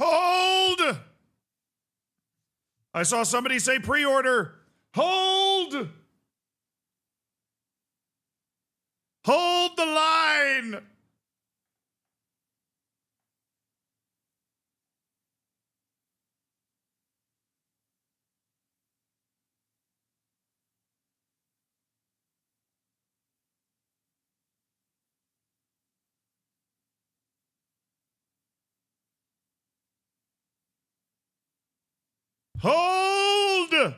Hold! I saw somebody say pre-order. Hold! Hold the line! Hold!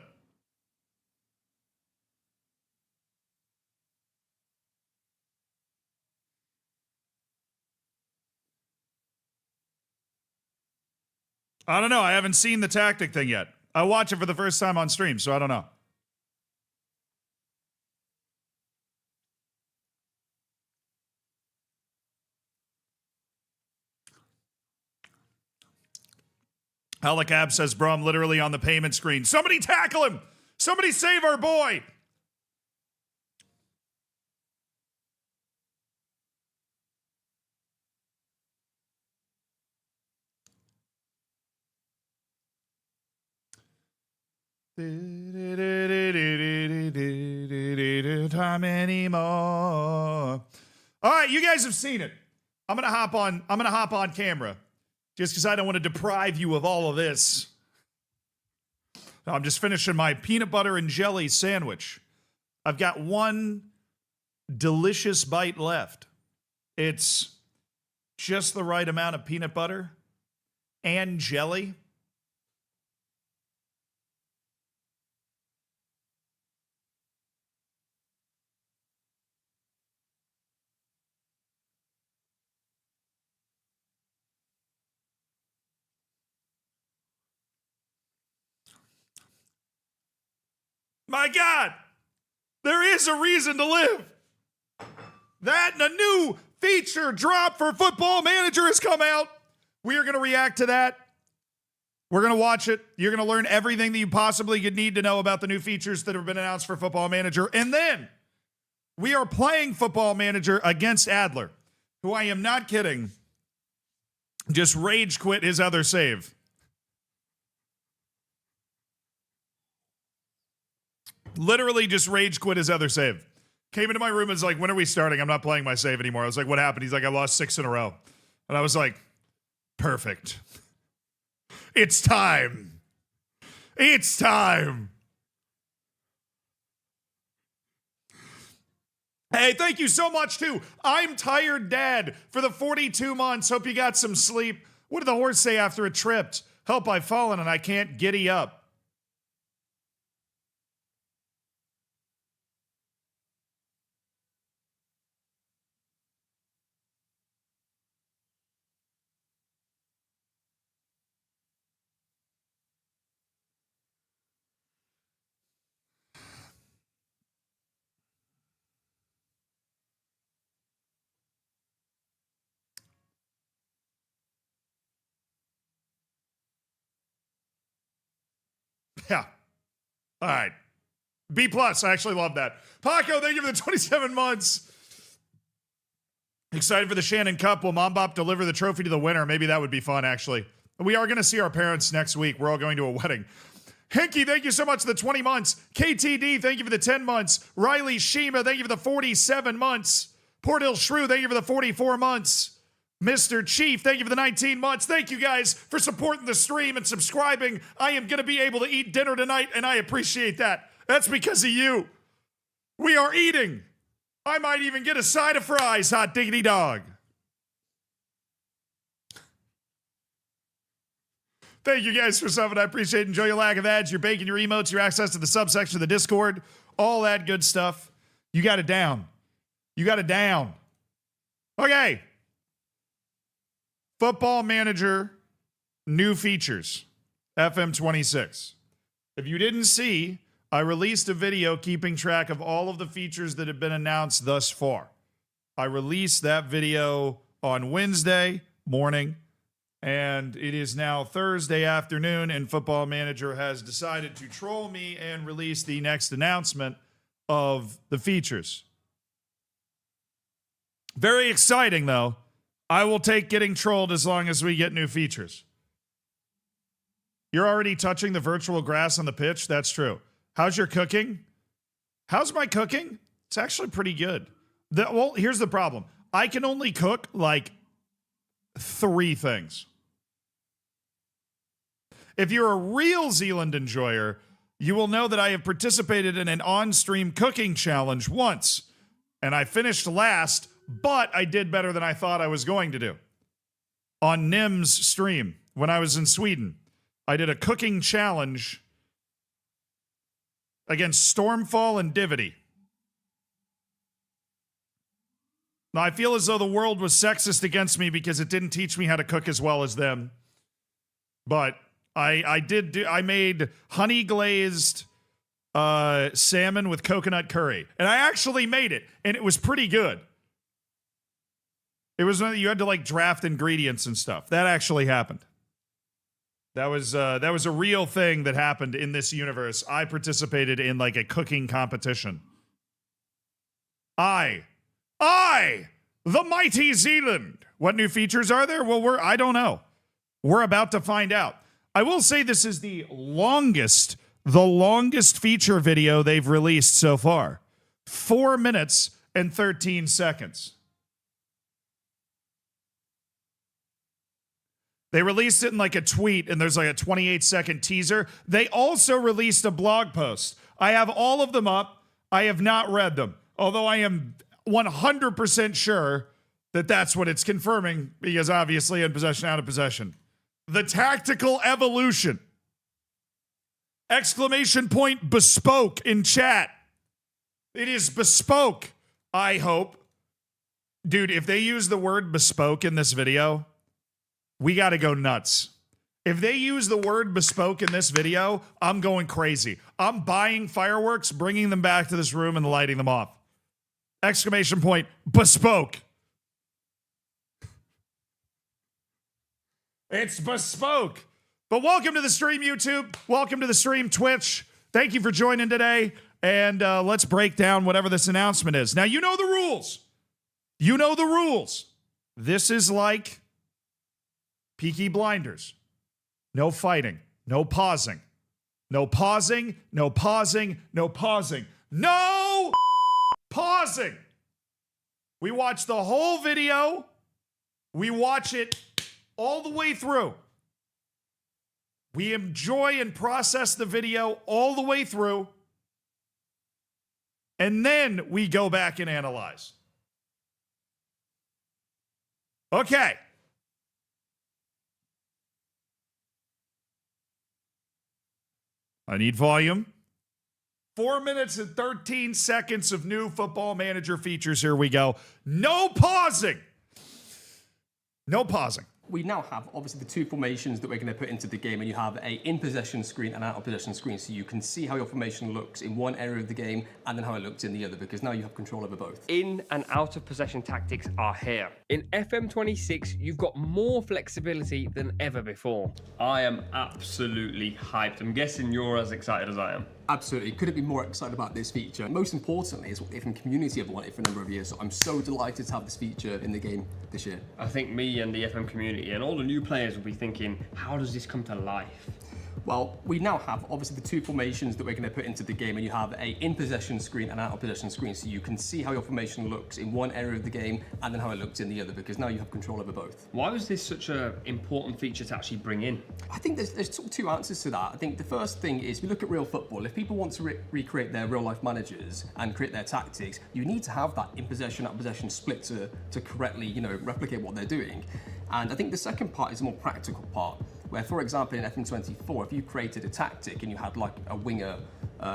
I don't know. I haven't seen the tactic thing yet. I watch it for the first time on stream, so I don't know. Alicab says, bro, I'm literally on the payment screen. Somebody tackle him! Somebody save our boy! Time anymore. All right, you guys have seen it. I'm gonna hop on camera. Just because I don't want to deprive you of all of this. I'm just finishing my peanut butter and jelly sandwich. I've got one delicious bite left. It's just the right amount of peanut butter and jelly. My God, there is a reason to live. That and a new feature drop for Football Manager has come out. We are going to react to that. We're going to watch it. You're going to learn everything that you possibly could need to know about the new features that have been announced for Football Manager. And then we are playing Football Manager against Adler, who, I am not kidding, just rage quit his other save. Literally just rage quit his other save. Came into my room and was like, when are we starting? I'm not playing my save anymore. I was like, what happened? He's like, I lost 6 in a row. And I was like, perfect. It's time. It's time. Hey, thank you so much, too. I'm Tired Dad for the 42 months. Hope you got some sleep. What did the horse say after it tripped? Help, I've fallen and I can't giddy up. Yeah. All right. B+. I actually love that. Paco, thank you for the 27 months. Excited for the Shannon Cup. Will Mom Bop deliver the trophy to the winner? Maybe that would be fun, actually. We are going to see our parents next week. We're all going to a wedding. Hinky, thank you so much for the 20 months. KTD, thank you for the 10 months. Riley Shima, thank you for the 47 months. Port Hill Shrew, thank you for the 44 months. Mr. Chief, thank you for the 19 months. Thank you guys for supporting the stream and subscribing. I am going to be able to eat dinner tonight, and I appreciate that. That's because of you. We are eating. I might even get a side of fries, hot diggity dog. Thank you guys for subbing. I appreciate it. Enjoy your lack of ads, your bacon, your emotes, your access to the subsection of the Discord, all that good stuff. You got it down. You got it down. Okay. Football Manager, new features, FM26. If you didn't see, I released a video keeping track of all of the features that have been announced thus far. I released that video on Wednesday morning, and it is now Thursday afternoon, and Football Manager has decided to troll me and release the next announcement of the features. Very exciting, though. I will take getting trolled as long as we get new features. You're already touching the virtual grass on the pitch? That's true. How's your cooking? How's my cooking? It's actually pretty good. Well, here's the problem. I can only cook like 3 things. If you're a real Zealand enjoyer, you will know that I have participated in an on-stream cooking challenge once, and I finished last, but I did better than I thought I was going to do. On Nim's stream, when I was in Sweden, I did a cooking challenge against Stormfall and Divity. Now, I feel as though the world was sexist against me because it didn't teach me how to cook as well as them. But I made honey glazed salmon with coconut curry. And I actually made it, and it was pretty good. It was when you had to like draft ingredients and stuff. That actually happened. That was a real thing that happened in this universe. I participated in like a cooking competition. The mighty Zealand. What new features are there? Well, I don't know. We're about to find out. I will say this is the longest feature video they've released so far. 4 minutes and 13 seconds. They released it in like a tweet, and there's like a 28-second teaser. They also released a blog post. I have all of them up. I have not read them, although I am 100% sure that that's what it's confirming, because obviously in possession, out of possession. The tactical evolution. Exclamation point bespoke in chat. It is bespoke, I hope. Dude, if they use the word bespoke in this video, we got to go nuts. If they use the word bespoke in this video, I'm going crazy. I'm buying fireworks, bringing them back to this room, and lighting them off. Exclamation point, bespoke. It's bespoke. But welcome to the stream, YouTube. Welcome to the stream, Twitch. Thank you for joining today. And let's break down whatever this announcement is. Now, you know the rules. You know the rules. This is like Peaky Blinders. No fighting. No pausing. No pausing. No pausing. No pausing. No pausing. We watch the whole video. We watch it all the way through. We enjoy and process the video all the way through. And then we go back and analyze. Okay. I need volume. 4 minutes and 13 seconds of new Football Manager features. Here we go. No pausing. No pausing. We now have, obviously, the 2 formations that we're going to put into the game, and you have a in-possession screen and out-of-possession screen, so you can see how your formation looks in one area of the game and then how it looks in the other, because now you have control over both. In and out-of-possession tactics are here. In FM26, you've got more flexibility than ever before. I am absolutely hyped. I'm guessing you're as excited as I am. Absolutely. Couldn't be more excited about this feature. Most importantly, is what the FM community have wanted for a number of years, so I'm so delighted to have this feature in the game this year. I think me and the FM community and all the new players will be thinking, how does this come to life? Well, we now have, obviously, the 2 formations that we're going to put into the game, and you have a in-possession screen and out-of-possession screen, so you can see how your formation looks in one area of the game and then how it looks in the other, because now you have control over both. Why was this such an important feature to actually bring in? I think there's sort of 2 answers to that. I think the first thing is, if you look at real football, if people want to recreate their real-life managers and create their tactics, you need to have that in-possession, out-of-possession split to correctly, replicate what they're doing. And I think the second part is a more practical part, where, for example, in FM24, if you created a tactic and you had like a winger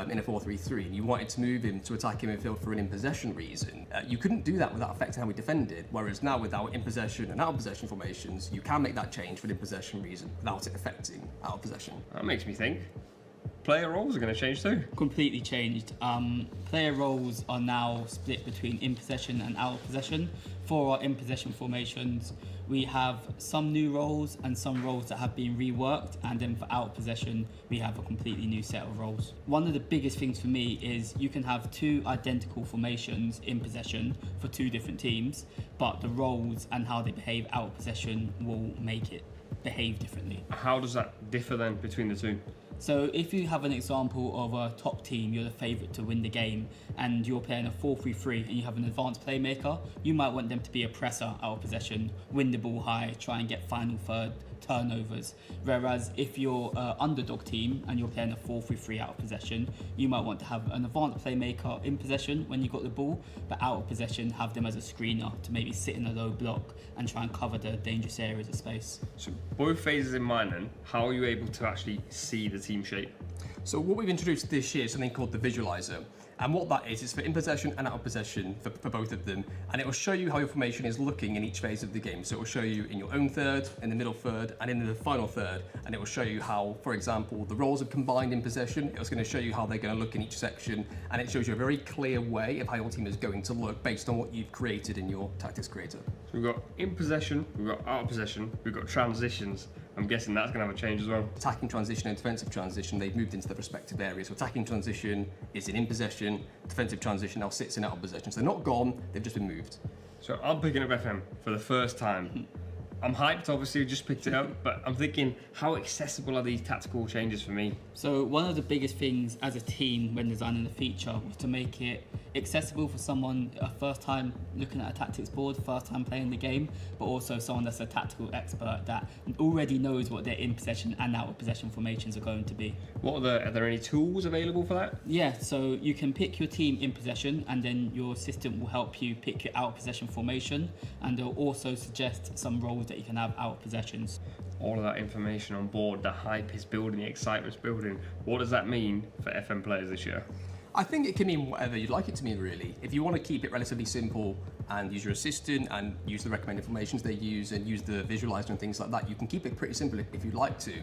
in a 4-3-3 and you wanted to move him to attacking midfield for an in-possession reason, you couldn't do that without affecting how we defended. Whereas now with our in-possession and out-of-possession formations, you can make that change for an in-possession reason without it affecting out-of-possession. That makes me think. Player roles are going to change too. Completely changed. Player roles are now split between in-possession and out-of-possession. For our in-possession formations, we have some new roles and some roles that have been reworked, and then for out-of-possession, we have a completely new set of roles. One of the biggest things for me is you can have 2 identical formations in possession for 2 different teams, but the roles and how they behave out of possession will make it. behave differently. How does that differ then between the two? So if you have an example of a top team, you're the favourite to win the game, and you're playing a 4-3-3 and you have an advanced playmaker, you might want them to be a presser out of possession, win the ball high, try and get final third turnovers. Whereas if you're an underdog team and you're playing a 4-3-3 out of possession, you might want to have an advanced playmaker in possession when you got the ball, but out of possession have them as a screener to maybe sit in a low block and try and cover the dangerous areas of space. So both phases in mind then, how are you able to actually see the team shape? So what we've introduced this year is something called the visualizer. And what that is for in possession and out of possession for both of them. And it will show you how your formation is looking in each phase of the game. So it will show you in your own third, in the middle third, and in the final third. And it will show you how, for example, the roles are combined in possession. It's going to show you how they're going to look in each section. And it shows you a very clear way of how your team is going to look based on what you've created in your tactics creator. So we've got in possession, we've got out of possession, we've got transitions. I'm guessing that's going to have a change as well. Attacking transition and defensive transition, they've moved into their respective areas. So attacking transition is in possession, defensive transition now sits in out of possession. So they're not gone, they've just been moved. So I'm picking up FM for the first time. I'm hyped, obviously, just picked it up, but I'm thinking, how accessible are these tactical changes for me? So one of the biggest things as a team when designing the feature was to make it accessible for someone a first time looking at a tactics board, first time playing the game, but also someone that's a tactical expert that already knows what their in possession and out of possession formations are going to be. Are there any tools available for that? Yeah, so you can pick your team in possession and then your assistant will help you pick your out of possession formation, and they'll also suggest some roles that you can have out of possessions. All of that information on board, the hype is building, the excitement's building. What does that mean for FM players this year? I think it can mean whatever you'd like it to mean, really. If you want to keep it relatively simple and use your assistant and use the recommended formations they use and use the visualizer and things like that, you can keep it pretty simple if you'd like to.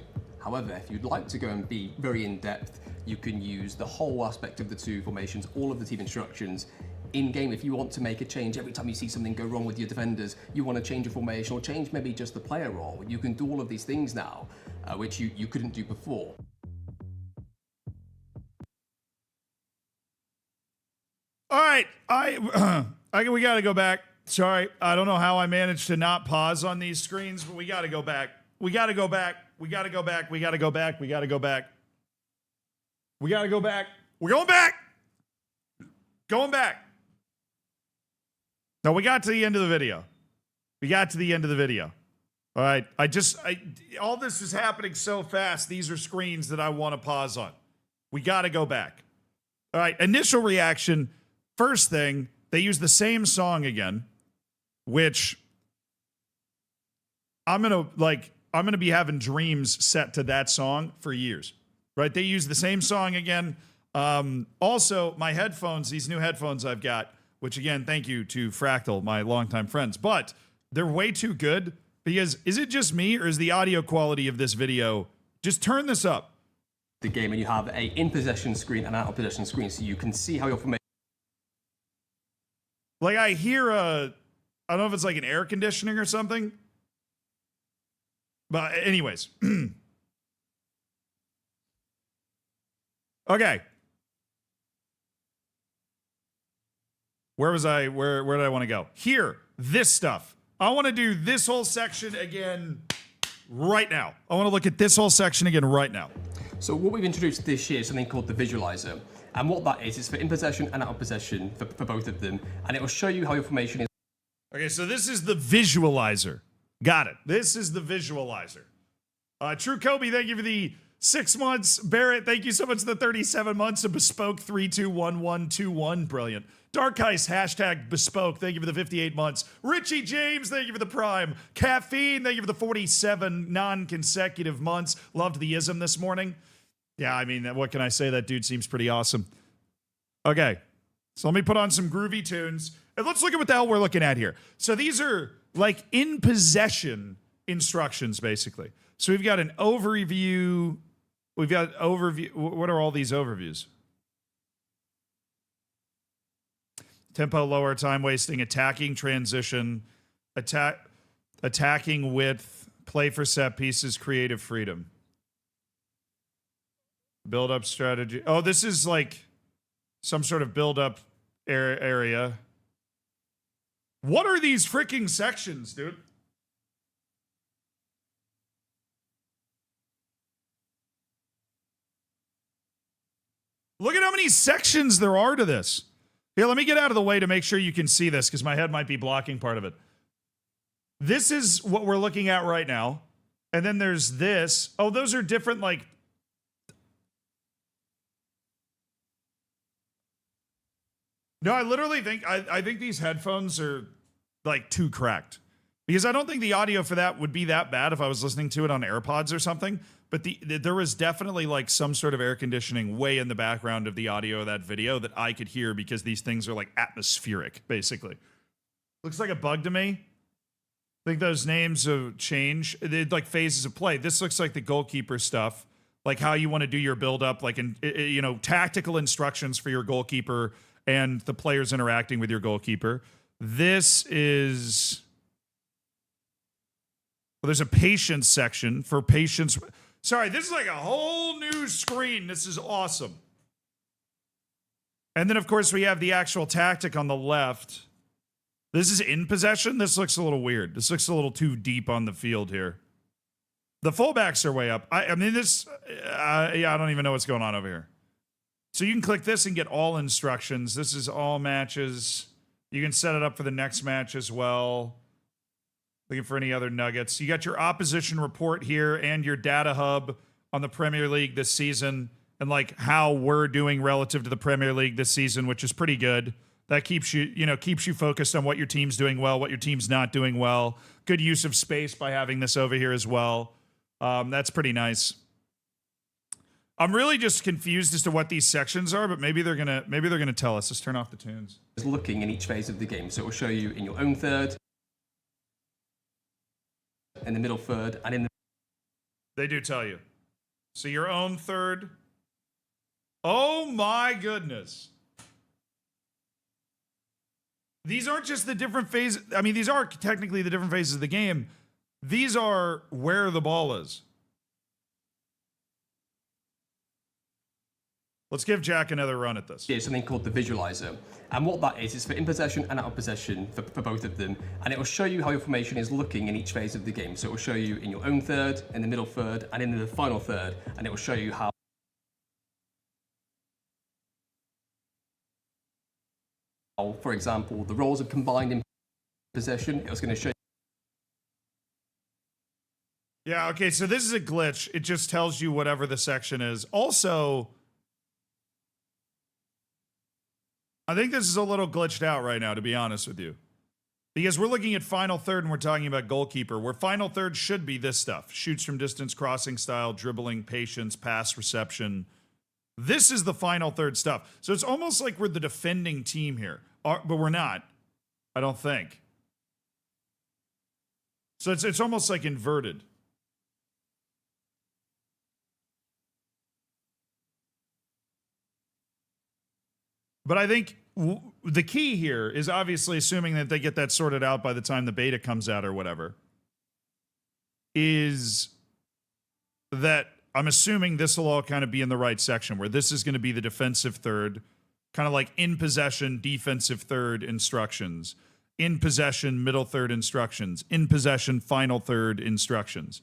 However, if you'd like to go and be very in-depth, you can use the whole aspect of the two formations, all of the team instructions. In-game, if you want to make a change, every time you see something go wrong with your defenders, you want to change a formation or change maybe just the player role, you can do all of these things now, which you couldn't do before. All right, we got to go back. Sorry, I don't know how I managed to not pause on these screens, but we got to go back. We got to go back. We got to go back. We got to go back. We got to go back. We got to go back. We're going back. Going back. No, we got to the end of the video. We got to the end of the video. All right, all this is happening so fast. These are screens that I want to pause on. We got to go back. All right, initial reaction. First thing, they use the same song again, which I'm gonna be having dreams set to that song for years. Right? They use the same song again. Also, my headphones, these new headphones I've got, which again, thank you to Fractal, my longtime friends, but they're way too good because is it just me or is the audio quality of this video, just turn this up. The game, and you have a in possession screen and out of possession screen, so you can see how your formation. Like I hear I don't know if it's like an air conditioning or something. But anyways. Okay. Where was I? Where did I want to go? Here, this stuff. I want to do this whole section again right now. I want to look at this whole section again right now. So what we've introduced this year is something called the visualizer. And what that is for in possession and out of possession for both of them. And it will show you how your formation is. Okay, so this is the visualizer. Got it. This is the visualizer. True Kobe, thank you for the 6 months. Barrett, thank you so much for the 37 months of Bespoke 321121. Brilliant. Dark Heist, hashtag Bespoke, thank you for the 58 months. Richie James, thank you for the Prime. Caffeine, thank you for the 47 non-consecutive months. Loved the ism this morning. Yeah, I mean, what can I say? That dude seems pretty awesome. Okay, so let me put on some groovy tunes. And let's look at what the hell we're looking at here. So these are like in possession instructions, basically. So we've got an overview. We've got overview. What are all these overviews? Tempo lower, time wasting, attacking transition, attacking width, play for set pieces, creative freedom. Build up strategy. Oh, this is like some sort of build up area. What are these freaking sections, dude? Look at how many sections there are to this. Here, let me get out of the way to make sure you can see this because my head might be blocking part of it. This is what we're looking at right now. And then there's this. Oh, those are different, like... No, I literally think, I think these headphones are, like, too cracked. Because I don't think the audio for that would be that bad if I was listening to it on AirPods or something. But there was definitely, like, some sort of air conditioning way in the background of the audio of that video that I could hear because these things are, like, atmospheric, basically. Looks like a bug to me. I think those names have changed. They're like phases of play. This looks like the goalkeeper stuff, like how you want to do your build-up, like, you know, tactical instructions for your goalkeeper and the players interacting with your goalkeeper. This is... Well, there's a patience section for patience. Sorry, this is like a whole new screen. This is awesome. And then, of course, we have the actual tactic on the left. This is in possession. This looks a little weird. This looks a little too deep on the field here. The fullbacks are way up. I mean, this... yeah, I don't even know what's going on over here. So you can click this and get all instructions. This is all matches. You can set it up for the next match as well. Looking for any other nuggets. You got your opposition report here and your data hub on the Premier League this season and like how we're doing relative to the Premier League this season, which is pretty good. That keeps you, you know, keeps you focused on what your team's doing well, what your team's not doing well. Good use of space by having this over here as well. That's pretty nice. I'm really just confused as to what these sections are, but maybe they're gonna tell us. Let's turn off the tunes. Is looking in each phase of the game, so it will show you in your own third, in the middle third, and in the... They do tell you. So your own third. Oh my goodness. These aren't just the different phases. I mean, these are technically the different phases of the game. These are where the ball is. Let's give Jack another run at this. Here's something called the visualizer. And what that is for in possession and out of possession for both of them. And it will show you how your formation is looking in each phase of the game. So it will show you in your own third, in the middle third, and in the final third. And it will show you how... For example, the roles are combined in possession. It was going to show you... Yeah, okay, so this is a glitch. It just tells you whatever the section is. Also... I think this is a little glitched out right now, to be honest with you. Because we're looking at final third and we're talking about goalkeeper, where final third should be this stuff. Shoots from distance, crossing style, dribbling, patience, pass, reception. This is the final third stuff. So it's almost like we're the defending team here. But we're not. I don't think. So it's almost like inverted. But I think the key here is obviously assuming that they get that sorted out by the time the beta comes out or whatever, is that I'm assuming this will all kind of be in the right section where this is going to be the defensive third, kind of like in possession, defensive third instructions, in possession, middle third instructions, in possession, final third instructions.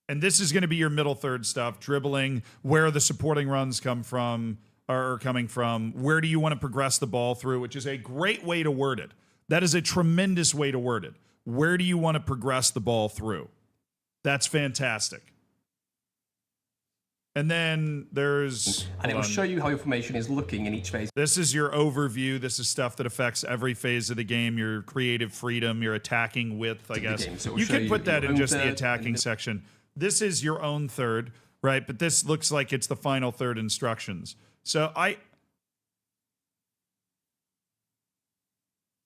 And this is going to be your middle third stuff, dribbling, where the supporting runs come from, are coming from, where do you want to progress the ball through, which is a great way to word it. That is a tremendous way to word it. Where do you want to progress the ball through? That's fantastic. And then there's... And it will show you how your formation is looking in each phase. This is your overview. This is stuff that affects every phase of the game, your creative freedom, your attacking width, I guess. So you could put that in just the attacking section. This is your own third, right? But this looks like it's the final third instructions. So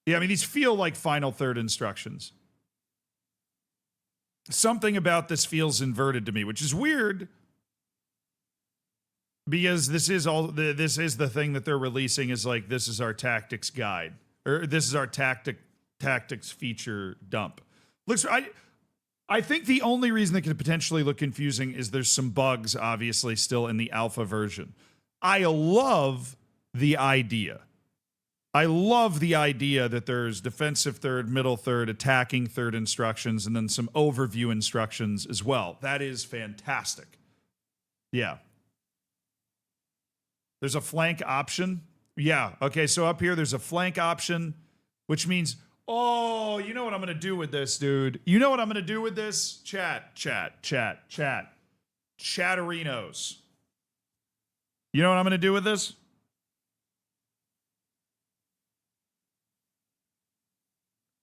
yeah, I mean, these feel like final third instructions. Something about this feels inverted to me, which is weird because this is the thing that they're releasing is like, this is our tactics guide, or this is our tactics feature dump. Looks, I think the only reason that could potentially look confusing is there's some bugs obviously still in the alpha version. I love the idea. I love the idea that there's defensive third, middle third, attacking third instructions, and then some overview instructions as well. That is fantastic. Yeah. There's a flank option. Yeah. Okay. So up here, there's a flank option, which means, oh, you know what I'm going to do with this, dude? You know what I'm going to do with this? Chatterinos. You know what I'm going to do with this?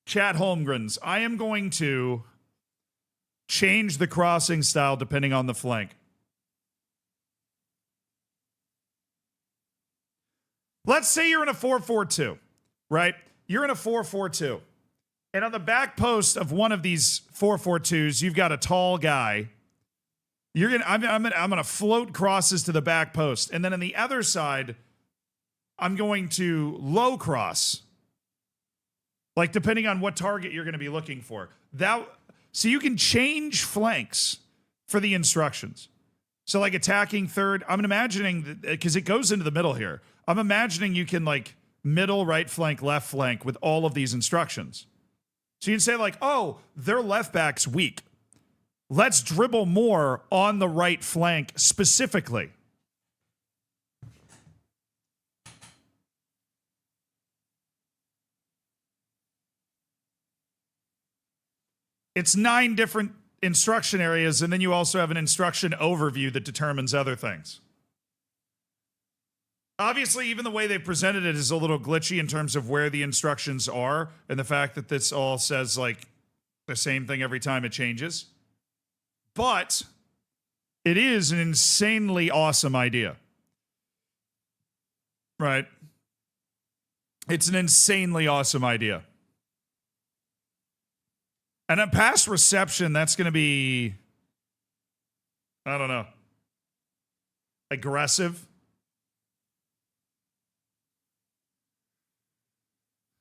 Chat Holmgrens. I am going to change the crossing style depending on the flank. Let's say you're in a 4-4-2, right? You're in a 4-4-2. And on the back post of one of these 4-4-2s, you've got a tall guy. I'm gonna float crosses to the back post. And then on the other side, I'm going to low cross. Like, depending on what target you're going to be looking for. So you can change flanks for the instructions. So, like, attacking third, I'm imagining, because it goes into the middle here, I'm imagining you can, like, middle, right flank, left flank with all of these instructions. So you can say, like, oh, their left back's weak. Let's dribble more on the right flank specifically. It's 9 different instruction areas, and then you also have an instruction overview that determines other things. Obviously, even the way they presented it is a little glitchy in terms of where the instructions are, and the fact that this all says, like, the same thing every time it changes. But it is an insanely awesome idea. Right? It's an insanely awesome idea. And a pass reception, that's going to be, I don't know, aggressive.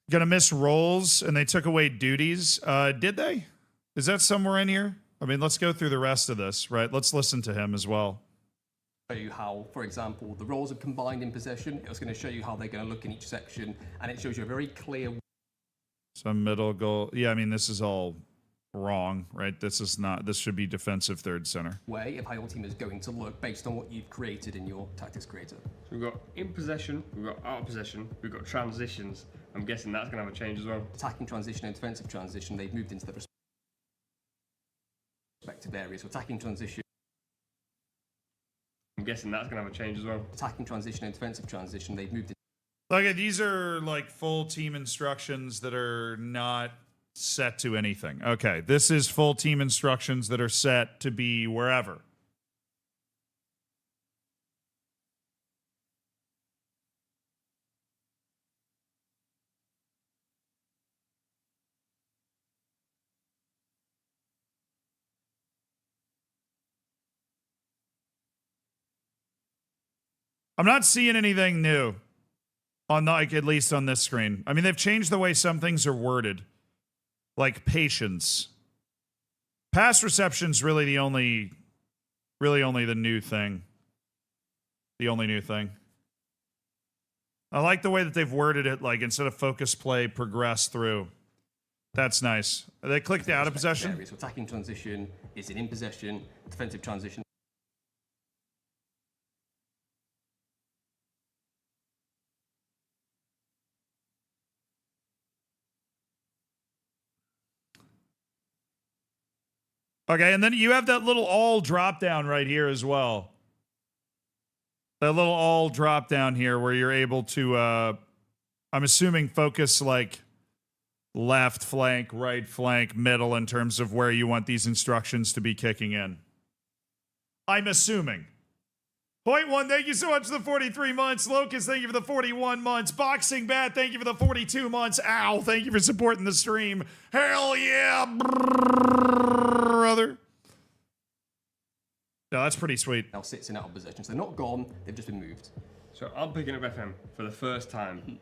Going to miss roles, and they took away duties. Did they? Is that somewhere in here? I mean, let's go through the rest of this, right? Let's listen to him as well. Show you how, for example, the roles are combined in possession. It was going to show you how they're going to look in each section, and it shows you a very clear Some middle goal. Yeah, I mean, this is all wrong, right? This should be defensive third center. way of how your team is going to look based on what you've created in your tactics creator. So we've got in possession, we've got out of possession, we've got transitions. I'm guessing that's going to have a change as well. Attacking transition and defensive transition, they've moved into the respective areas. So attacking transition. I'm guessing that's going to have a change as well. Attacking transition and defensive transition, they've moved. Okay, these are like full team instructions that are not set to anything. Okay, this is full team instructions that are set to be wherever. I'm not seeing anything new on the, like, at least on this screen. I mean, they've changed the way some things are worded, like patience. Pass reception's really the only the new thing. The only new thing. I like the way that they've worded it, like instead of focus play, progress through. That's nice. They clicked out of possession. Areas. So attacking transition is in possession, defensive transition. Okay, and then you have that little all drop down right here as well. That little all drop down here where you're able to, I'm assuming, focus like left flank, right flank, middle in terms of where you want these instructions to be kicking in. I'm assuming. Point one, thank you so much for the 43 months. Locust, thank you for the 41 months. Boxing Bat, thank you for the 42 months. Ow, thank you for supporting the stream. Hell yeah, brother. No, that's pretty sweet. Now sits in out of possession. So they're not gone, they've just been moved. So I'm picking up FM for the first time.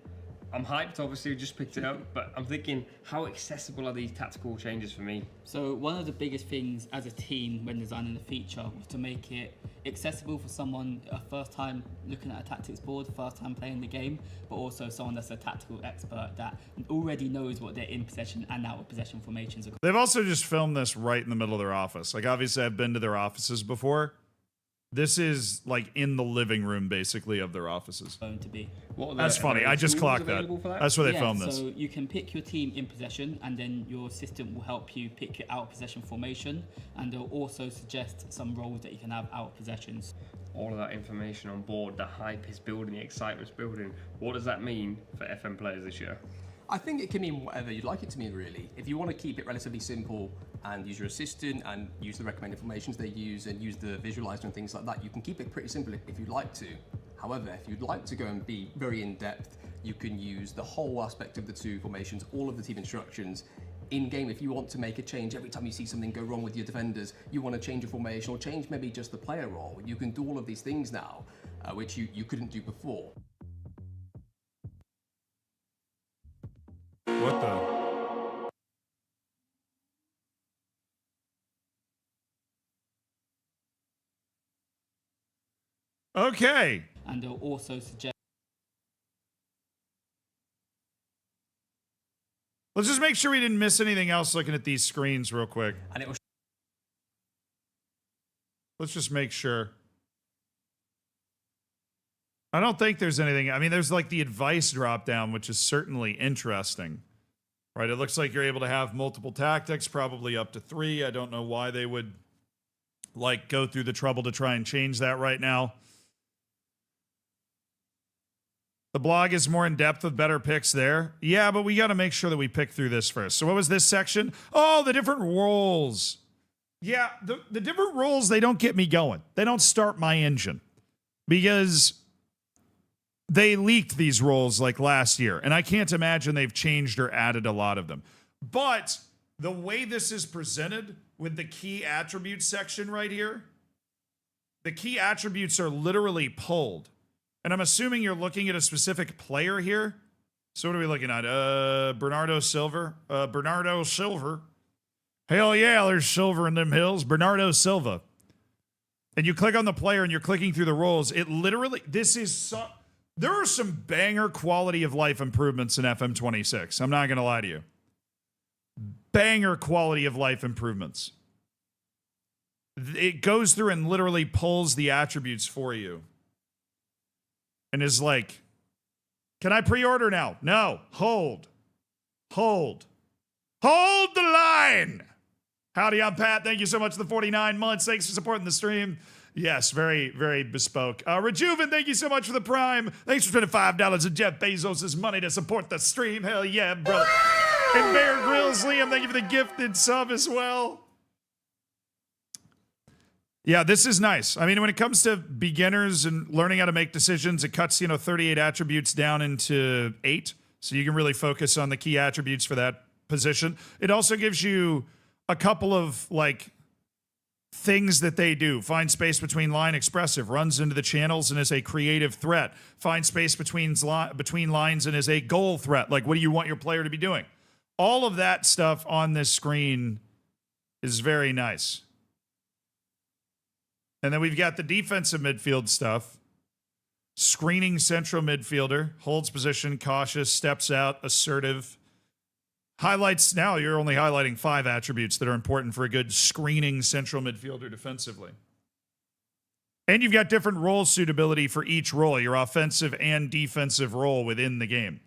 I'm hyped, obviously, we just picked it up, but I'm thinking, how accessible are these tactical changes for me? So one of the biggest things as a team when designing the feature was to make it accessible for someone a first time looking at a tactics board, first time playing the game, but also someone that's a tactical expert that already knows what their in possession and out of possession formations are. They've also just filmed this right in the middle of their office. Like, obviously, I've been to their offices before. This is like in the living room, basically, of their offices. Going to be. What are That's the funny. I just tools clocked that. available for that? That's where they filmed this. So you can pick your team in possession, and then your assistant will help you pick your out of possession formation, and they'll also suggest some roles that you can have out of possessions. All of that information on board, the hype is building, the excitement's building. What does that mean for FM players this year? I think it can mean whatever you'd like it to mean, really. If you want to keep it relatively simple and use your assistant and use the recommended formations they use and use the visualizer and things like that, you can keep it pretty simple if you'd like to. However, if you'd like to go and be very in-depth, you can use the whole aspect of the two formations, all of the team instructions, in-game. If you want to make a change, every time you see something go wrong with your defenders, you want to change a formation or change maybe just the player role, you can do all of these things now, which you couldn't do before. What the? Okay. And they'll also suggest. Let's just make sure we didn't miss anything else looking at these screens real quick. And it was Let's just make sure. I don't think there's anything. I mean, there's like the advice drop down, which is certainly interesting. Right? It looks like you're able to have multiple tactics, probably up to 3. I don't know why they would like go through the trouble to try and change that right now. The blog is more in depth with better picks there. Yeah, but we got to make sure that we pick through this first. So what was this section? Oh, the different roles. Yeah, the different roles, they don't get me going. They don't start my engine because they leaked these roles like last year, and I can't imagine they've changed or added a lot of them. But the way this is presented with the key attributes section right here, the key attributes are literally pulled. And I'm assuming you're looking at a specific player here. So what are we looking at? Bernardo Silva. Bernardo Silva. Hell yeah, there's silver in them hills. Bernardo Silva. And you click on the player and you're clicking through the roles. It literally, there are some banger quality of life improvements in FM26. I'm not going to lie to you. Banger quality of life improvements. It goes through and literally pulls the attributes for you. And is like, can I pre-order now? No. Hold. Hold the line. Howdy, I'm Pat. Thank you so much for the 49 months. Thanks for supporting the stream. Yes, very, very bespoke. Rejuven, thank you so much for the Prime. Thanks for spending $5 of Jeff Bezos' money to support the stream. Hell yeah, brother. And Bear Grylls, Liam, thank you for the gifted sub as well. Yeah, this is nice. I mean, when it comes to beginners and learning how to make decisions, it cuts, 38 attributes down into 8. So you can really focus on the key attributes for that position. It also gives you a couple of, things that they do. Find space between line, expressive, runs into the channels and is a creative threat. Find space between lines and is a goal threat. Like, what do you want your player to be doing? All of that stuff on this screen is very nice. And then we've got the defensive midfield stuff. Screening central midfielder, holds position, cautious, steps out, assertive. Highlights, now you're only highlighting 5 attributes that are important for a good screening central midfielder defensively. And you've got different role suitability for each role, your offensive and defensive role within the game.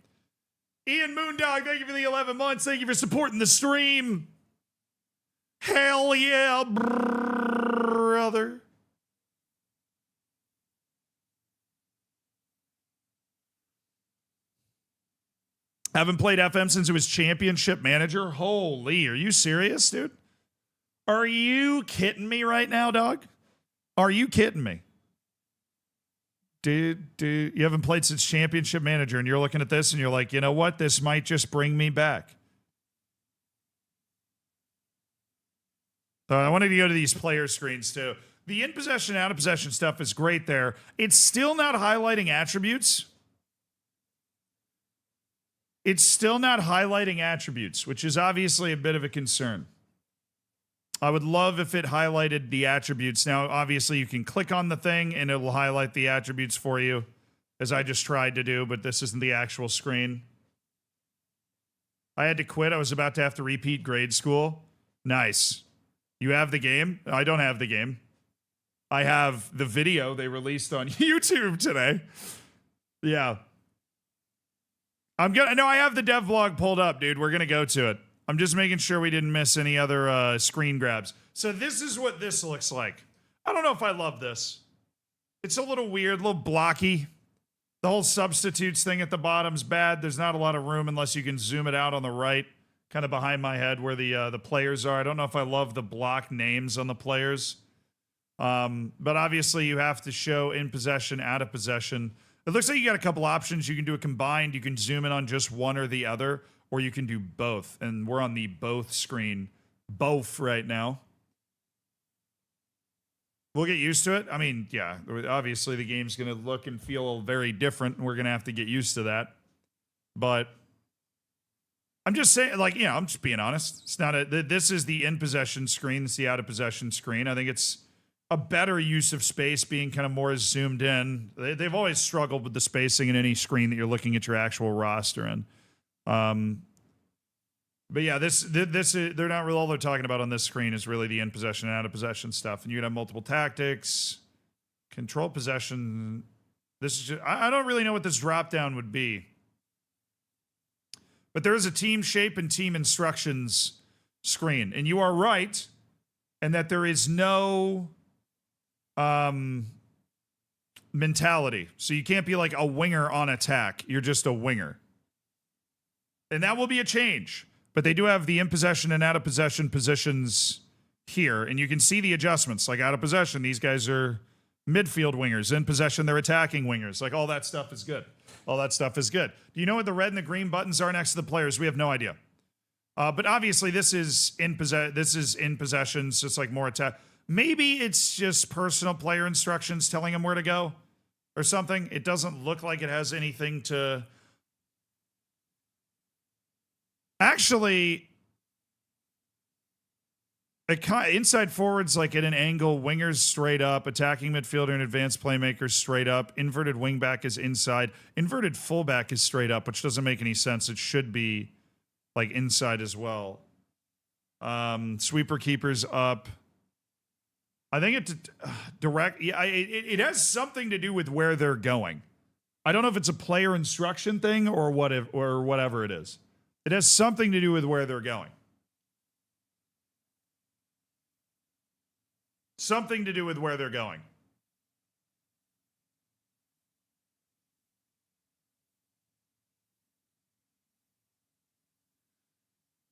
Ian Moondog, thank you for the 11 months. Thank you for supporting the stream. Hell yeah, brother. Haven't played FM since it was championship manager. Holy, are you serious, dude? Are you kidding me right now, dog? Are you kidding me? Dude, you haven't played since championship manager and you're looking at this and you're like, you know what? This might just bring me back. So I wanted to go to these player screens too. The in possession, out of possession stuff is great there. It's still not highlighting attributes. It's still not highlighting attributes, which is obviously a bit of a concern. I would love if it highlighted the attributes. Now, obviously, you can click on the thing and it will highlight the attributes for you, as I just tried to do, but this isn't the actual screen. I had to quit. I was about to have to repeat grade school. Nice. You have the game? I don't have the game. I have the video they released on YouTube today. Yeah. I have the dev blog pulled up, dude. We're gonna go to it. I'm just making sure we didn't miss any other screen grabs. So this is what this looks like. I don't know if I love this. It's a little weird, a little blocky. The whole substitutes thing at the bottom's bad. There's not a lot of room unless you can zoom it out on the right, kind of behind my head where the players are. I don't know if I love the block names on the players. But obviously you have to show in possession, out of possession. It looks like you got a couple options. You can do a combined. You can zoom in on just one or the other, or you can do both. And we're on the both screen. Both right now. We'll get used to it. I mean, yeah, obviously the game's going to look and feel very different, and we're going to have to get used to that. But I'm just saying, like, you know, I'm just being honest. It's not this is the in possession screen. It's the out of possession screen. I think it's a better use of space being kind of more zoomed in. They've always struggled with the spacing in any screen that you're looking at your actual roster in. But yeah, this is, they're not really, all they're talking about on this screen is really the in possession and out of possession stuff. And you can have multiple tactics, control possession. This is just, I don't really know what this drop down would be. But there is a team shape and team instructions screen. And you are right, and that there is no mentality. So you can't be like a winger on attack. You're just a winger. And that will be a change. But they do have the in possession and out of possession positions here. And you can see the adjustments. Like out of possession, these guys are midfield wingers. In possession, they're attacking wingers. Like all that stuff is good. All that stuff is good. Do you know what the red and the green buttons are next to the players? We have no idea. But obviously this is in possession, so it's like more attack. Maybe it's just personal player instructions telling them where to go or something. It doesn't look like it has anything to... Actually, inside forwards like at an angle, wingers straight up, attacking midfielder and advanced playmakers straight up, inverted wingback is inside, inverted fullback is straight up, which doesn't make any sense. It should be like inside as well. Sweeper keepers up. I think it's direct. Yeah, it has something to do with where they're going. I don't know if it's a player instruction thing or whatever it is. It has something to do with where they're going. Something to do with where they're going.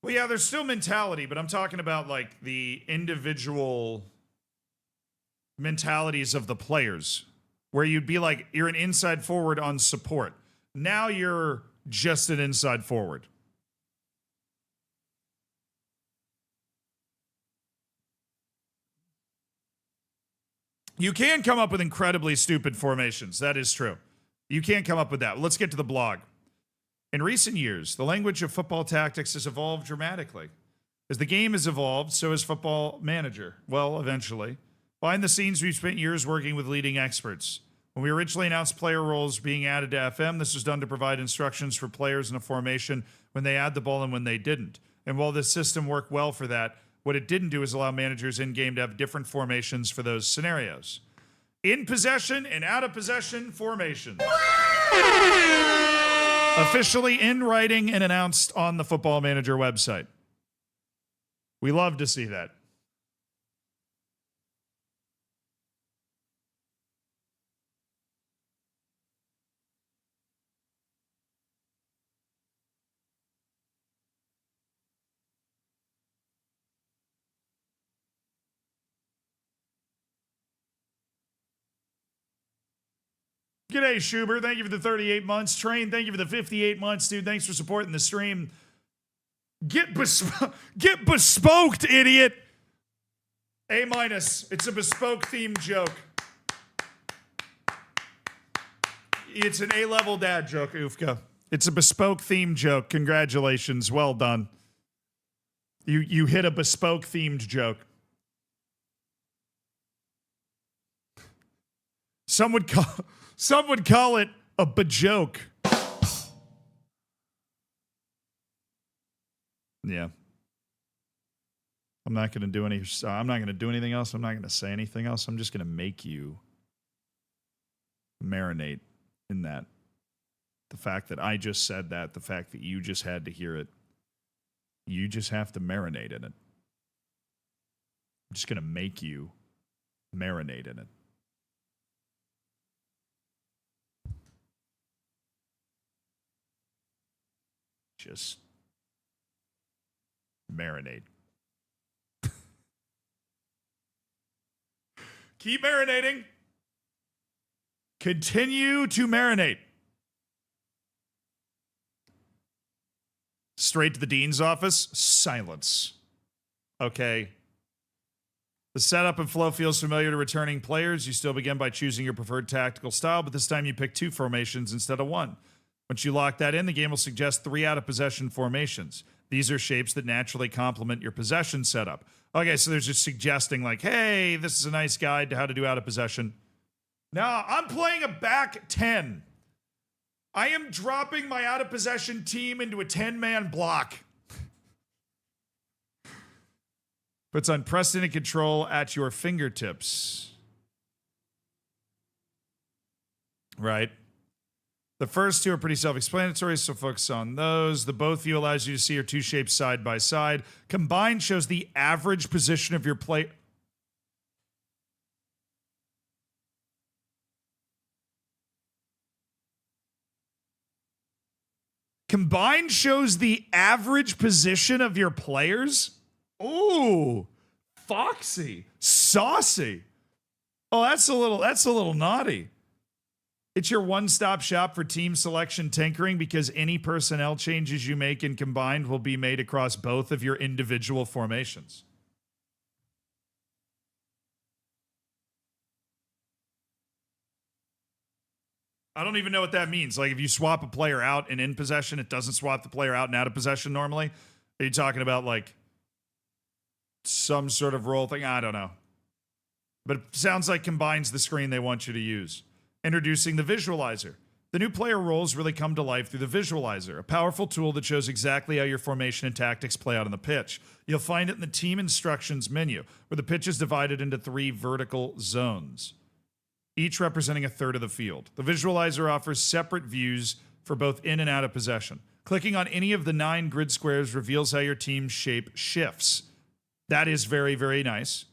Well, yeah, there's still mentality, but I'm talking about like the individual mentalities of the players, where you'd be like, you're an inside forward on support. Now you're just an inside forward. You can come up with incredibly stupid formations. That is true. You can come up with that. Let's get to the blog. In recent years, the language of football tactics has evolved dramatically. As the game has evolved, so has Football Manager. Well, eventually. Behind the scenes, we've spent years working with leading experts. When we originally announced player roles being added to FM, this was done to provide instructions for players in a formation when they add the ball and when they didn't. And while this system worked well for that, what it didn't do is allow managers in-game to have different formations for those scenarios. In possession and out of possession formations. Officially in writing and announced on the Football Manager website. We love to see that. G'day, Schubert. Thank you for the 38 months. Train, thank you for the 58 months, dude. Thanks for supporting the stream. Get bespoked, idiot. A-. It's a bespoke themed joke. It's an A-level dad joke, Ufka. It's a bespoke themed joke. Congratulations. Well done. You hit a bespoke themed joke. Some would call it a bajoke. Yeah. I'm not going to do any. I'm not going to do anything else. I'm not going to say anything else. I'm just going to make you marinate in that. The fact that I just said that, the fact that you just had to hear it, you just have to marinate in it. I'm just going to make you marinate in it. Just marinate. Keep marinating. Continue to marinate. Straight to the dean's office. Silence. Okay. The setup and flow feels familiar to returning players. You still begin by choosing your preferred tactical style, but this time you pick 2 formations instead of 1. Once you lock that in, the game will suggest 3 out-of-possession formations. These are shapes that naturally complement your possession setup. Okay, so there's just suggesting like, hey, this is a nice guide to how to do out-of-possession. Now, I'm playing a back 10. I am dropping my out-of-possession team into a 10-man block. Puts unprecedented control at your fingertips. Right. The first 2 are pretty self-explanatory, so focus on those. The both view allows you to see your 2 shapes side by side. Combined shows the average position of your play. Combined shows the average position of your players? Ooh, foxy, saucy. Oh, that's a little naughty. It's your one-stop shop for team selection tinkering because any personnel changes you make in combined will be made across both of your individual formations. I don't even know what that means. Like if you swap a player out and in possession, it doesn't swap the player out and out of possession normally. Are you talking about like some sort of role thing? I don't know. But it sounds like combines the screen they want you to use. Introducing the visualizer. The new player roles really come to life through the visualizer, a powerful tool that shows exactly how your formation and tactics play out on the pitch. You'll find it in the team instructions menu, where the pitch is divided into 3 vertical zones, each representing a third of the field. The visualizer offers separate views for both in and out of possession. Clicking on any of the 9 grid squares reveals how your team's shape shifts. That is very, very nice.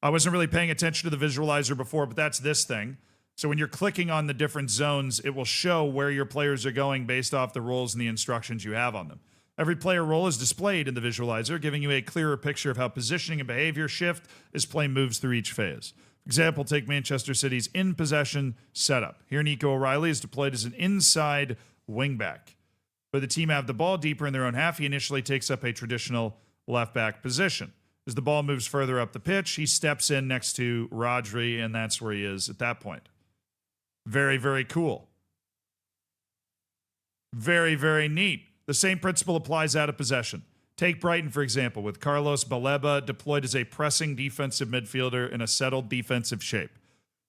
I wasn't really paying attention to the visualizer before, but that's this thing. So when you're clicking on the different zones, it will show where your players are going based off the roles and the instructions you have on them. Every player role is displayed in the visualizer, giving you a clearer picture of how positioning and behavior shift as play moves through each phase. For example, take Manchester City's in-possession setup. Here, Nico O'Reilly is deployed as an inside wingback. Where the team have the ball deeper in their own half, he initially takes up a traditional left-back position. As the ball moves further up the pitch, he steps in next to Rodri, and that's where he is at that point. Very, very cool. Very, very neat. The same principle applies out of possession. Take Brighton, for example, with Carlos Baleba deployed as a pressing defensive midfielder in a settled defensive shape.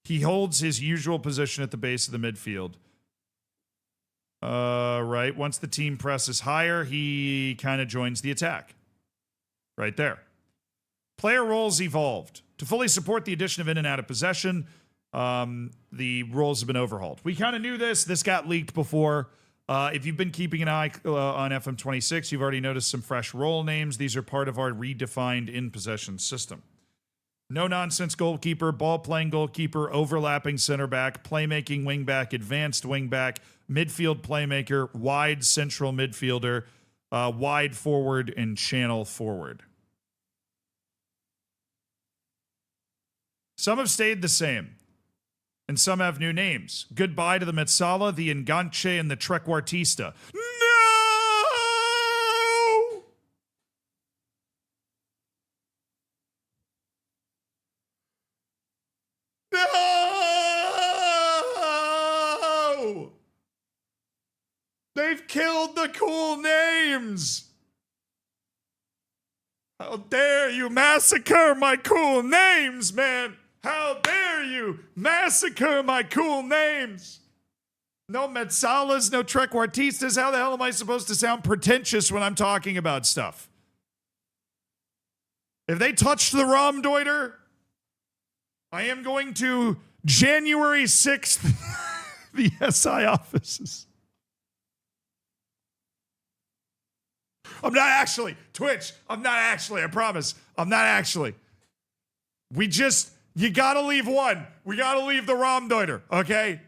He holds his usual position at the base of the midfield. Right. Once the team presses higher, he kind of joins the attack. Right there. Player roles evolved. To fully support the addition of in and out of possession, the roles have been overhauled. We kind of knew this. This got leaked before. If you've been keeping an eye on FM26, you've already noticed some fresh role names. These are part of our redefined in-possession system. No-nonsense goalkeeper, ball-playing goalkeeper, overlapping center back, playmaking wingback, advanced wingback, midfield playmaker, wide central midfielder, wide forward, and channel forward. Some have stayed the same. And some have new names. Goodbye to the Metsala, the Enganche, and the Trequartista. No! No! They've killed the cool names! How dare you massacre my cool names, man! How dare you massacre my cool names? No Metsalas, no Trequartistas. How the hell am I supposed to sound pretentious when I'm talking about stuff? If they touch the Raumdeuter, I am going to January 6th, the SI offices. I'm not actually. Twitch, I'm not actually. I promise. I'm not actually. You gotta leave one. We gotta leave the Raumdeuter, okay?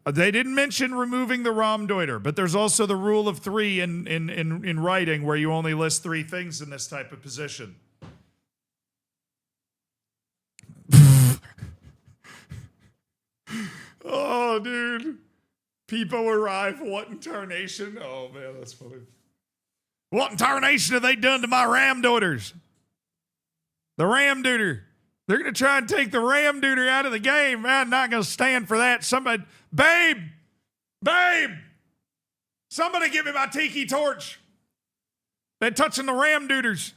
They didn't mention removing the Raumdeuter, but there's also the rule of 3 in writing where you only list 3 things in this type of position. Oh, dude. People arrive. What in tarnation? Oh, man, that's funny. What in tarnation have they done to my Raumdeuters? The Raumdeuter. They're going to try and take the Raumdeuter out of the game. Man, I'm not going to stand for that. Somebody, babe, somebody give me my tiki torch. They're touching the Raumdeuters.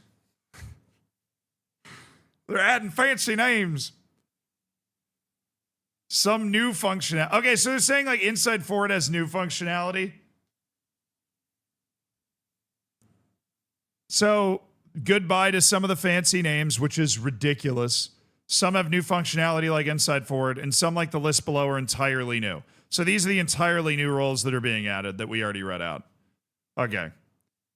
They're adding fancy names. Some new functionality. Okay, so they're saying like Inside Forward has new functionality. So goodbye to some of the fancy names, which is ridiculous. Some have new functionality like Inside Forward, and some like the list below are entirely new. So these are the entirely new roles that are being added that we already read out. Okay.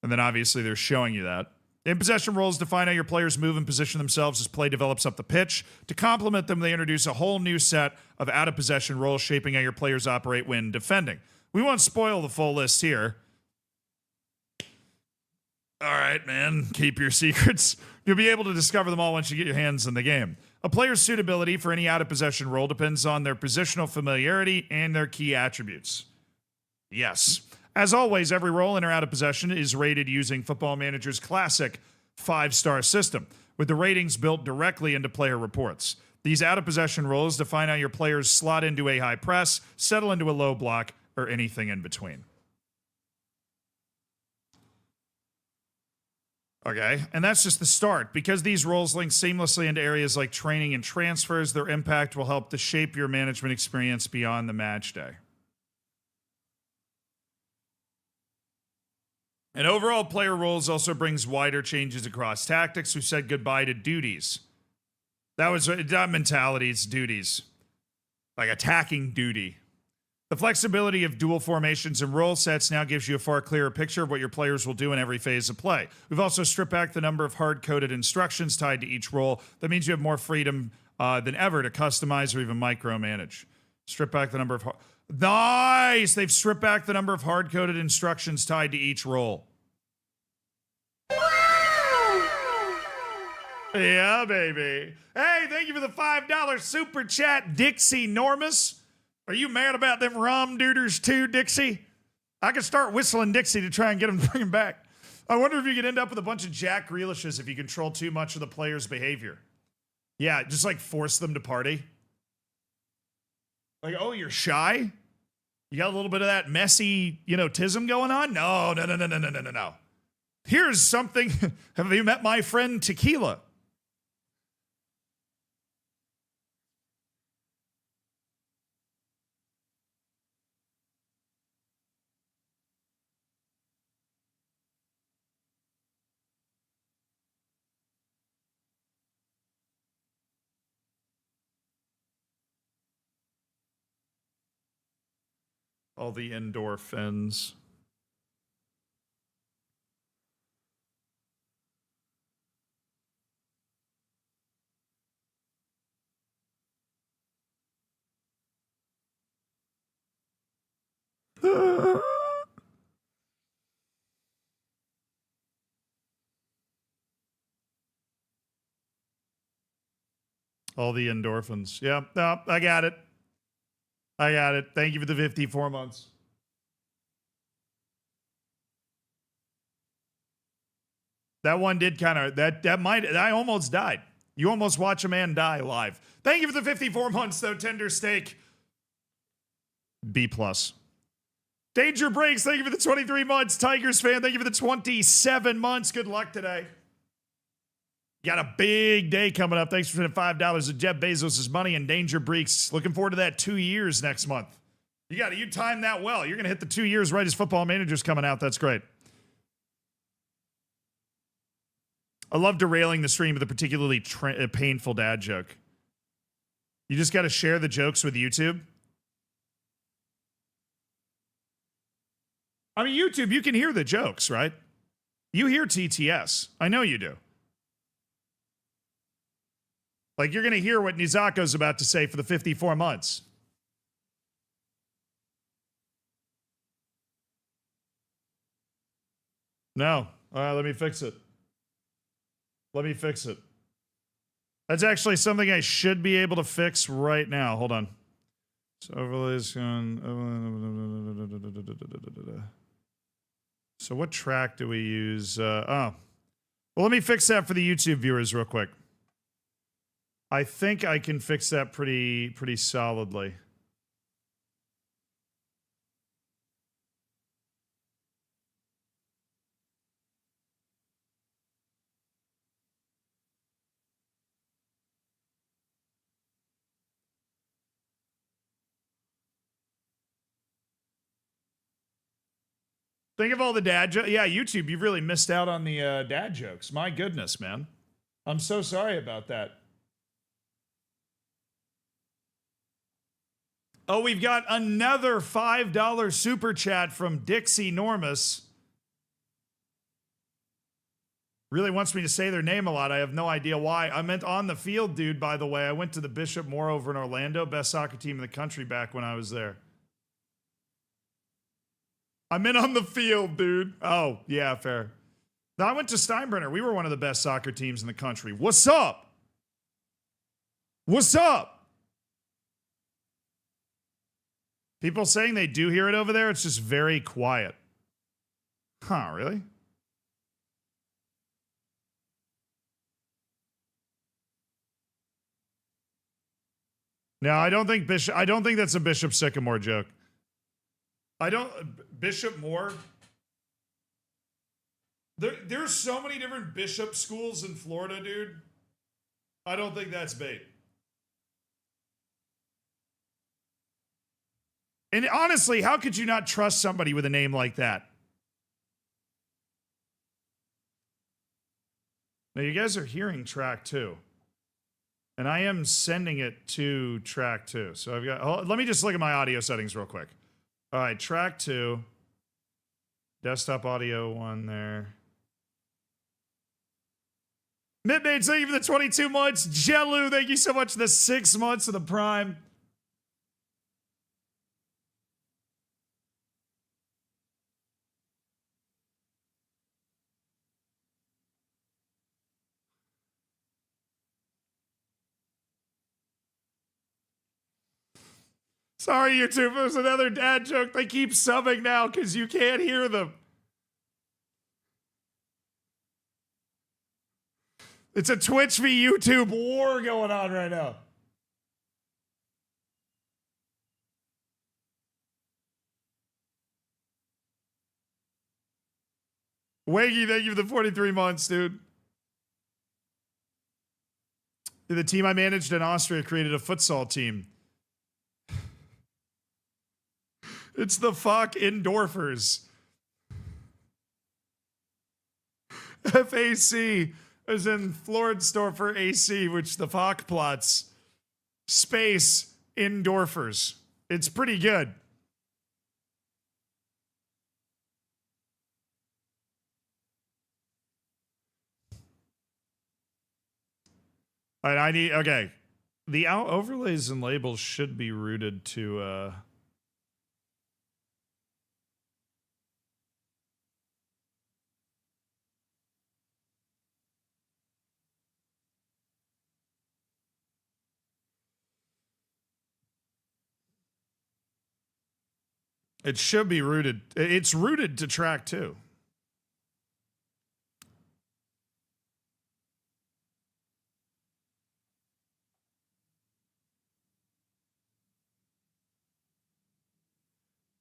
And then obviously they're showing you that. In possession roles define how your players move and position themselves as play develops up the pitch. To complement them, they introduce a whole new set of out-of-possession roles shaping how your players operate when defending. We won't spoil the full list here. All right, man, keep your secrets. You'll be able to discover them all once you get your hands in the game. A player's suitability for any out-of-possession role depends on their positional familiarity and their key attributes. Yes. As always, every role in or out of possession is rated using Football Manager's classic 5-star system, with the ratings built directly into player reports. These out-of-possession roles define how your players slot into a high press, settle into a low block, or anything in between. Okay, and that's just the start. Because these roles link seamlessly into areas like training and transfers, their impact will help to shape your management experience beyond the match day. And overall player roles also brings wider changes across tactics. We said goodbye to duties. That was that mentality, it's duties. Like attacking duty. The flexibility of dual formations and role sets now gives you a far clearer picture of what your players will do in every phase of play. We've also stripped back the number of hard-coded instructions tied to each role. That means you have more freedom than ever to customize or even micromanage. Strip back the number of... Nice! They've stripped back the number of hard-coded instructions tied to each role. Yeah, baby. Hey, thank you for the $5 super chat, Dixie Normus. Are you mad about them Raumdeuters too, Dixie? I could start whistling Dixie to try and get him to bring him back. I wonder if you could end up with a bunch of Jack Grealishes if you control too much of the player's behavior. Yeah, just like force them to party. Like, oh, you're shy? You got a little bit of that messy, tism going on? No. Here's something. Have you met my friend Tequila? All the endorphins. All the endorphins. Yeah, no, I got it. Thank you for the 54 months. That one did kind of, I almost died. You almost watch a man die live. Thank you for the 54 months, though, Tender Steak. B+. Danger Breaks, thank you for the 23 months. Tigers fan, thank you for the 27 months. Good luck today. Got a big day coming up. Thanks for spending $5 of Jeff Bezos' money and Danger Breaks. Looking forward to that 2 years next month. You timed that well. You're going to hit the 2 years right as Football Manager's coming out. That's great. I love derailing the stream with a particularly painful dad joke. You just got to share the jokes with YouTube. I mean, YouTube, you can hear the jokes, right? You hear TTS. I know you do. Like, you're going to hear what Nizako's about to say for the 54 months. No. All right, let me fix it. Let me fix it. That's actually something I should be able to fix right now. Hold on. So overlays on. So what track do we use? Well, let me fix that for the YouTube viewers real quick. I think I can fix that pretty solidly. Think of all the dad jokes. Yeah, YouTube, you've really missed out on the dad jokes. My goodness, man. I'm so sorry about that. Oh, we've got another $5 super chat from Dixie Normus. Really wants me to say their name a lot. I have no idea why. I meant on the field, dude, by the way. I went to the Bishop Moore over in Orlando, best soccer team in the country back when I was there. I meant on the field, dude. Oh, yeah, fair. No, I went to Steinbrenner. We were one of the best soccer teams in the country. What's up? What's up? People saying they do hear it over there. It's just very quiet. Huh, really? No, I don't think that's a Bishop Sycamore joke. Bishop Moore. There's so many different bishop schools in Florida, dude. I don't think that's bait. And honestly, how could you not trust somebody with a name like that? Now, you guys are hearing track 2. And I am sending it to track 2. So I've got, let me just look at my audio settings real quick. All right, track 2. Desktop audio 1 there. Midmates, thank you for the 22 months. Jelu, thank you so much for the 6 months of the Prime. Sorry, YouTube. There's another dad joke. They keep subbing now because you can't hear them. It's a Twitch v YouTube war going on right now. Waggy, thank you for the 43 months, dude. The team I managed in Austria created a futsal team. It's the FAC Endorphers. FAC as in Floridsdorfer AC, which the FAC plots. Space Endorphers. It's pretty good. All right, okay. The overlays and labels should be routed to, it should be routed. It's routed to track 2.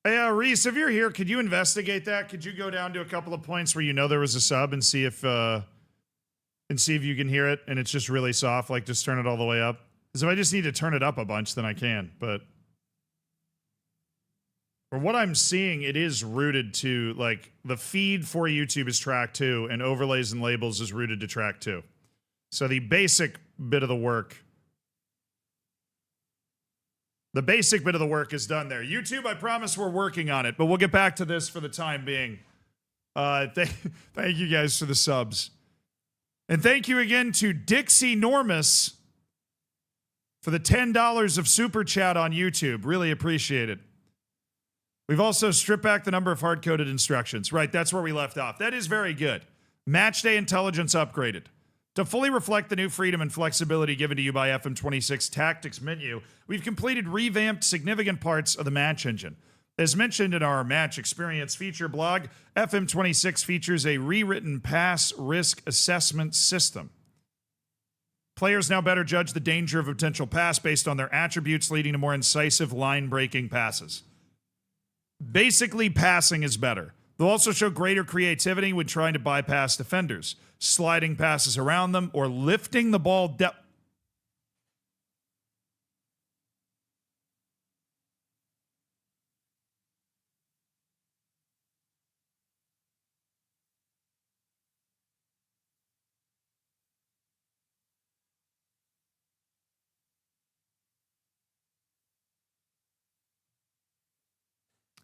Hey, Reese, if you're here, could you investigate that? Could you go down to a couple of points where you know there was a sub and see if you can hear it and it's just really soft, like just turn it all the way up? Because if I just need to turn it up a bunch, then I can, but From what I'm seeing, it is rooted to, like, the feed for YouTube is track 2, and overlays and labels is rooted to track 2. So the basic bit of the work is done there. YouTube, I promise we're working on it, but we'll get back to this for the time being. Thank you guys for the subs. And thank you again to Dixie Normus for the $10 of super chat on YouTube. Really appreciate it. We've also stripped back the number of hard-coded instructions. Right, that's where we left off. That is very good. Matchday intelligence upgraded. To fully reflect the new freedom and flexibility given to you by FM26 Tactics menu, we've completed revamped significant parts of the match engine. As mentioned in our match experience feature blog, FM26 features a rewritten pass risk assessment system. Players now better judge the danger of a potential pass based on their attributes, leading to more incisive line-breaking passes. Basically, passing is better. They'll also show greater creativity when trying to bypass defenders, sliding passes around them, or lifting the ball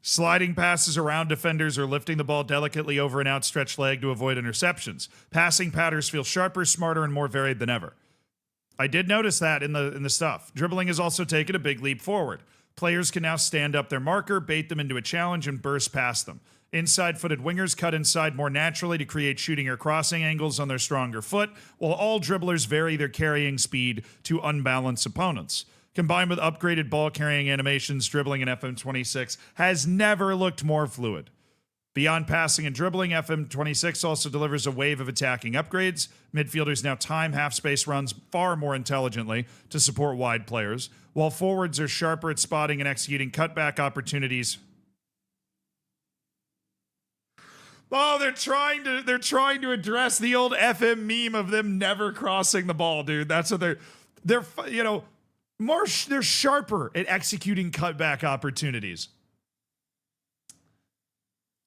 sliding passes around defenders or lifting the ball delicately over an outstretched leg to avoid interceptions. Passing patterns feel sharper, smarter, and more varied than ever. I did notice that in the stuff. Dribbling has also taken a big leap forward. Players can now stand up their marker, bait them into a challenge, and burst past them. Inside-footed wingers cut inside more naturally to create shooting or crossing angles on their stronger foot, while all dribblers vary their carrying speed to unbalance opponents. Combined with upgraded ball-carrying animations, dribbling in FM26 has never looked more fluid. Beyond passing and dribbling, FM26 also delivers a wave of attacking upgrades. Midfielders now time half-space runs far more intelligently to support wide players, while forwards are sharper at spotting and executing cutback opportunities. Oh, they're trying to address the old FM meme of them never crossing the ball, dude. That's what they're they're sharper at executing cutback opportunities.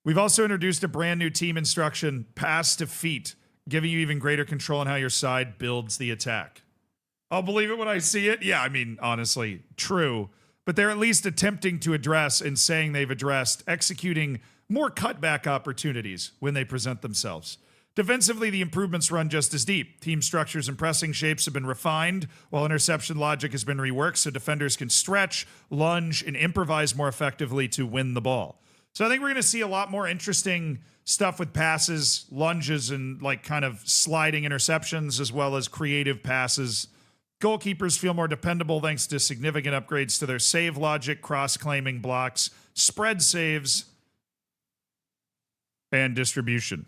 We've also introduced a brand new team instruction, pass to feet, giving you even greater control on how your side builds the attack. I'll believe it when I see it. Yeah, I mean, honestly, true. But they're at least attempting to address and saying they've addressed executing more cutback opportunities when they present themselves. Defensively, the improvements run just as deep. Team structures and pressing shapes have been refined, while interception logic has been reworked so defenders can stretch, lunge, and improvise more effectively to win the ball. So I think we're going to see a lot more interesting stuff with passes, lunges, and like kind of sliding interceptions, as well as creative passes. Goalkeepers feel more dependable thanks to significant upgrades to their save logic, cross-claiming blocks, spread saves, and distribution.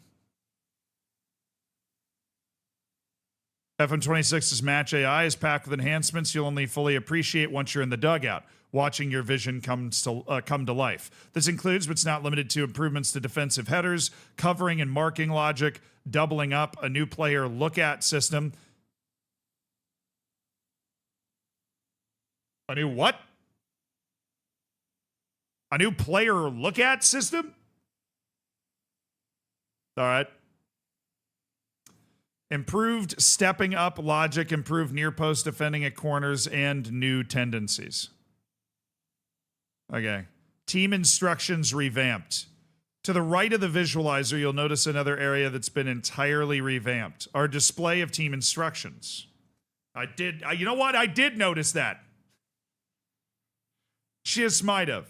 FM26's Match AI is packed with enhancements you'll only fully appreciate once you're in the dugout, watching your vision come to life. This includes, but it's not limited to, improvements to defensive headers, covering and marking logic, doubling up, a new player look-at system. A new what? A new player look-at system? All right. Improved stepping up logic, improved near post defending at corners, and new tendencies. Okay. Team instructions revamped. To the right of the visualizer, you'll notice another area that's been entirely revamped. Our display of team instructions. You know what? I did notice that. Just might have.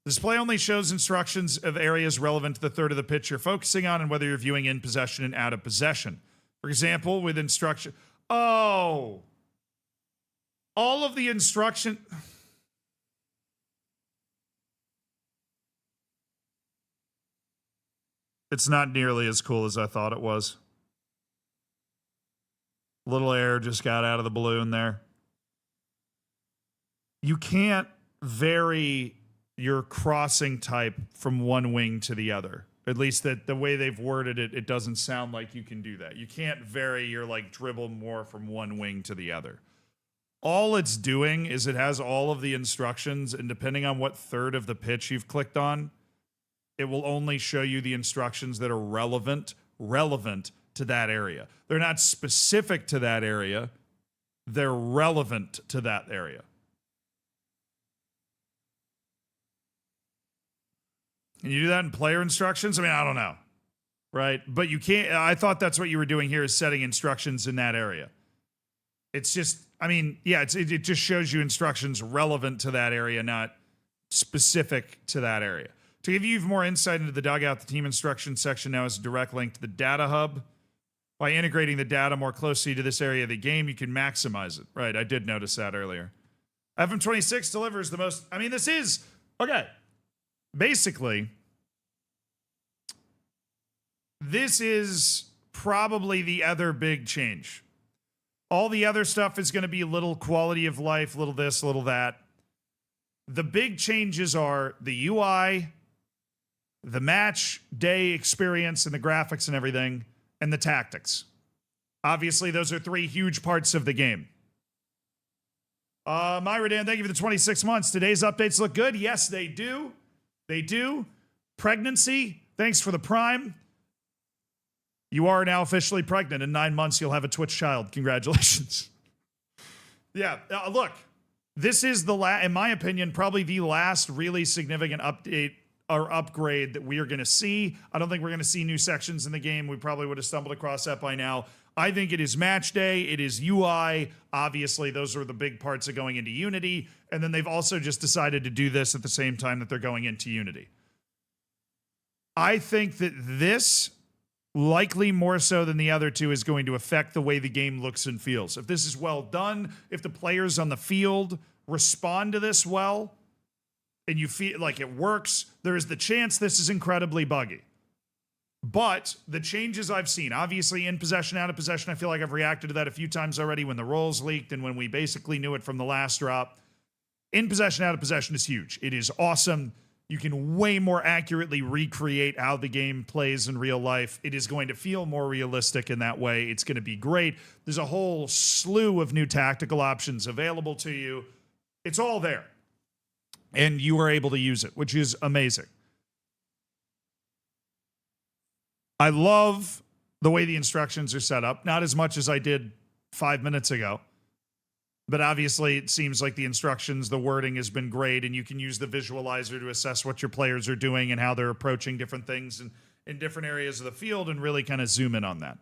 Display only shows instructions of areas relevant to the third of the pitch you're focusing on and whether you're viewing in possession and out of possession. For example, with instruction... Oh! All of the instruction... It's not nearly as cool as I thought it was. Little air just got out of the balloon there. You can't vary your crossing type from one wing to the other. At least that the way they've worded it, it doesn't sound like you can do that. You can't vary your like dribble more from one wing to the other. all it's doing is it has all of the instructions, and depending on what third of the pitch you've clicked on, it will only show you the instructions that are relevant to that area. They're not specific to that area. They're relevant to that area. Can you do that in player instructions? I mean, I don't know. Right? But you can't. I thought that's what you were doing here, is setting instructions in that area. It's just, I mean, yeah, it just shows you instructions relevant to that area, not specific to that area. To give you even more insight into the dugout, the team instructions section now has a direct link to the data hub. By integrating the data more closely to this area of the game, you can maximize it. Right, I did notice that earlier. FM26 delivers the most, I mean, this is, okay, basically, this is probably the other big change. All the other stuff is going to be a little quality of life, little this, little that. The big changes are the UI, the match day experience and the graphics and everything, and the tactics. Obviously, those are three huge parts of the game. Myra Dan, thank you for the 26 months. Today's updates look good. Yes, they do. They do. Pregnancy, thanks for the Prime. You are now officially pregnant. In 9 months, you'll have a Twitch child. Congratulations. Yeah, look, this is in my opinion, probably the last really significant update or upgrade that we are going to see. I don't think we're going to see new sections in the game. We probably would have stumbled across that by now. I think it is match day. It is UI. Obviously, those are the big parts of going into Unity. And then they've also just decided to do this at the same time that they're going into Unity. I think that this, likely more so than the other two, is going to affect the way the game looks and feels. If this is well done, if the players on the field respond to this well, and you feel like it works, there is the chance this is incredibly buggy. But the changes I've seen, obviously in possession, out of possession, I feel like I've reacted to that a few times already when the roles leaked and when we basically knew it from the last drop. In possession, out of possession is huge. It is awesome. You can way more accurately recreate how the game plays in real life. It is going to feel more realistic in that way. It's going to be great. There's a whole slew of new tactical options available to you. It's all there. And you are able to use it, which is amazing. I love the way the instructions are set up. Not as much as I did 5 minutes ago. But obviously, it seems like the instructions, the wording has been great, and you can use the visualizer to assess what your players are doing and how they're approaching different things in different areas of the field and really kind of zoom in on that.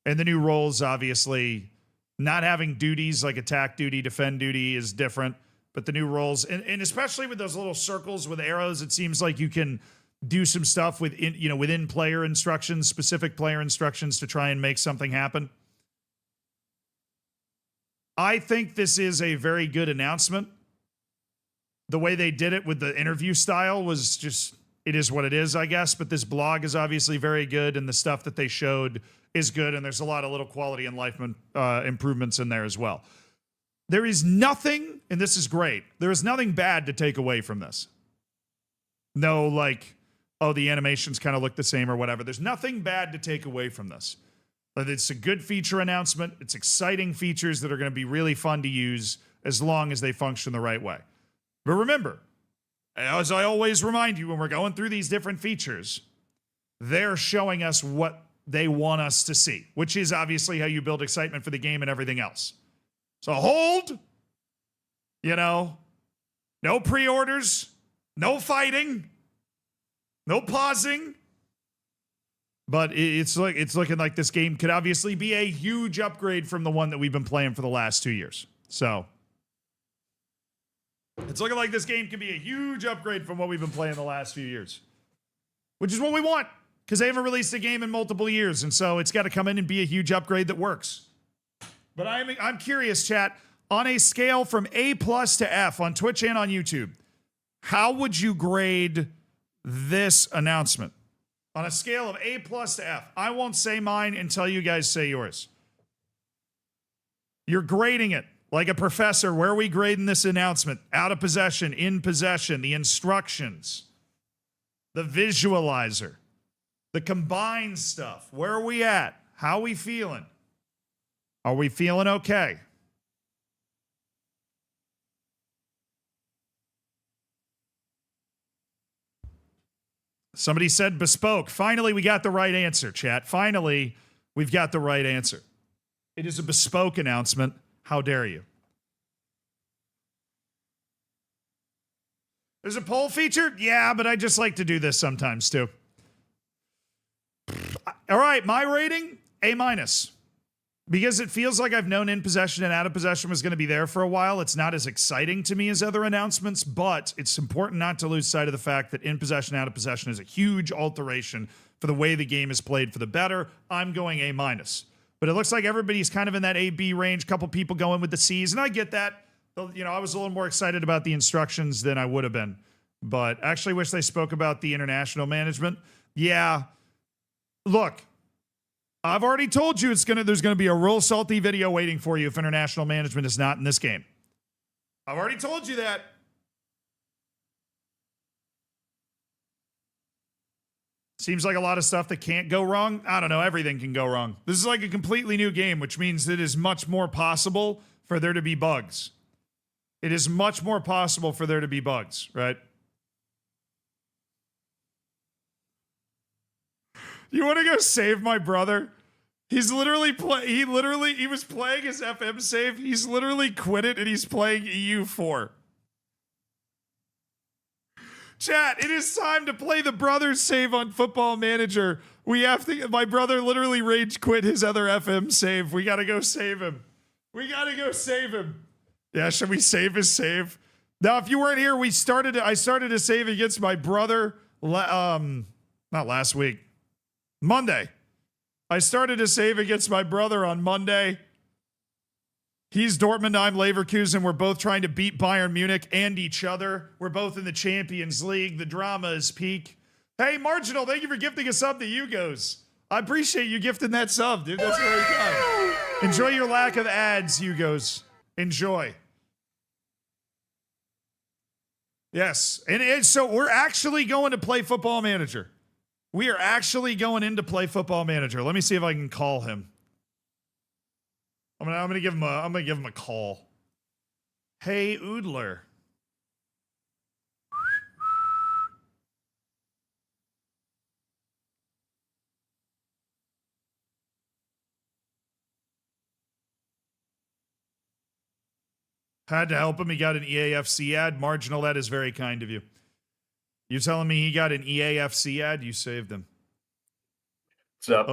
And the new roles, obviously, not having duties like attack duty, defend duty is different. But the new roles, and especially with those little circles with arrows, it seems like you can do some stuff within player instructions, specific player instructions to try and make something happen. I think this is a very good announcement. The way they did it with the interview style was just, it is what it is, I guess. But this blog is obviously very good, and the stuff that they showed is good, and there's a lot of little quality and life improvements in there as well. There is nothing, and this is great, there is nothing bad to take away from this. No, like, oh, the animations kind of look the same or whatever. There's nothing bad to take away from this. But it's a good feature announcement. It's exciting features that are going to be really fun to use as long as they function the right way. But remember, as I always remind you when we're going through these different features, they're showing us what they want us to see, which is obviously how you build excitement for the game and everything else. So hold, no pre-orders, no fighting, no pausing. But it's looking like this game could obviously be a huge upgrade from the one that we've been playing for the last 2 years. So it's looking like this game could be a huge upgrade from what we've been playing the last few years, which is what we want, because they haven't released a game in multiple years, and so it's got to come in and be a huge upgrade that works. But I'm curious, chat, on a scale from A+ to F on Twitch and on YouTube, how would you grade this announcement? On a scale of A+ to F. I won't say mine until you guys say yours. You're grading it like a professor. Where are we grading this announcement? Out of possession, in possession, the instructions, the visualizer, the combined stuff. Where are we at? How are we feeling? Are we feeling okay? Somebody said bespoke. Finally, we got the right answer, chat. Finally, we've got the right answer. It is a bespoke announcement. How dare you? There's a poll feature? Yeah, but I just like to do this sometimes too. All right, my rating, A-. Because it feels like I've known in possession and out of possession was going to be there for a while. It's not as exciting to me as other announcements, but it's important not to lose sight of the fact that in possession, out of possession is a huge alteration for the way the game is played for the better. I'm going A-. But it looks like everybody's kind of in that A-B range. Couple people going with the C's, and I get that. You know, I was a little more excited about the instructions than I would have been. But actually wish they spoke about the international management. Yeah. Look, I've already told you there's gonna be a real salty video waiting for you if international management is not in this game. I've already told you that. Seems like a lot of stuff that can't go wrong. I don't know, everything can go wrong. This is like a completely new game, which means it is much more possible for there to be bugs. It is much more possible for there to be bugs, right? You want to go save my brother? He's literally he was playing his FM save. He's literally quit it and he's playing EU4. Chat, it is time to play the brother's save on Football Manager. My brother literally rage quit his other FM save. We got to go save him. Yeah, should we save his save? Now, if you weren't here, I started a save against my brother, not last week, Monday. I started a save against my brother on Monday. He's Dortmund, I'm Leverkusen. We're both trying to beat Bayern Munich and each other. We're both in the Champions League. The drama is peak. Hey, Marginal, thank you for gifting a sub to Hugos. I appreciate you gifting that sub, dude. That's really kind. Enjoy your lack of ads, Hugos. Enjoy. Yes. And so we're actually going to play Football Manager. We are actually going in to play Football Manager. Let me see if I can call him. I'm gonna give him a call. Hey, Oodler. Had to help him. He got an EAFC ad. Marginal, that is very kind of you. You telling me he got an EAFC ad? You saved him. What's up?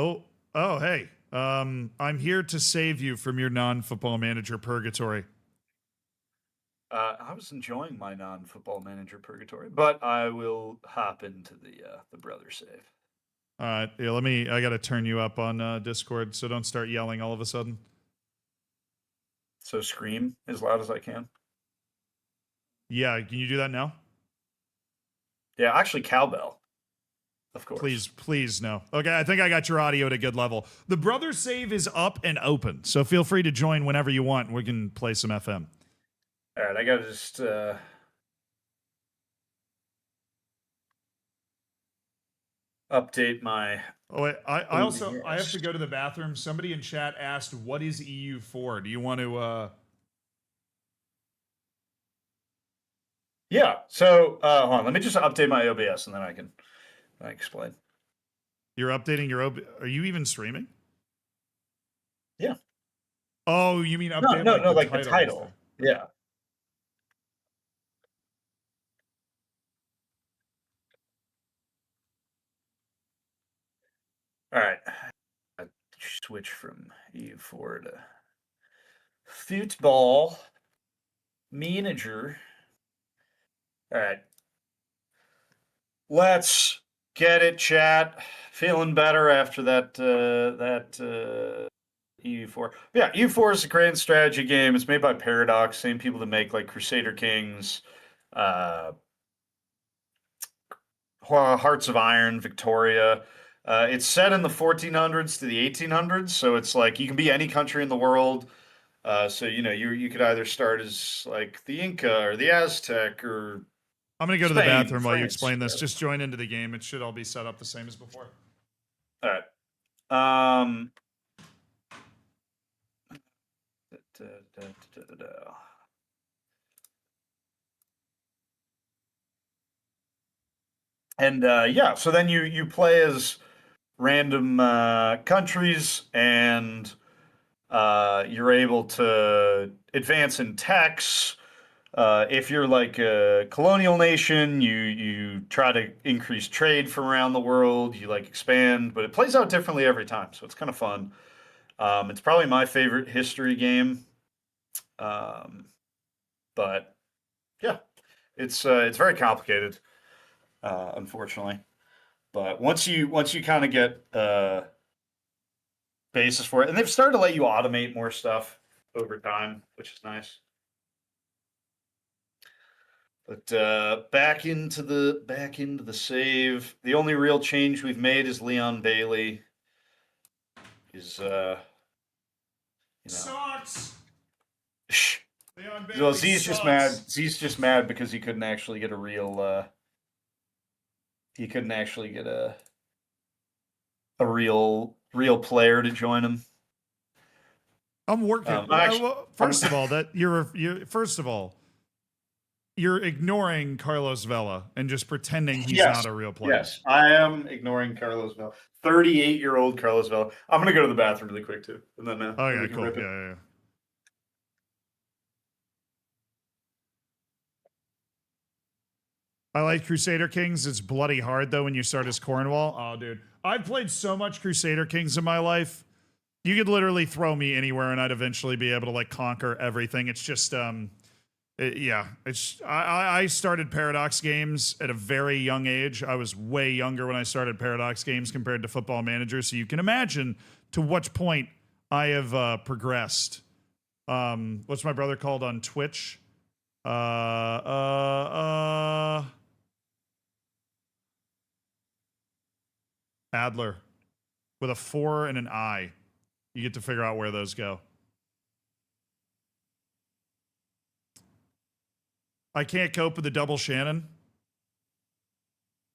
Oh, hey. I'm here to save you from your non-football manager purgatory. I was enjoying my non-football manager purgatory, but I will hop into the brother save. All right, yeah, I got to turn you up on Discord, so don't start yelling all of a sudden. So scream as loud as I can. Yeah, can you do that now? Yeah, actually cowbell. Of course. Please, no. Okay, I think I got your audio at a good level. The brother save is up and open, so feel free to join whenever you want. We can play some FM. All right, I gotta just update my. Oh wait, I also have to go to the bathroom. Somebody in chat asked, "What is EU4?" Do you want to? Yeah. So hold on. Let me just update my OBS and then I can explain. You're updating your OBS. Are you even streaming? Yeah. Oh, you mean update? No, like the title. Yeah. All right. I switch from EU4 to Football Manager. All right. Let's get it, chat. Feeling better after that EU4. Yeah, EU4 is a grand strategy game. It's made by Paradox, same people that make like Crusader Kings, Hearts of Iron, Victoria. It's set in the 1400s to the 1800s, so it's like you can be any country in the world. So you could either start as like the Inca or the Aztec or. I'm gonna go to Spain, the bathroom while you France, explain this. Just join into the game. It should all be set up the same as before. All right. And yeah, so then you play as random countries, and you're able to advance in techs. If you're like a colonial nation, you try to increase trade from around the world. You like expand, but it plays out differently every time, so it's kind of fun. It's probably my favorite history game, um, but yeah, it's very complicated, unfortunately. But once you kind of get basis for it, and they've started to let you automate more stuff over time, which is nice. But back into the save. The only real change we've made is Leon Bailey. Is Sucks. shh. Leon Well, Bailey Z's just sucks. mad. Z's just mad because he couldn't actually get a real. He couldn't actually get a real player to join him. I'm working. Actually, first of all, you're ignoring Carlos Vela and just pretending he's Yes, not a real player. yes, I am ignoring Carlos Vela. 38-year-old Carlos Vela. I'm gonna go to the bathroom really quick too, and then Oh we yeah, can cool. rip it. Yeah. I like Crusader Kings. It's bloody hard though when you start as Cornwall. Oh, dude, I've played so much Crusader Kings in my life. You could literally throw me anywhere, and I'd eventually be able to like conquer everything. It's just I started Paradox games at a very young age. I was way younger when I started Paradox games compared to Football Manager, so you can imagine to what point I have progressed. What's my brother called on Twitch? Adler with a 4 and an I. You get to figure out where those go. I can't cope with the double Shannon.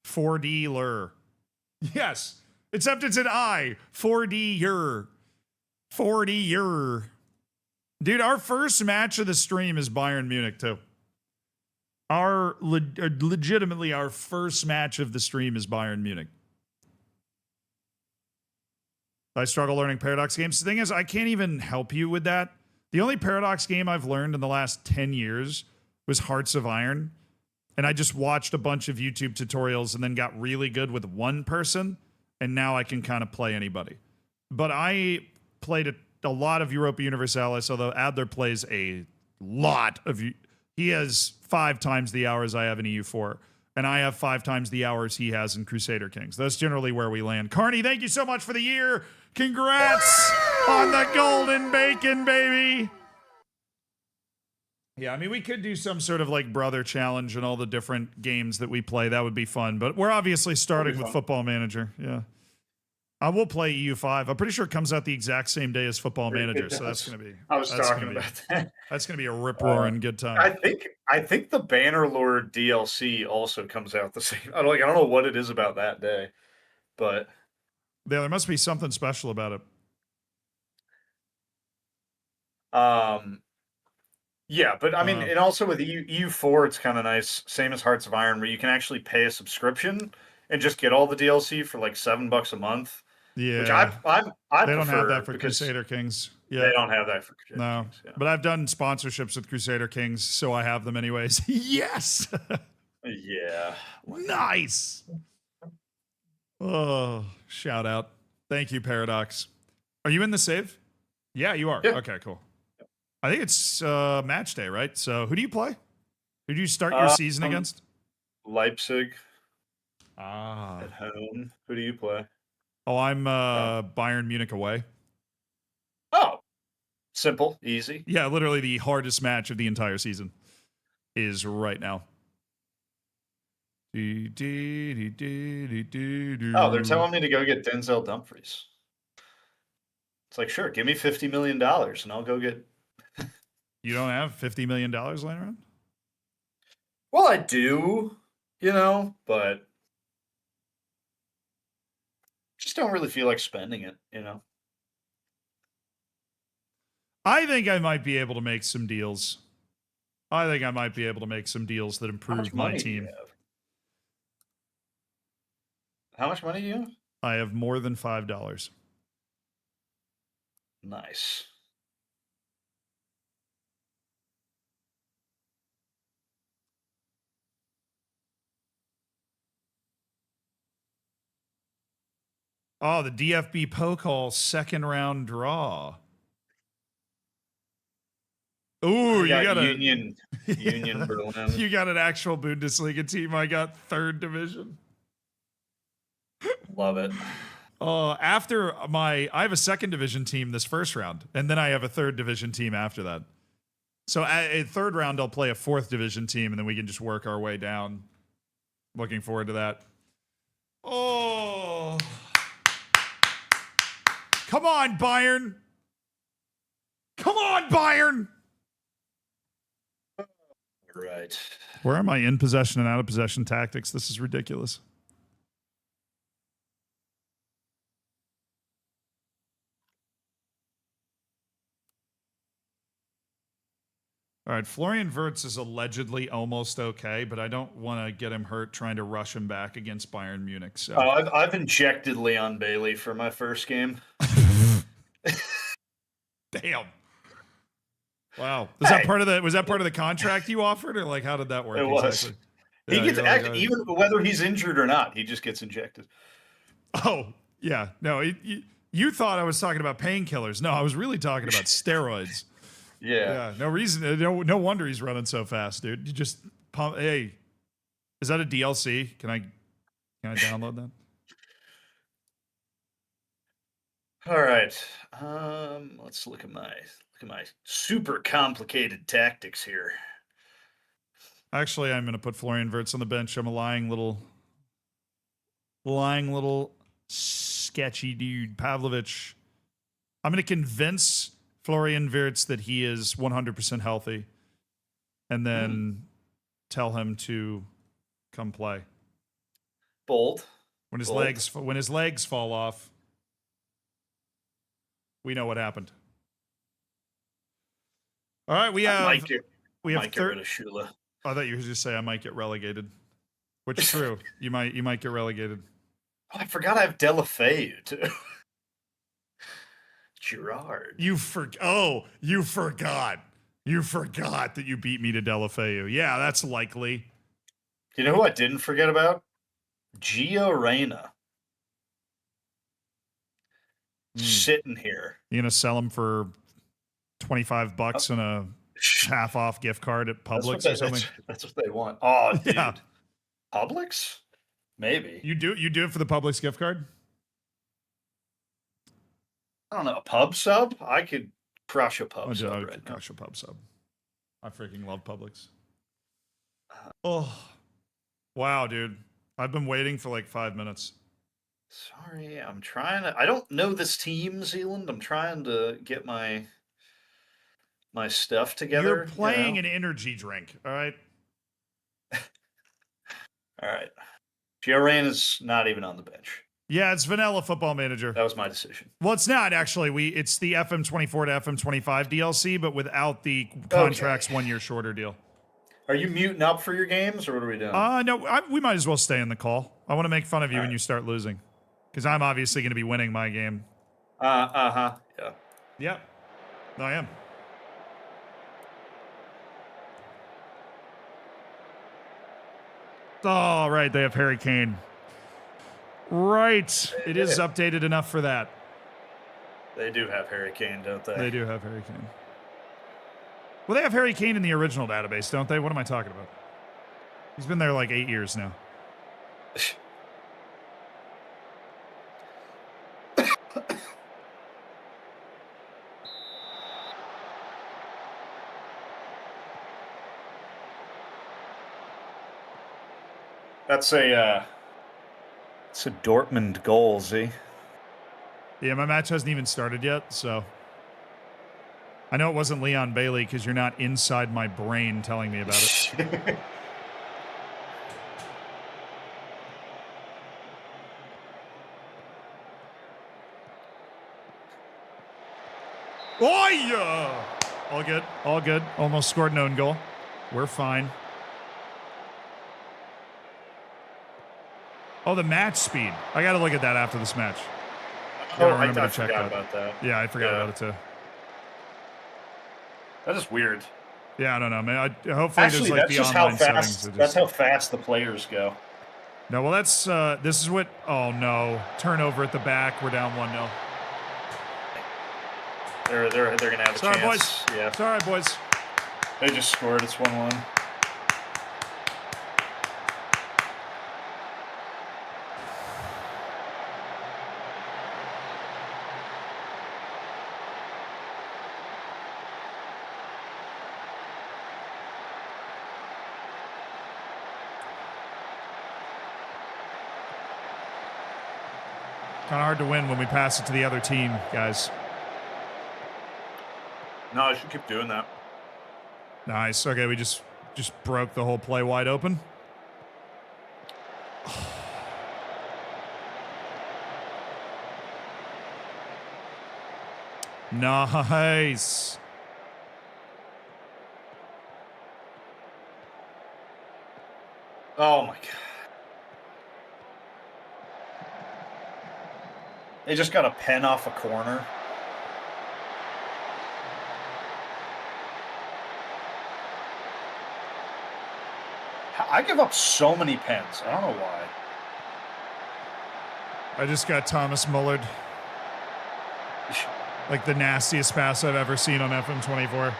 4D lure. Yes, except it's an I. 4D yer. 4D yer. Dude, our first match of the stream is Bayern Munich too. Legitimately our first match of the stream is Bayern Munich. I struggle learning Paradox games. The thing is, I can't even help you with that. The only Paradox game I've learned in the last 10 years was Hearts of Iron. And I just watched a bunch of YouTube tutorials and then got really good with one person. And now I can kind of play anybody. But I played a lot of Europa Universalis, although Adler plays a lot of... He has 5 times the hours I have in EU4. And I have 5 times the hours he has in Crusader Kings. That's generally where we land. Carney, thank you so much for the year. Congrats on the golden bacon, baby. Yeah, I mean, we could do some sort of like brother challenge and all the different games that we play. That would be fun. But we're obviously starting with Football Manager. Yeah. I will play EU5. I'm pretty sure it comes out the exact same day as Football Manager. So that's going to be... I was talking about that. That's going to be a rip-roaring good time. I think the Bannerlord DLC also comes out the same. I don't know what it is about that day, but yeah, there must be something special about it. Yeah, but I mean, and also with EU4, it's kind of nice. Same as Hearts of Iron, where you can actually pay a subscription and just get all the DLC for like $7 a month. Yeah, which I they don't have that for Crusader Kings. Yeah, they don't have that for Crusader Kings. Yeah. But I've done sponsorships with Crusader Kings, so I have them anyways. Yes. Yeah. Nice. Oh, shout out. Thank you, Paradox. Are you in the save? Yeah, you are. Yeah. Okay, cool. I think it's match day, right? So who do you play? Who do you start your season against? Leipzig. At home. Who do you play? Oh, I'm Bayern Munich away. Oh, simple, easy. Yeah, literally the hardest match of the entire season is right now. Oh, they're telling me to go get Denzel Dumfries. It's like, sure, give me $50 million and I'll go get... You don't have $50 million laying around? Well, I do, but just don't really feel like spending it, I think I might be able to make some deals. that improve my team. How much money do you have? I have more than $5. Nice. Oh, the DFB Pokal second round draw. Ooh, you got a Union Berlin. You got an actual Bundesliga team. I got third division. Love it. I have a second division team this first round, and then I have a third division team after that. So a third round, I'll play a fourth division team, and then we can just work our way down. Looking forward to that. Oh, come on, Bayern! Come on, Bayern! Right. Where are my in possession and out of possession tactics? This is ridiculous. All right, Florian Wirtz is allegedly almost okay, but I don't want to get him hurt trying to rush him back against Bayern Munich. So I've injected Leon Bailey for my first game. Damn. Wow. Was that part of the contract you offered, or like how did that work? It was. Exactly? He Yeah, gets you're like, even whether he's injured or not, he just gets injected. Oh, yeah. No, you thought I was talking about painkillers. No, I was really talking about steroids. Yeah. Yeah, no reason. No wonder he's running so fast, dude. You just pump. Hey, is that a DLC? Can I download that? All right. Let's look at my super complicated tactics here. Actually, I'm going to put Florian Wirtz on the bench. I'm a lying little sketchy dude. Pavlovich. I'm going to convince Florian Wirtz that he is 100% healthy, and then tell him to come play. Bold. When his legs fall off, we know what happened. All right, we have might get rid of Shula. I thought you were just say I might get relegated, which is true. You might get relegated. Oh, I forgot I have Delafeu too. Gerard. You forgot. You forgot that you beat me to Delafeu. Yeah, that's likely. You know who I didn't forget about? Gio Reyna. Sitting here. You gonna sell him for $25 and a half off gift card at Publix or something? That's what they want. Oh, dude. Yeah. Publix? Maybe. You do it for the Publix gift card? I don't know. A pub sub? I could crush a pub sub I right could now. crush a pub sub. I freaking love Publix. Oh, wow, dude. I've been waiting for like 5 minutes. Sorry, I'm trying to. I don't know this team, Zealand. I'm trying to get my stuff together. You're playing an energy drink, all right? All right. Gio Reyna's not even on the bench. Yeah, it's Vanilla Football Manager. That was my decision. Well, it's not actually. It's the FM24 to FM25 DLC, but without the contract's 1 year shorter deal. Are you muting up for your games, or what are we doing? No, we might as well stay in the call. I want to make fun of you All when right. you start losing, because I'm obviously going to be winning my game. Yeah. Yep, I am. Oh, right, they have Harry Kane. Right, it is updated enough for that. They do have Harry Kane, don't they? They do have Harry Kane. Well, they have Harry Kane in the original database, don't they? What am I talking about? He's been there like 8 years now. It's a Dortmund goal, Z. Yeah, my match hasn't even started yet, so I know it wasn't Leon Bailey because you're not inside my brain telling me about it. Oh yeah! All good, all good. Almost scored an own goal. We're fine. Oh, the match speed. I got to look at that after this match. Oh, remember I to check forgot that. about that. Yeah, I forgot about it too. That is weird. Yeah, I don't know, man. Hopefully Actually, there's like that's the just how online settings. fast. That's how fast the players go. No, well, that's this is what. Oh no, turnover at the back. We're down 1-0. They're gonna have a Sorry, chance. boys. Yeah. Sorry, boys. They just scored. It's 1-1. Kind of hard to win when we pass it to the other team, guys. No, I should keep doing that. Nice. Okay, we just broke the whole play wide open. Nice. Oh my god. They just got a pen off a corner. I give up so many pens. I don't know why. I just got Thomas Mullered. Like the nastiest pass I've ever seen on FM24.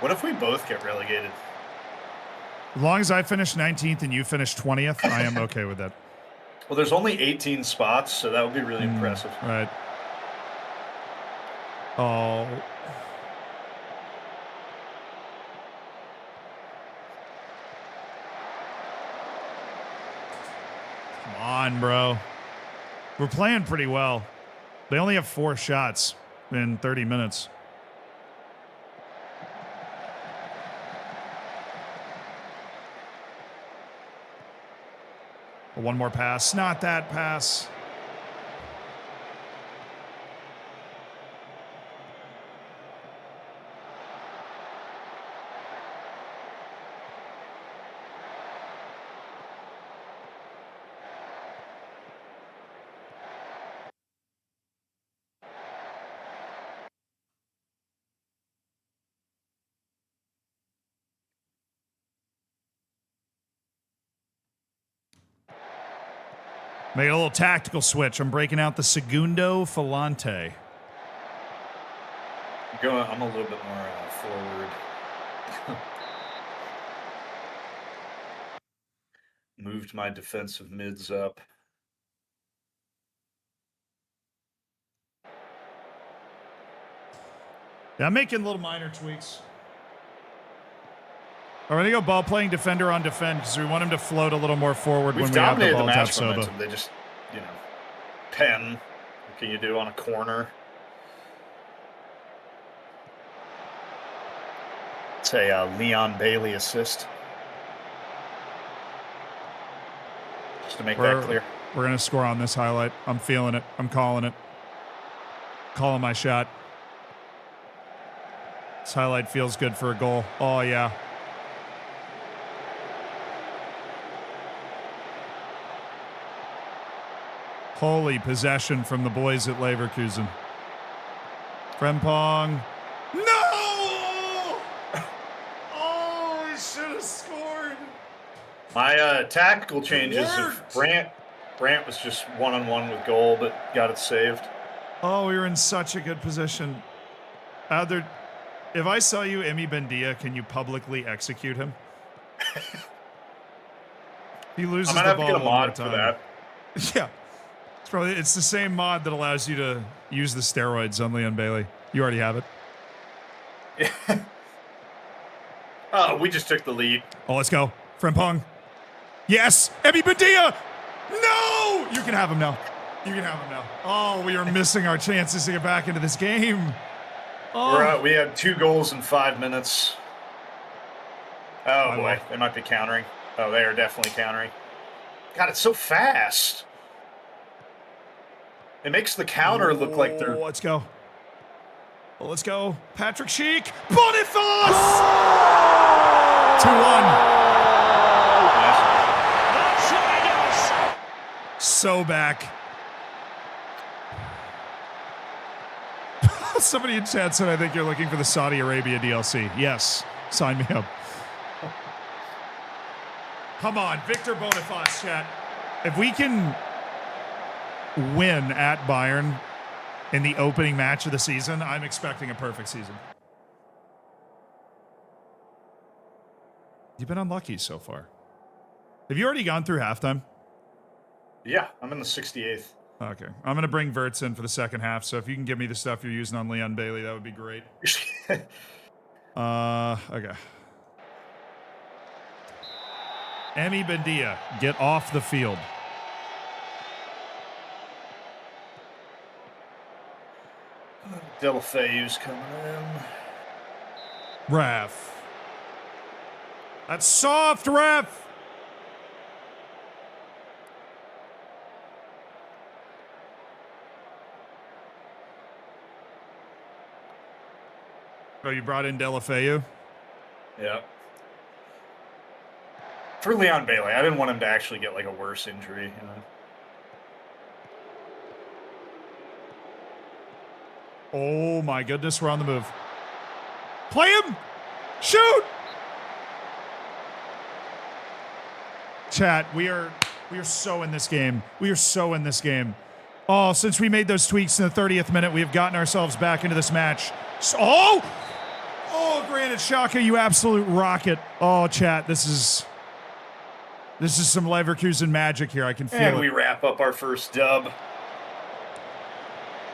What if we both get relegated? As long as I finish 19th and you finish 20th, I am okay with that. Well, there's only 18 spots, so that would be really impressive. Right. Oh. Come on, bro. We're playing pretty well. They only have 4 shots in 30 minutes. One more pass. Not that pass. Make a little tactical switch. I'm breaking out the Segundo Falante. I'm a little bit more forward. Moved my defensive mids up. Yeah, I'm making little minor tweaks. I'm going to go ball playing defender on defend because we want him to float a little more forward when we have the ball. Match momentum. They just, pen. What can you do on a corner? It's a Leon Bailey assist. Just to make that clear. We're going to score on this highlight. I'm feeling it. I'm calling it. Calling my shot. This highlight feels good for a goal. Oh, yeah. Holy possession from the boys at Leverkusen. Frimpong. No! Oh, he should have scored. My tactical changes of Brandt was just one-on-one with goal, but got it saved. Oh, we were in such a good position. If I saw you, Emi Bendia, can you publicly execute him? He loses the ball one more time. For that. Yeah. It's the same mod that allows you to use the steroids on Leon Bailey. You already have it. Yeah. Oh, we just took the lead. Oh, let's go. Frimpong. Yes! Emi Bendia! No! You can have him now. You can have him now. Oh, we are missing our chances to get back into this game. Oh. We had 2 goals in 5 minutes. Oh, boy. They might be countering. Oh, they are definitely countering. God, it's so fast. It makes the counter look like they're... Let's go. Oh, let's go. Patrick Sheik. Boniface! 2-1. So back. Somebody in chat said, I think you're looking for the Saudi Arabia DLC. Yes. Sign me up. Come on, Victor Boniface, chat. If we can win at Bayern in the opening match of the season, I'm expecting a perfect season. You've been unlucky so far. Have you already gone through halftime? Yeah, I'm in the 68th. Okay. I'm going to bring Verts in for the second half, so if you can give me the stuff you're using on Leon Bailey, that would be great. Okay. Emi Bendia, get off the field. Delafeu's coming in. Ref. That's soft, ref. Oh, you brought in Delafeu? Yeah. For Leon Bailey, I didn't want him to actually get like a worse injury. You know? Oh my goodness, we're on the move. Play him! Shoot! Chat, we are so in this game. We are so in this game. Oh, since we made those tweaks in the 30th minute, we have gotten ourselves back into this match. Oh, Granit Xhaka, you absolute rocket. Oh, chat, this is some Leverkusen magic here. I can feel it. And we wrap up our first dub.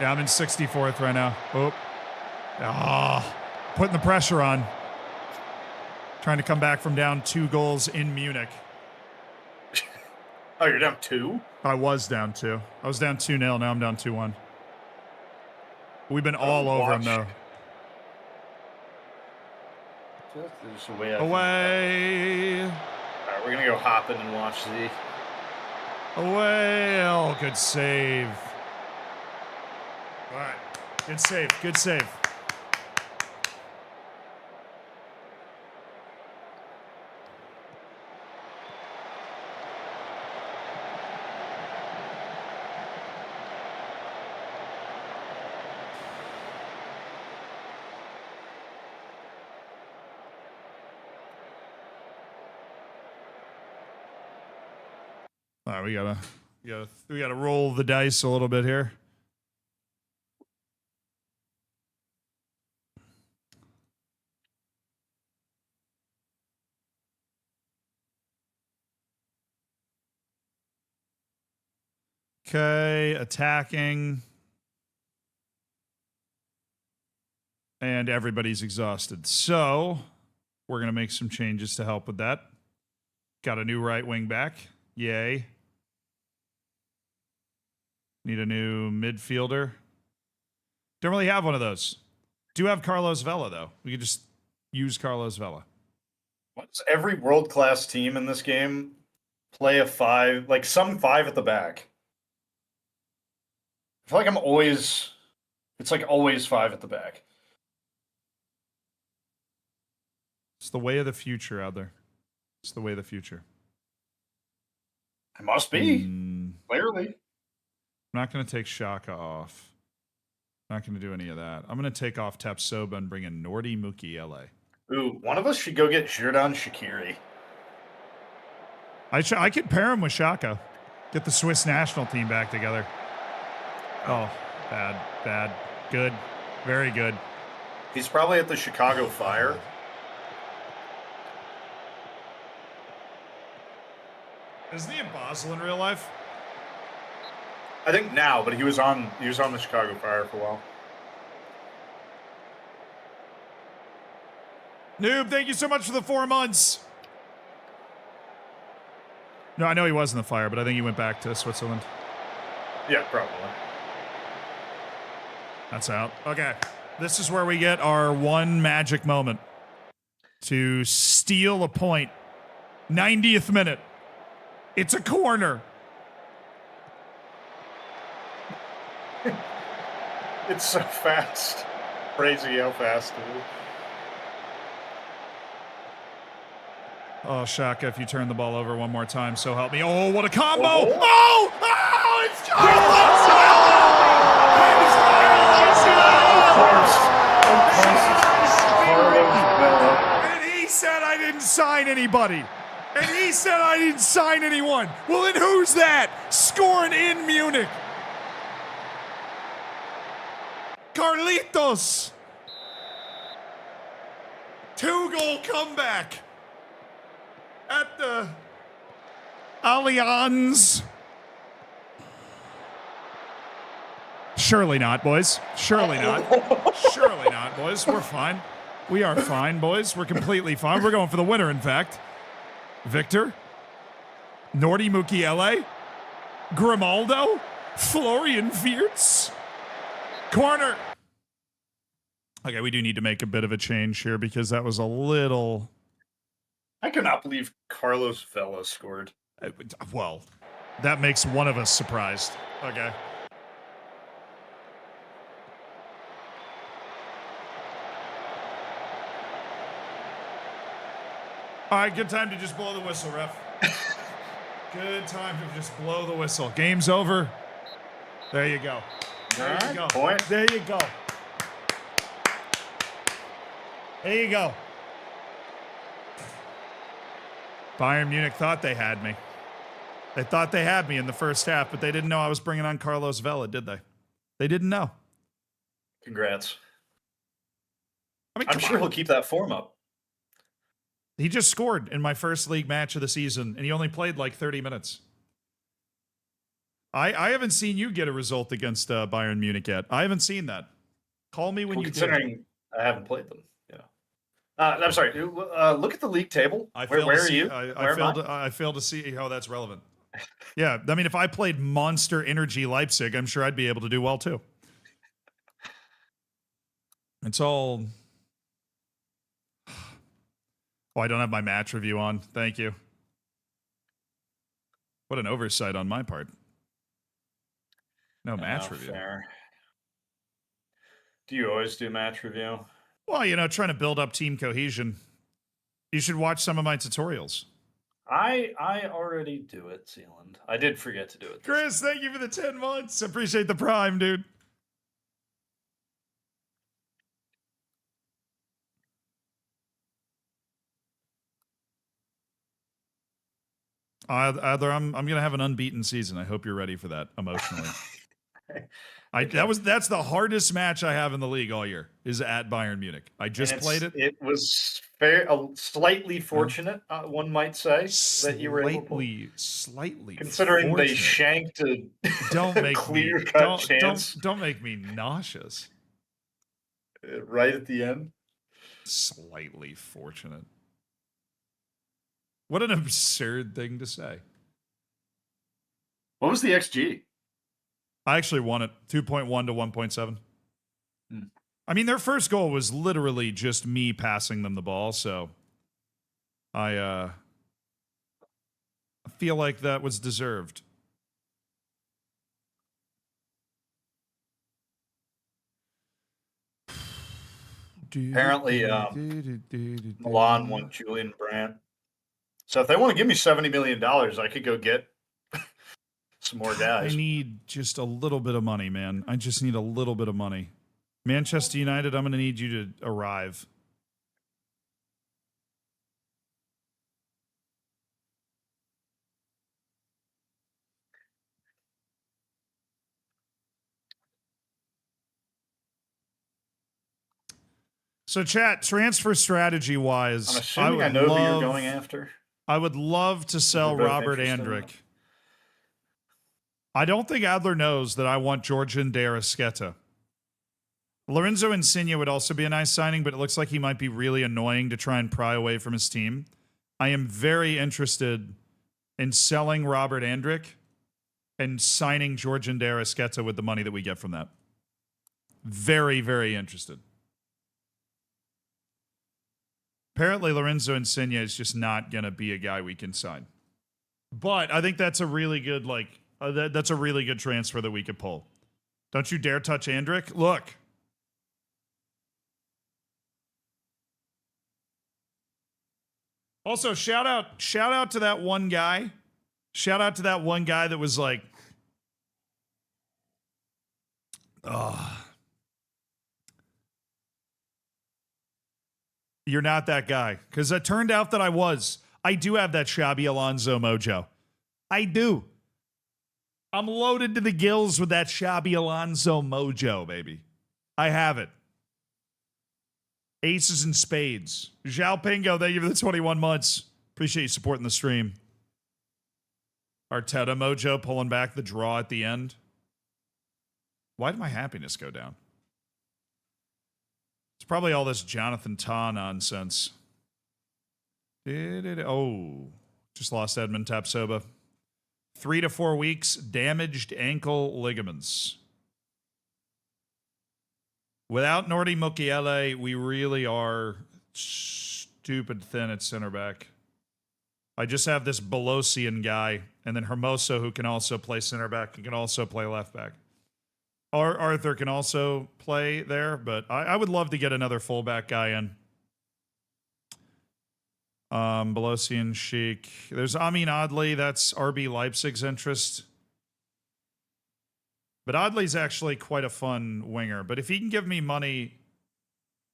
Yeah, I'm in 64th right now. Putting the pressure on. Trying to come back from down 2 goals in Munich. Oh, you're down 2? I was down 2. I was down 2-0. Now I'm down 2-1. We've been all over him, though. There's a way Away. All right, we're going to go hopping and watch the... Away. Oh, good save. All right. Good save. Good save. All right, we gotta roll the dice a little bit here. Okay, attacking. And everybody's exhausted. So, we're going to make some changes to help with that. Got a new right wing back. Yay. Need a new midfielder. Don't really have one of those. Do have Carlos Vela, though. We could just use Carlos Vela. What's every world-class team in this game play a 5, like some 5 at the back? I feel like it's like always 5 at the back. It's the way of the future out there. It's the way of the future. It must be. Clearly. I'm not going to take Xhaka off. Not going to do any of that. I'm going to take off Tapsoba and bring in Nordi Mukiele. Ooh, one of us should go get Showdown Shaqiri. I could pair him with Xhaka. Get the Swiss national team back together. Oh, bad. Good. Very good. He's probably at the Chicago Fire. Isn't he in Basel in real life? I think now, but he was on the Chicago Fire for a while. Noob, thank you so much for the 4 months. No, I know he was in the Fire, but I think he went back to Switzerland. Yeah, probably. That's out. Okay. This is where we get our one magic moment to steal a point. 90th minute. It's a corner. It's so fast. Crazy how fast it is. Oh, Shaka, if you turn the ball over one more time, so help me. Oh, what a combo! Oh. Oh, it's Carlos! And he said I didn't sign anybody. And he said I didn't sign anyone. Well, then who's that? Scoring in Munich. Carlitos. 2-goal comeback at the Allianz. Surely not, boys. Surely not. Surely not, boys. We're fine. We are fine, boys. We're completely fine. We're going for the winner, in fact. Victor. Nordi Mukiele. Grimaldo. Florian Wirtz. Corner. Okay, we do need to make a bit of a change here because that was a little... I cannot believe Carlos Vela scored. Well, that makes one of us surprised. Okay. All right, good time to just blow the whistle, ref. Good time to just blow the whistle. Game's over. There you go. There you go. Point. There you go. There you go. Bayern Munich thought they had me. They thought they had me in the first half, but they didn't know I was bringing on Carlos Vela, did they? They didn't know. Congrats. I mean, I'm sure he'll keep that form up. He just scored in my first league match of the season, and he only played like 30 minutes. I haven't seen you get a result against Bayern Munich yet. I haven't seen that. Call me when you do. Considering I haven't played them. Yeah. I'm sorry. Look at the league table. Where are you? I failed to see how that's relevant. Yeah, I mean, if I played Monster Energy Leipzig, I'm sure I'd be able to do well too. It's all... Oh, I don't have my match review on. Thank you. What an oversight on my part. No match review. Fair. Do you always do match review? Well, you know, trying to build up team cohesion. You should watch some of my tutorials. I already do it, Zealand. I did forget to do it. Chris, thank you for the 10 months. Appreciate the prime, dude. Adler, I'm gonna have an unbeaten season. I hope you're ready for that emotionally. That's the hardest match I have in the league all year. Is at Bayern Munich. I just played it. It was slightly fortunate, one might say, that you were able to. Slightly. Considering fortunate. they shanked a don't make clear-cut chance. Don't make me nauseous. Right at the end. Slightly fortunate. What an absurd thing to say. What was the XG? I actually won it 2.1 to 1.7. I mean, their first goal was literally just me passing them the ball, so I feel like that was deserved. Apparently, Milan won Julian Brandt. So if they want to give me $70 million, I could go get some more guys. I need just a little bit of money, man. I just need a little bit of money. Manchester United, I'm going to need you to arrive. So, chat, transfer strategy wise, I'm assuming I know who you're going after. I would love to sell Robert Andrick. I don't think Adler knows that I want Georgian Darasketa. Lorenzo Insigne would also be a nice signing, but it looks like he might be really annoying to try and pry away from his team. I am very interested in selling Robert Andrick and signing Georgian Darasketa with the money that we get from that. Very, very interested. Apparently, Lorenzo Insigne is just not going to be a guy we can sign. But I think that's a really good, that's a really good transfer that we could pull. Don't you dare touch Andrick. Look. Also, shout out to that one guy. Shout out to that one guy that was like, you're not that guy. Because it turned out that I was. I do have that Xabi Alonso mojo. I do. I'm loaded to the gills with that Xabi Alonso mojo, baby. I have it. Aces and spades. Zhao Pingo, thank you for the 21 months. Appreciate you supporting the stream. Arteta mojo pulling back the draw at the end. Why did my happiness go down? It's probably all this Jonathan Tah nonsense. Oh, just lost Edmund Tapsoba. 3 to 4 weeks, damaged ankle ligaments. Without Nordi Mukiele, we really are stupid thin at center back. I just have this Belosian guy, and then Hermoso, who can also play center back and can also play left back. Arthur can also play there, but I would love to get another fullback guy in. Belosian Sheik. There's Amin Adli. That's RB Leipzig's interest. But Adli's actually quite a fun winger. But if he can give me money,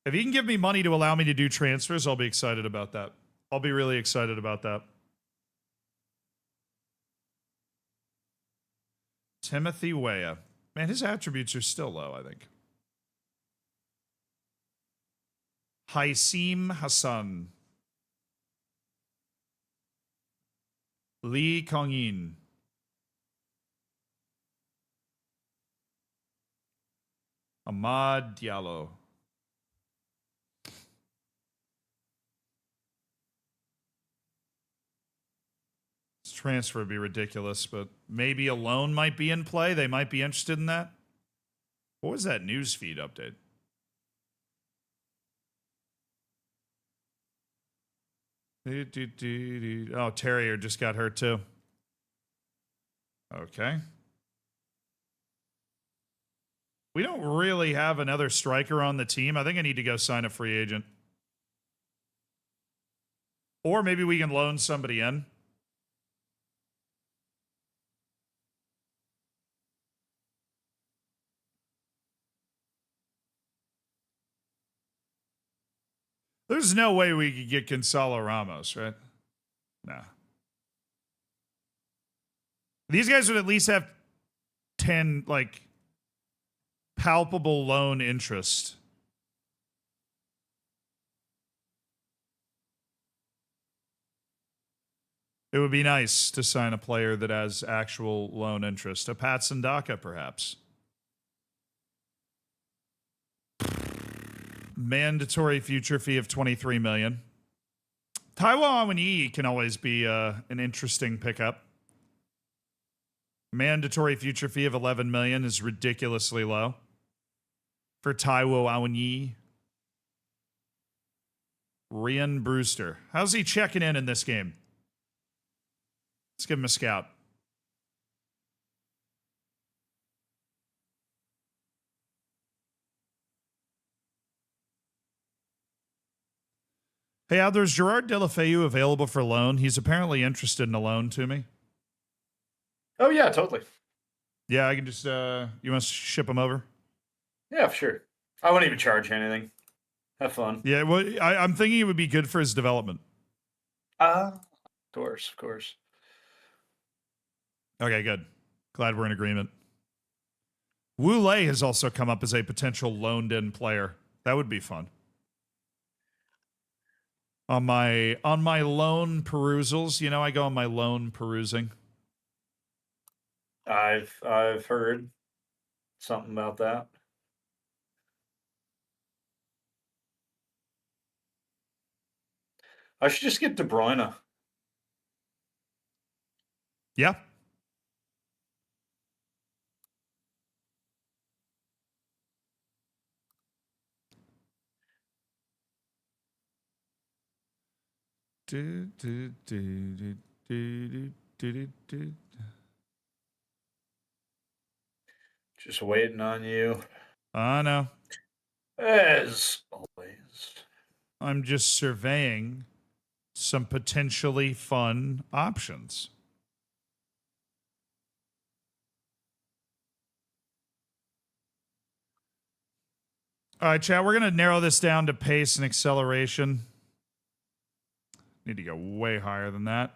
to allow me to do transfers, I'll be excited about that. I'll be really excited about that. Timothy Weah. Man, his attributes are still low, I think. Haisim Hassan. Lee Kong-in. Ahmad Diallo. This transfer would be ridiculous, but maybe a loan might be in play. They might be interested in that. What was that newsfeed update? Oh, Terrier just got hurt too. Okay. We don't really have another striker on the team. I think I need to go sign a free agent. Or maybe we can loan somebody in. There's no way we could get Gonzalo Ramos, right? Nah. These guys would at least have 10, like, palpable loan interest. It would be nice to sign a player that has actual loan interest. A Pat Sandaka, perhaps. Mandatory future fee of $23 million. Taiwo Awoniyi can always be an interesting pickup. Mandatory future fee of $11 million is ridiculously low for Taiwo Awoniyi. Rian Brewster. How's he checking in this game? Let's give him a scout. Hey, Al, there's Gerard Deulofeu available for loan. He's apparently interested in a loan to me. Oh, yeah, totally. Yeah, I can just, you want to ship him over? Yeah, sure. I won't even charge you anything. Have fun. Yeah, well, I'm thinking it would be good for his development. Of course, of course. Okay, good. Glad we're in agreement. Wu Lei has also come up as a potential loaned-in player. That would be fun. On my loan perusals, you know, I go on my loan perusing. I've heard something about that. I should just get De Bruyne. Yeah. Just waiting on you. I know. As always. I'm just surveying some potentially fun options. All right, chat, we're going to narrow this down to pace and acceleration. Need to go way higher than that.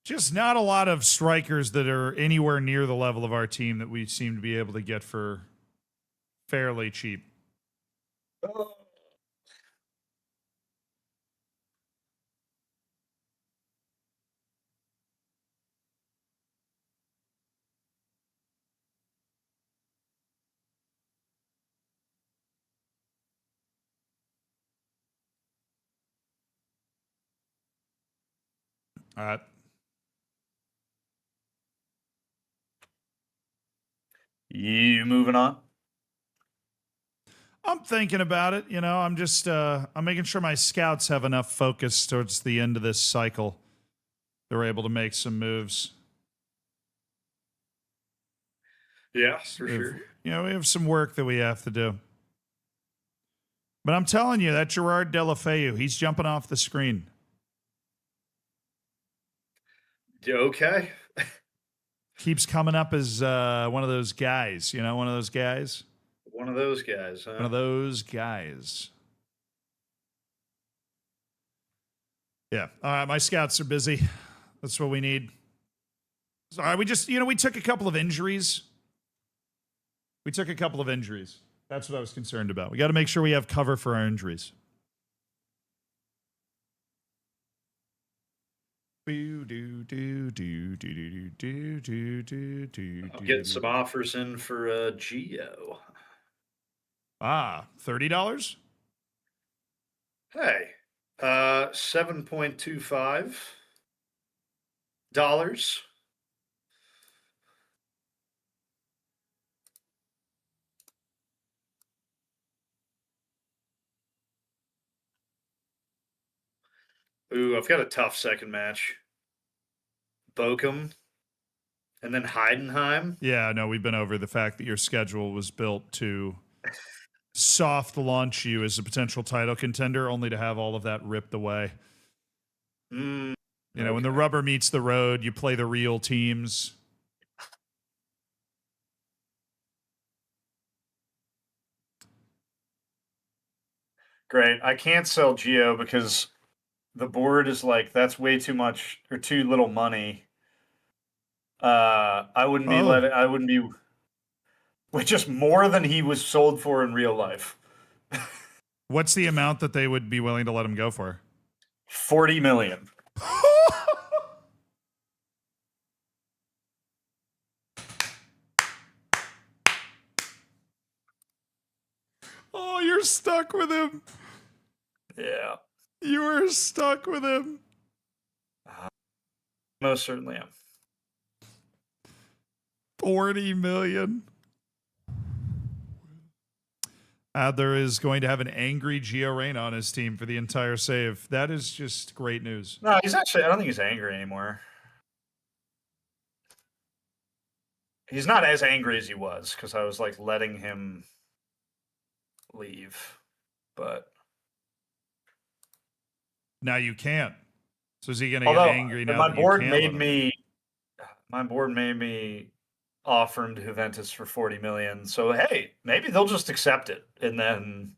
Just not a lot of strikers that are anywhere near the level of our team that we seem to be able to get for fairly cheap. All right. You moving on? I'm thinking about it. You know, I'm just I'm making sure my scouts have enough focus towards the end of this cycle. They're able to make some moves. Yeah, for sure. You know, we have some work that we have to do. But I'm telling you, that Gerard Deulofeu, he's jumping off the screen. Okay. Keeps coming up as one of those guys. You know, one of those guys. One of those guys, huh? One of those guys. Yeah. All right, my scouts are busy. That's what we need. All right, we just, you know, we took a couple of injuries. That's what I was concerned about. We got to make sure we have cover for our injuries. I'll get some offers in for Geo. $30? Hey, $7.25. Ooh, I've got a tough second match. Bochum and then Heidenheim. Yeah, no, we've been over the fact that your schedule was built to soft launch you as a potential title contender, only to have all of that ripped away. You know, when the rubber meets the road, you play the real teams. Great. I can't sell Geo because the board is like, that's way too much or too little money. I wouldn't be I wouldn't be with just more than he was sold for in real life. What's the amount that they would be willing to let him go for? 40 million. Oh, you're stuck with him. Yeah. You are stuck with him. Most certainly am. 40 million. Adler is going to have an angry Gio Reyna on his team for the entire save. That is just great news. No, he's actually, I don't think he's angry anymore. He's not as angry as he was because I was like letting him leave. But now you can't. So is he going to get angry now? My board made me offer him to Juventus for 40 million. So hey, maybe they'll just accept it. And then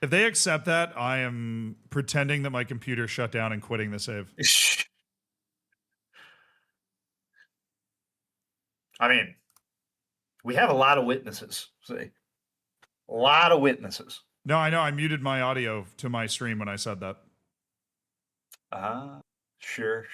if they accept that, I am pretending that my computer shut down and quitting the save. I mean, we have a lot of witnesses. See, a lot of witnesses. No, I know. I muted my audio to my stream when I said that. Sure.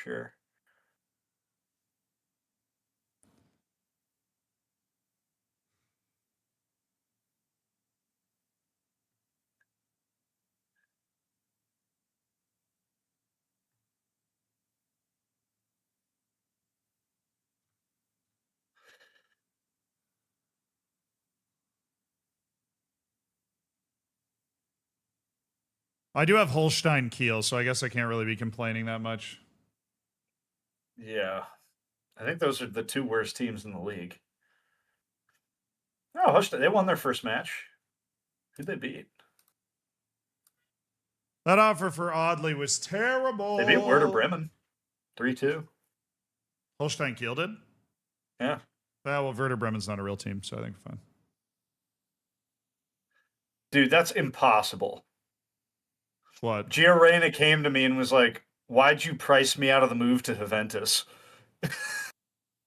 I do have Holstein Kiel, so I guess I can't really be complaining that much. Yeah. I think those are the two worst teams in the league. Oh, Holstein, they won their first match. Who'd they beat? That offer for Audley was terrible. They beat Werder Bremen 3-2. Holstein Kiel did? Yeah. Well, Werder Bremen's not a real team, so I think we're fine. Dude, that's impossible. What? JRicky came to me and was like, why'd you price me out of the move to Juventus?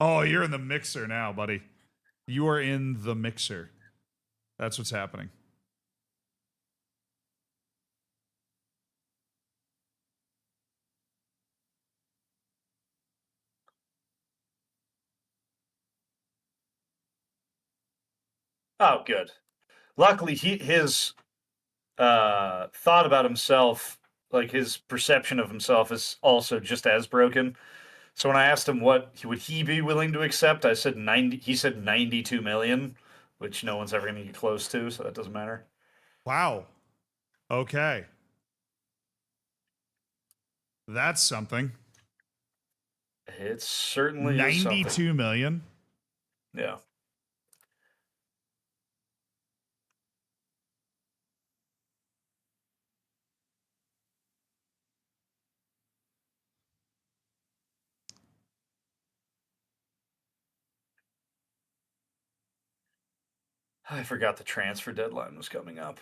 Oh, you're in the mixer now, buddy. You are in the mixer. That's what's happening. Oh, good. Luckily, his thought about himself, like his perception of himself, is also just as broken. So when I asked him what would he be willing to accept, I said 90. He said 92 million, which no one's ever going to get close to, so that doesn't matter. Wow. Okay. That's something. It certainly is 92 something. million. Yeah. I forgot the transfer deadline was coming up.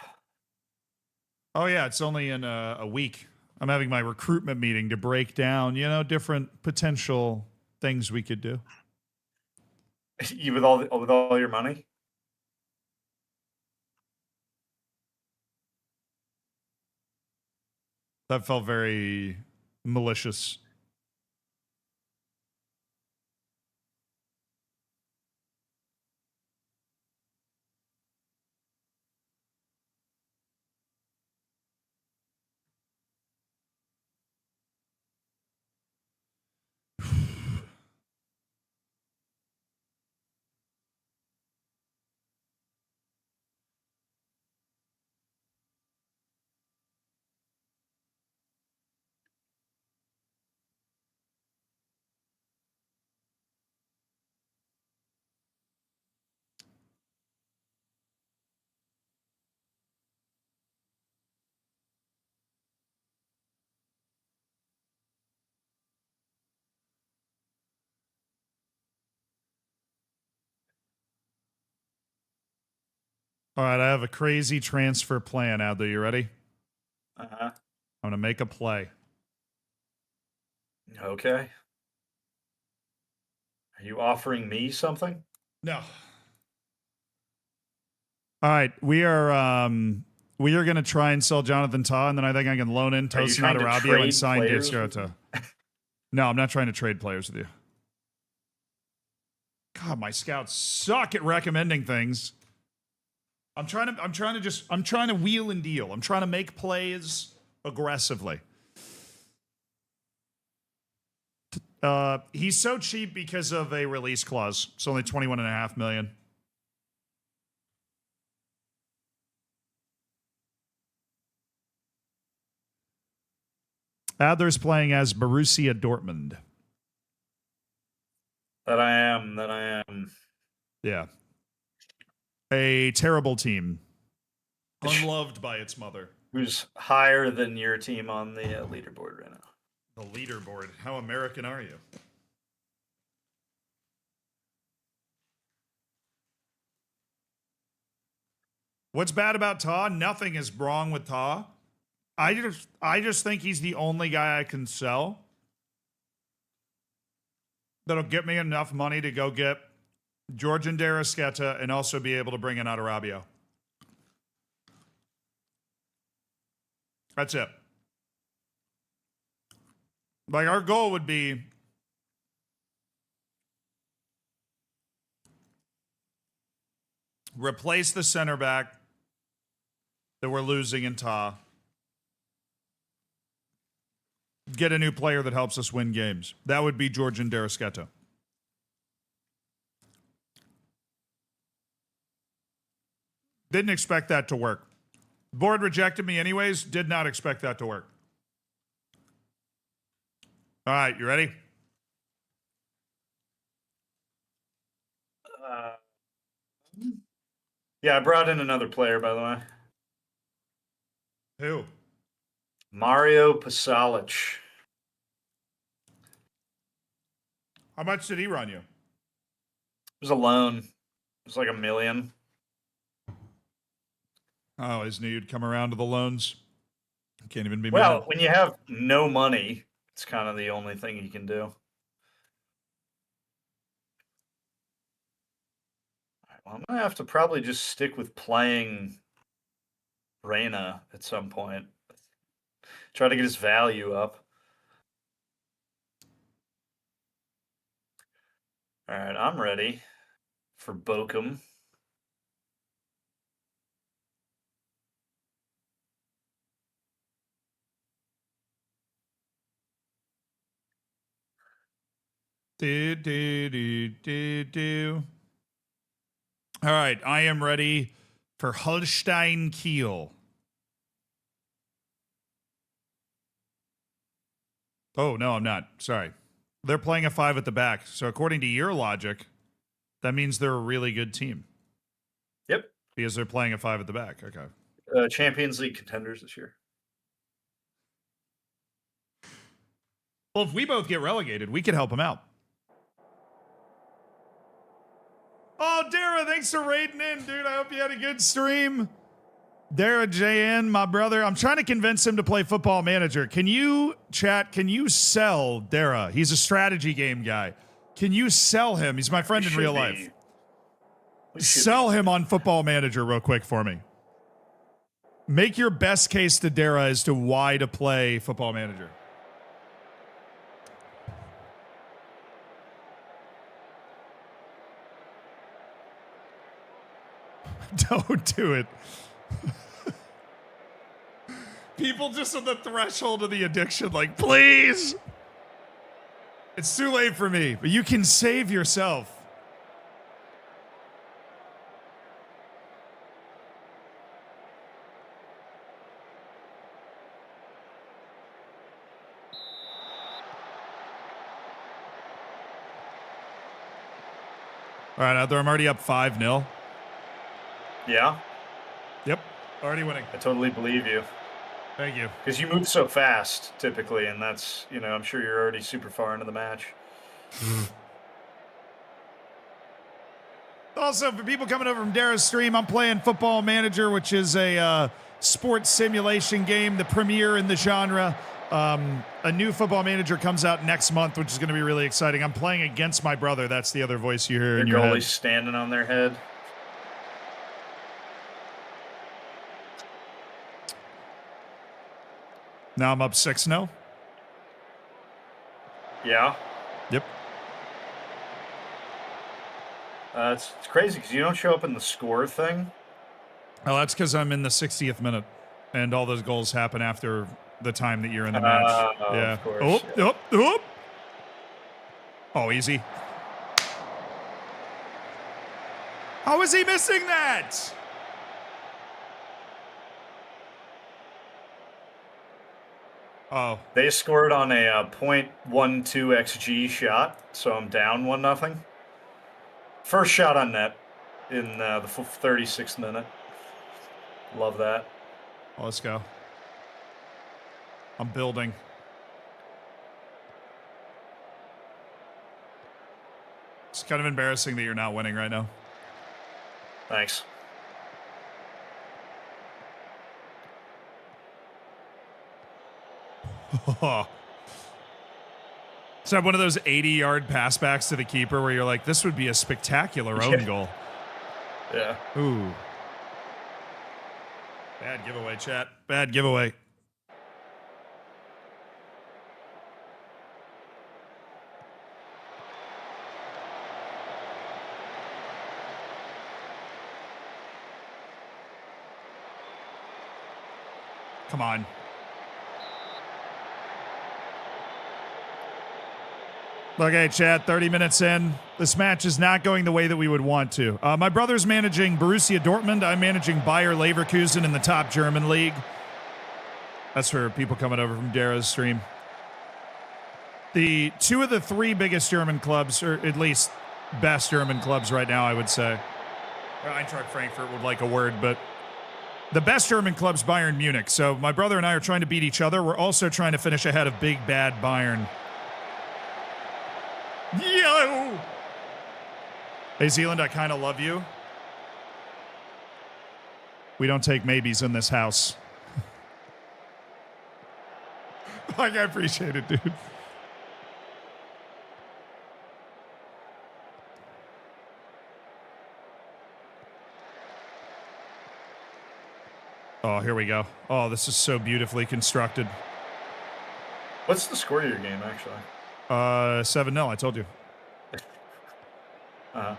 Oh, yeah, it's only in a week. I'm having my recruitment meeting to break down, different potential things we could do. You with all your money? That felt very malicious. All right, I have a crazy transfer plan, Adler. You ready? Uh-huh. I'm going to make a play. Okay. Are you offering me something? No. All right, we are going to try and sell Jonathan Tah, and then I think I can loan in Are you Tosin trying to Adarabio and trade sign players with Dioscota. No, I'm not trying to trade players with you. God, my scouts suck at recommending things. I'm trying to wheel and deal. I'm trying to make plays aggressively. He's so cheap because of a release clause. It's only 21.5 million. Adler's playing as Borussia Dortmund. That I am. Yeah. A terrible team. Unloved by its mother. Who's higher than your team on the leaderboard right now? The leaderboard. How American are you? What's bad about Tah? Nothing is wrong with Tah. I just think he's the only guy I can sell that'll get me enough money to go get Georgian Darasketa and also be able to bring in Adarabio. That's it. Like, our goal would be replace the center back that we're losing in Tah. Get a new player that helps us win games. That would be Georgian Darasketa. Didn't expect that to work. Board rejected me anyways. Did not expect that to work. All right, you ready? Yeah, I brought in another player, by the way. Who? Mario Pasalic. How much did he run you? It was a loan. It was like $1 million. Oh, his knew you'd come around to the loans. Can't even be Well, mad. when you have no money, it's kind of the only thing you can do. All right, well, I'm going to have to probably just stick with playing Reyna at some point. Try to get his value up. All right, I'm ready for Bochum. All right, I am ready for Holstein Kiel. Oh, no, I'm not. Sorry. They're playing a 5 at the back. So according to your logic, that means they're a really good team. Yep. Because they're playing a 5 at the back. Okay. Champions League contenders this year. Well, if we both get relegated, we can help them out. Oh, Dara, thanks for raiding in, dude. I hope you had a good stream. Dara JN, my brother. I'm trying to convince him to play Football Manager. Can you, chat, can you sell Dara? He's a strategy game guy. Can you sell him? He's my friend in real life. Sell him on Football Manager real quick for me. Make your best case to Dara as to why to play Football Manager. Don't do it. People just on the threshold of the addiction, like, please. It's too late for me, but you can save yourself. All right, out there, I'm already up 5-0. Yeah? Yep, already winning. I totally believe you. Thank you. Because you move so fast, typically, and that's, you know, I'm sure you're already super far into the match. Also, for people coming over from Dara's stream, I'm playing Football Manager, which is a sports simulation game, the premiere in the genre. A new Football Manager comes out next month, which is going to be really exciting. I'm playing against my brother. That's the other voice you hear in your head. Goalies standing on their head. Now I'm up 6-0. Yeah. Yep. It's crazy because you don't show up in the score thing. Oh, that's because I'm in the 60th minute, and all those goals happen after the time that you're in the match. Yeah. Of course, Oh, yeah. oh. Oh, easy. How is he missing that? Oh. They scored on a .12 XG shot, so I'm down 1-0. First shot on net in the 36th minute. Love that. Oh, let's go. I'm building. It's kind of embarrassing that you're not winning right now. Thanks. It's not one of those 80-yard passbacks to the keeper where you're like, this would be a spectacular own goal. Yeah. Ooh. Bad giveaway, chat. Bad giveaway. Come on. Okay, chat, 30 minutes in. This match is not going the way that we would want to. My brother's managing Borussia Dortmund. I'm managing Bayer Leverkusen in the top German league. That's for people coming over from Dara's stream. The two of the three biggest German clubs, or at least best German clubs right now, I would say. Eintracht Frankfurt would like a word, but the best German club's Bayern Munich. So my brother and I are trying to beat each other. We're also trying to finish ahead of big bad Bayern. Yo! Hey, Zealand, I kind of love you. We don't take maybes in this house. Like, I appreciate it, dude. Oh, here we go. Oh, this is so beautifully constructed. What's the score of your game, actually? 7-0, I told you. Oh.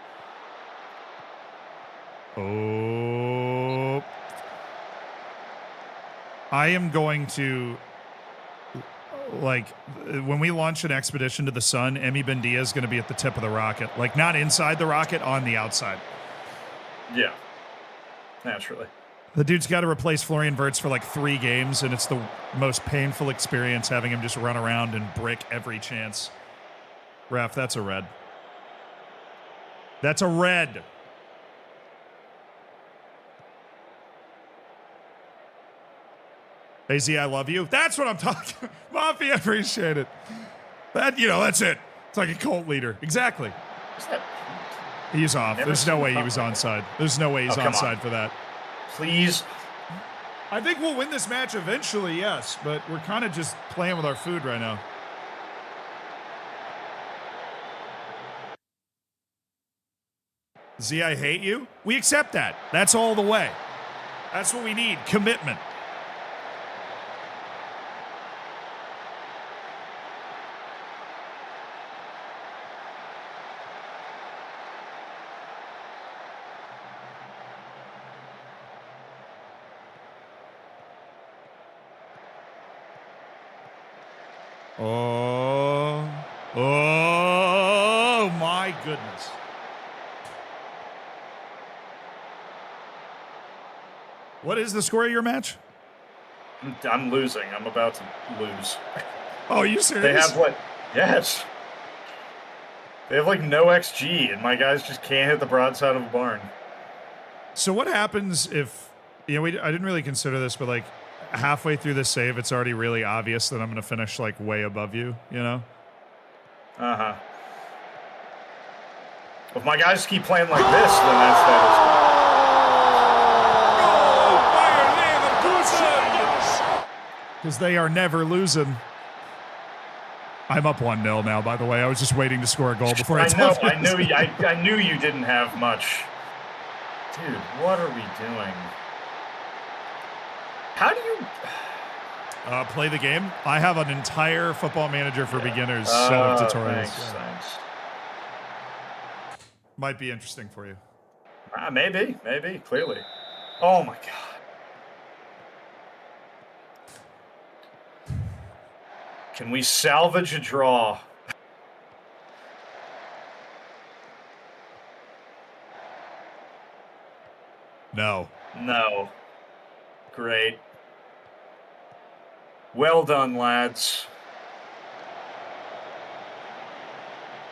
I am going to, like, when we launch an expedition to the sun, Emi Bendia is going to be at the tip of the rocket. Like, not inside the rocket, on the outside. Yeah. Naturally. The dude's got to replace Florian Wirtz for like 3 games, and it's the most painful experience having him just run around and brick every chance. Ref, that's a red. That's a red. Hey, Z, I love you. That's what I'm talking. Mafia, appreciate it. That, you know, that's it. It's like a cult leader. Exactly. What's that? He's off. There's no way he was onside. There's no way he's onside for that. Please. I think we'll win this match eventually, yes, but we're kind of just playing with our food right now. Z, I hate you. We accept that. That's all the way. That's what we need. Commitment. Oh my goodness. What is the score of your match? I'm losing. I'm about to lose. Oh, are you serious? They have what? Yes. They have like no XG, and my guys just can't hit the broadside of a barn. So what happens if, you know, I didn't really consider this, but like halfway through the save, it's already really obvious that I'm going to finish like way above you, you know? Uh-huh. If my guys keep playing like this, then that's that. Because they are never losing. I'm up 1-0 now, by the way. I was just waiting to score a goal before I know. I knew you didn't have much. Dude, what are we doing? How do you play the game? I have an entire Football Manager for beginners set of tutorials. Thanks. Might be interesting for you. Maybe, clearly. Oh my god. Can we salvage a draw? No. No. Great. Well done, lads.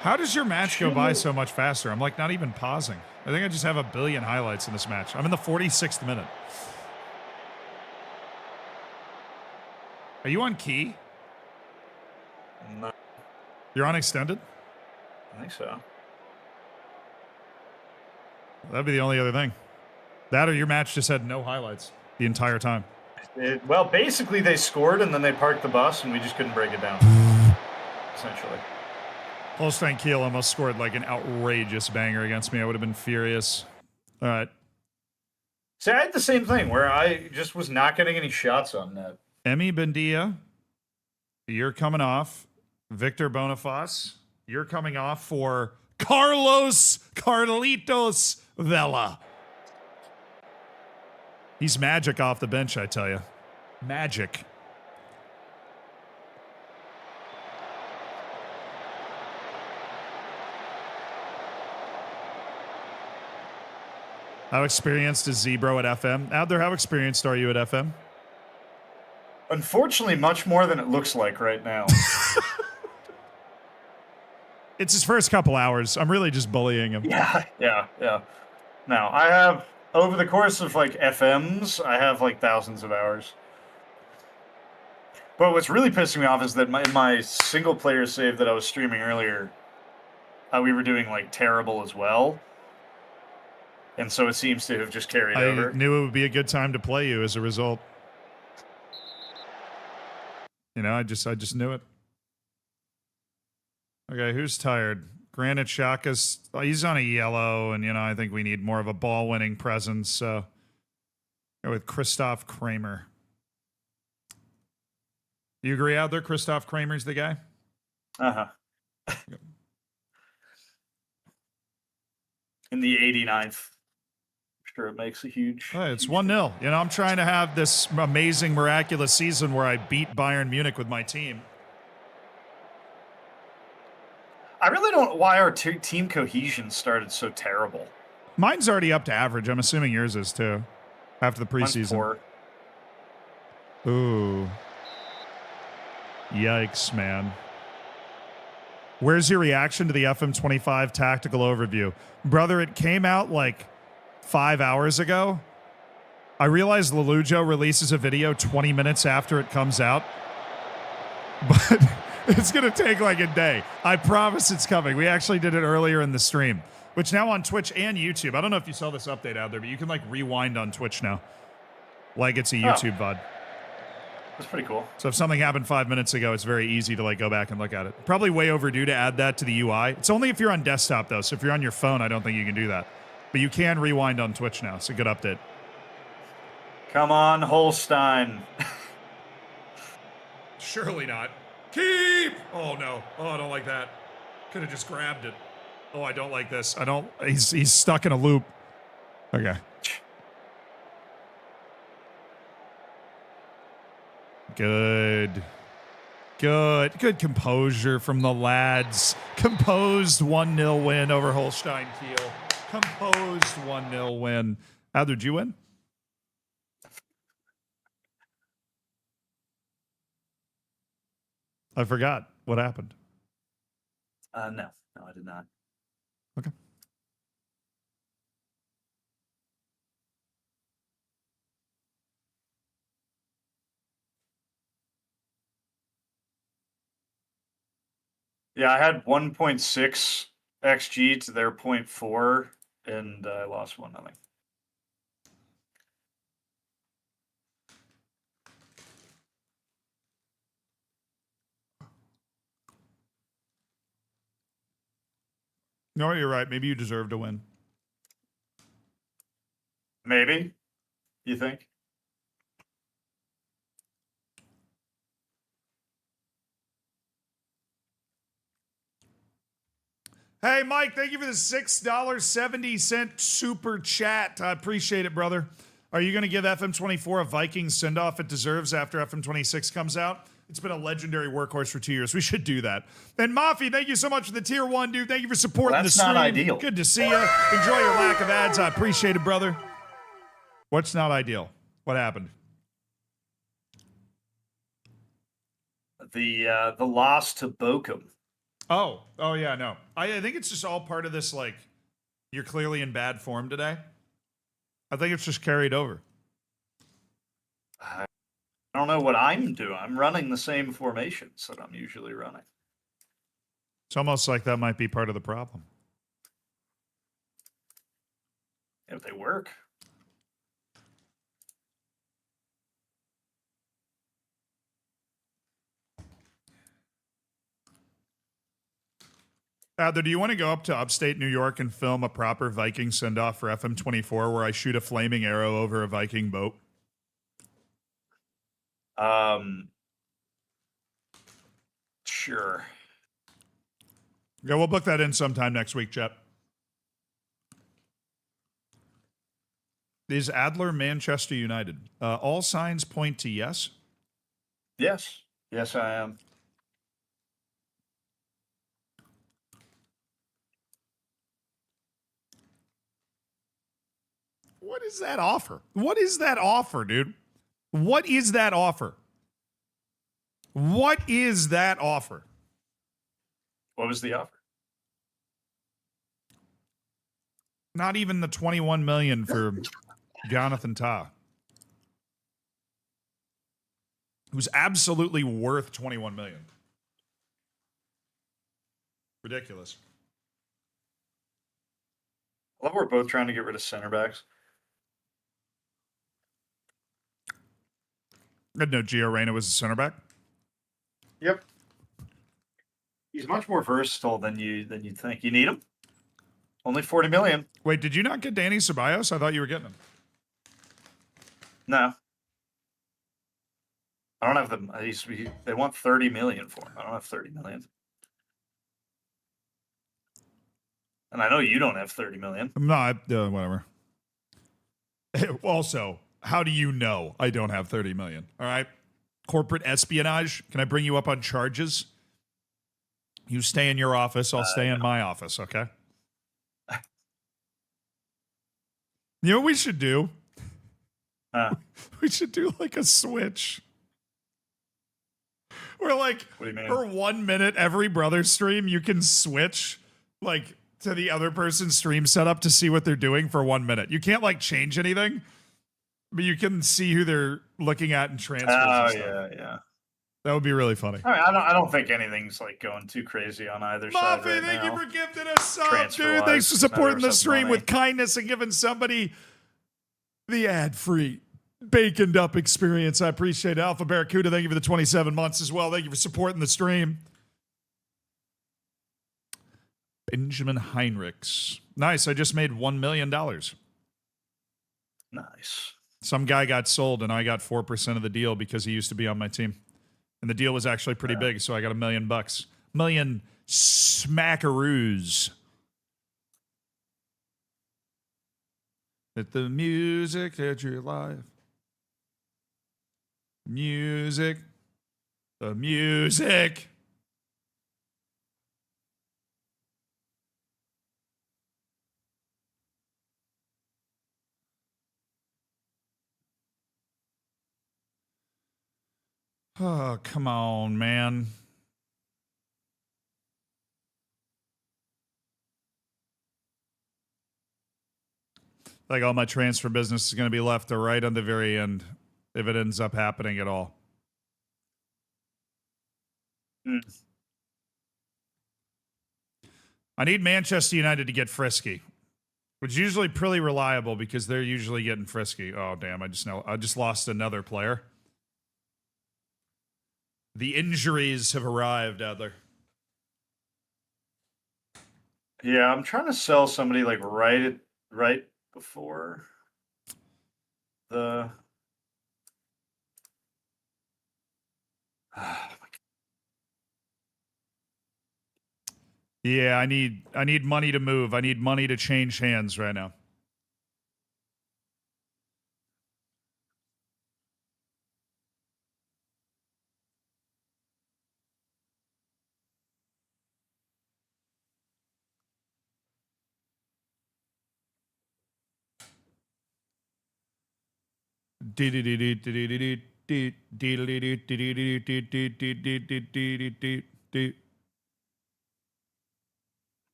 How does your match go by so much faster? I'm like not even pausing. I think I just have a billion highlights in this match. I'm in the 46th minute. Are you on key? No. You're on extended? I think so. That'd be the only other thing. That or your match just had no highlights the entire time. Well, basically they scored and then they parked the bus and we just couldn't break it down. Essentially. Holstein Kiel almost scored like an outrageous banger against me. I would have been furious. All right. See, I had the same thing where I just was not getting any shots on net. Emi Bendia, you're coming off. Victor Boniface, you're coming off for Carlitos Vela. He's magic off the bench, I tell you. Magic. How experienced is Zebro at FM? Adler, how experienced are you at FM? Unfortunately, much more than it looks like right now. It's his first couple hours. I'm really just bullying him. Yeah. Now, I have, over the course of, like, FMs, I have, like, thousands of hours. But what's really pissing me off is that in my single-player save that I was streaming earlier, we were doing, like, terrible as well. And so it seems to have just carried over. I knew it would be a good time to play you as a result. You know, I just knew it. Okay, who's tired? Granite Shaka's, he's on a yellow, and, you know, I think we need more of a ball-winning presence, so go with Christoph Kramer. You agree out there? Christoph Kramer's the guy? Uh-huh. In the 89th. Sure, it makes a huge... Oh, it's 1-0. You know, I'm trying to have this amazing, miraculous season where I beat Bayern Munich with my team. I really don't know why our team cohesion started so terrible. Mine's already up to average. I'm assuming yours is, too, after the Mine's preseason. poor. Ooh. Yikes, man. Where's your reaction to the FM25 tactical overview? Brother, it came out like 5 hours ago. I realized Lelujo releases a video 20 minutes after it comes out. But it's going to take like a day. I promise it's coming. We actually did it earlier in the stream, which now on Twitch and YouTube. I don't know if you saw this update out there, but you can like rewind on Twitch now. Like it's a YouTube VOD. That's pretty cool. So if something happened 5 minutes ago, it's very easy to like go back and look at it. Probably way overdue to add that to the UI. It's only if you're on desktop though. So if you're on your phone, I don't think you can do that. But you can rewind on Twitch now. It's a good update. Come on, Holstein. Surely not. Keep! Oh no. Oh, I don't like that. Could have just grabbed it. Oh, I don't like this. I don't. He's stuck in a loop. Okay. Good. Good composure from the lads. Composed 1-0 win over Holstein Kiel. Composed 1-0 win. How did you win? I forgot. What happened? No, I did not. Okay. Yeah, I had 1.6 XG to their 0.4, and I lost 1-0. No, you're right. Maybe you deserve to win. Maybe, you think? Hey, Mike, thank you for the $6.70 super chat. I appreciate it, brother. Are you going to give FM24 a Viking send-off it deserves after FM26 comes out? It's been a legendary workhorse for 2 years. We should do that. And Mafi, thank you so much for the tier 1, dude. Thank you for supporting the stream. That's not ideal. Good to see you. Enjoy your lack of ads. I appreciate it, brother. What's not ideal? What happened? The loss to Bochum. Oh yeah, no. I think it's just all part of this, like, you're clearly in bad form today. I think it's just carried over. I don't know what I'm doing. I'm running the same formations that I'm usually running. It's almost like that might be part of the problem. If they work. Adler, do you want to go up to upstate New York and film a proper Viking send-off for FM24 where I shoot a flaming arrow over a Viking boat? Sure. Yeah, we'll book that in sometime next week, Chet. Is Adler Manchester United? All signs point to yes. Yes. Yes, I am. What is that offer? What is that offer, dude? What is that offer? What is that offer? What was the offer? Not even the 21 million for Jonathan Tah, who's absolutely worth 21 million. Ridiculous. I love we're both trying to get rid of center backs. I didn't know Gio Reyna was a center back. Yep. He's much more versatile than you'd think. You need him. Only 40 million. Wait, did you not get Danny Ceballos? I thought you were getting him. No. I don't have them. They want 30 million for him. I don't have 30 million. And I know you don't have 30 million. I'm not. Whatever. Also, how do you know I don't have 30 million? All right. Corporate espionage. Can I bring you up on charges? You stay in your office. I'll stay in my office. Okay. You know what we should do? We should do like a switch. Where like What do you mean? for 1 minute every brother stream, you can switch like to the other person's stream setup to see what they're doing for 1 minute. You can't like change anything, but you can see who they're looking at and transfers. Oh and stuff. yeah. That would be really funny. I mean, I don't think anything's like going too crazy on either side Muffy, right thank now. you for gifting us sub, dude. Transfer-wise, Thanks for it's not supporting the worth stream money. with kindness and giving somebody the ad-free, baconed up experience. I appreciate it. Alpha Barracuda, thank you for the 27 months as well. Thank you for supporting the stream. Benjamin Heinrichs. Nice. I just made $1 million. Nice. Some guy got sold and I got 4% of the deal because he used to be on my team. And the deal was actually pretty big, so I got $1 million. Million smackaroos. Let the music at your life. Music. The music. Oh, come on, man. Like all my transfer business is going to be left to right on the very end if it ends up happening at all. I need Manchester United to get frisky, which is usually pretty reliable because they're usually getting frisky. Oh, damn. I just lost another player. The injuries have arrived, Adler. Yeah, I'm trying to sell somebody like right before the. Yeah, I need money to move. I need money to change hands right now.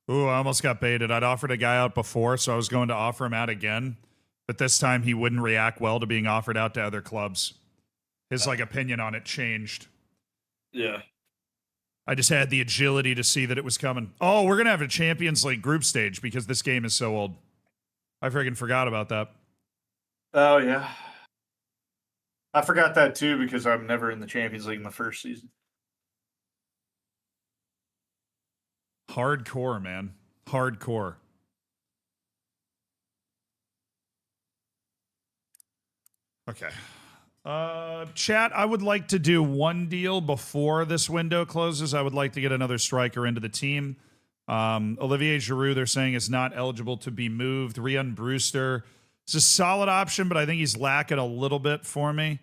Ooh, I almost got baited. I'd offered a guy out before, so I was going to offer him out again. But this time he wouldn't react well to being offered out to other clubs. His like opinion on it changed. Yeah. I just had the agility to see that it was coming. Oh, we're going to have a Champions League group stage because this game is so old. I friggin' forgot about that. Oh yeah. I forgot that too because I'm never in the Champions League in the first season. Hardcore, man. Hardcore. Okay. Chat, I would like to do one deal before this window closes. I would like to get another striker into the team. Olivier Giroud, they're saying, is not eligible to be moved. Rian Brewster is a solid option, but I think he's lacking a little bit for me.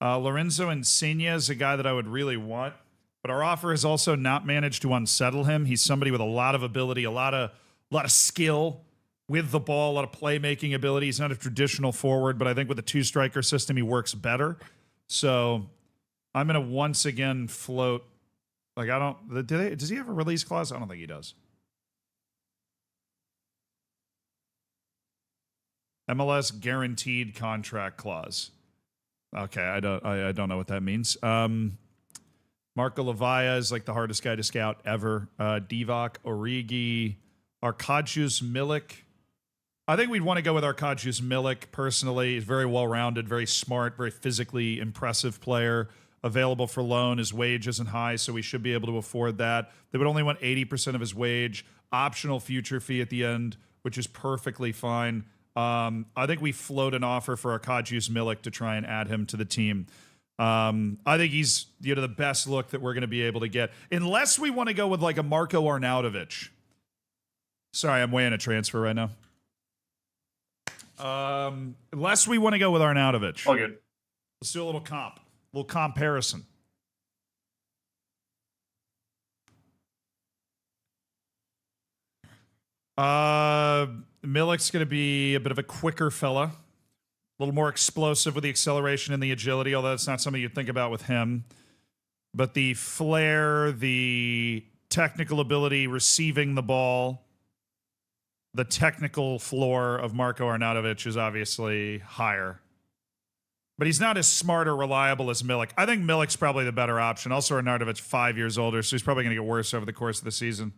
Lorenzo Insigne is a guy that I would really want, but our offer has also not managed to unsettle him. He's somebody with a lot of ability, a lot of skill with the ball, a lot of playmaking ability. He's not a traditional forward, but I think with a two-striker system, he works better. So I'm going to once again float. Like, I don't... does he have a release clause? I don't think he does. MLS guaranteed contract clause. Okay, I don't know what that means. Marco Lavaya is like the hardest guy to scout ever. Divock Origi, Arkadiusz Milik. I think we'd want to go with Arkadiusz Milik personally. He's very well-rounded, very smart, very physically impressive player. Available for loan. His wage isn't high, so we should be able to afford that. They would only want 80% of his wage. Optional future fee at the end, which is perfectly fine. I think we float an offer for Arkadiusz Milik to try and add him to the team. I think he's the best look that we're going to be able to get, unless we want to go with like a Marko Arnautovic. Sorry, I'm weighing a transfer right now. Unless we want to go with Arnautovic. All good. Let's do a little comparison. Milik's going to be a bit of a quicker fella, a little more explosive with the acceleration and the agility, although that's not something you'd think about with him. But the flair, the technical ability, receiving the ball, the technical floor of Marko Arnautovic is obviously higher. But he's not as smart or reliable as Milik. I think Milik's probably the better option. Also, Arnautovic 5 years older, so he's probably going to get worse over the course of the season.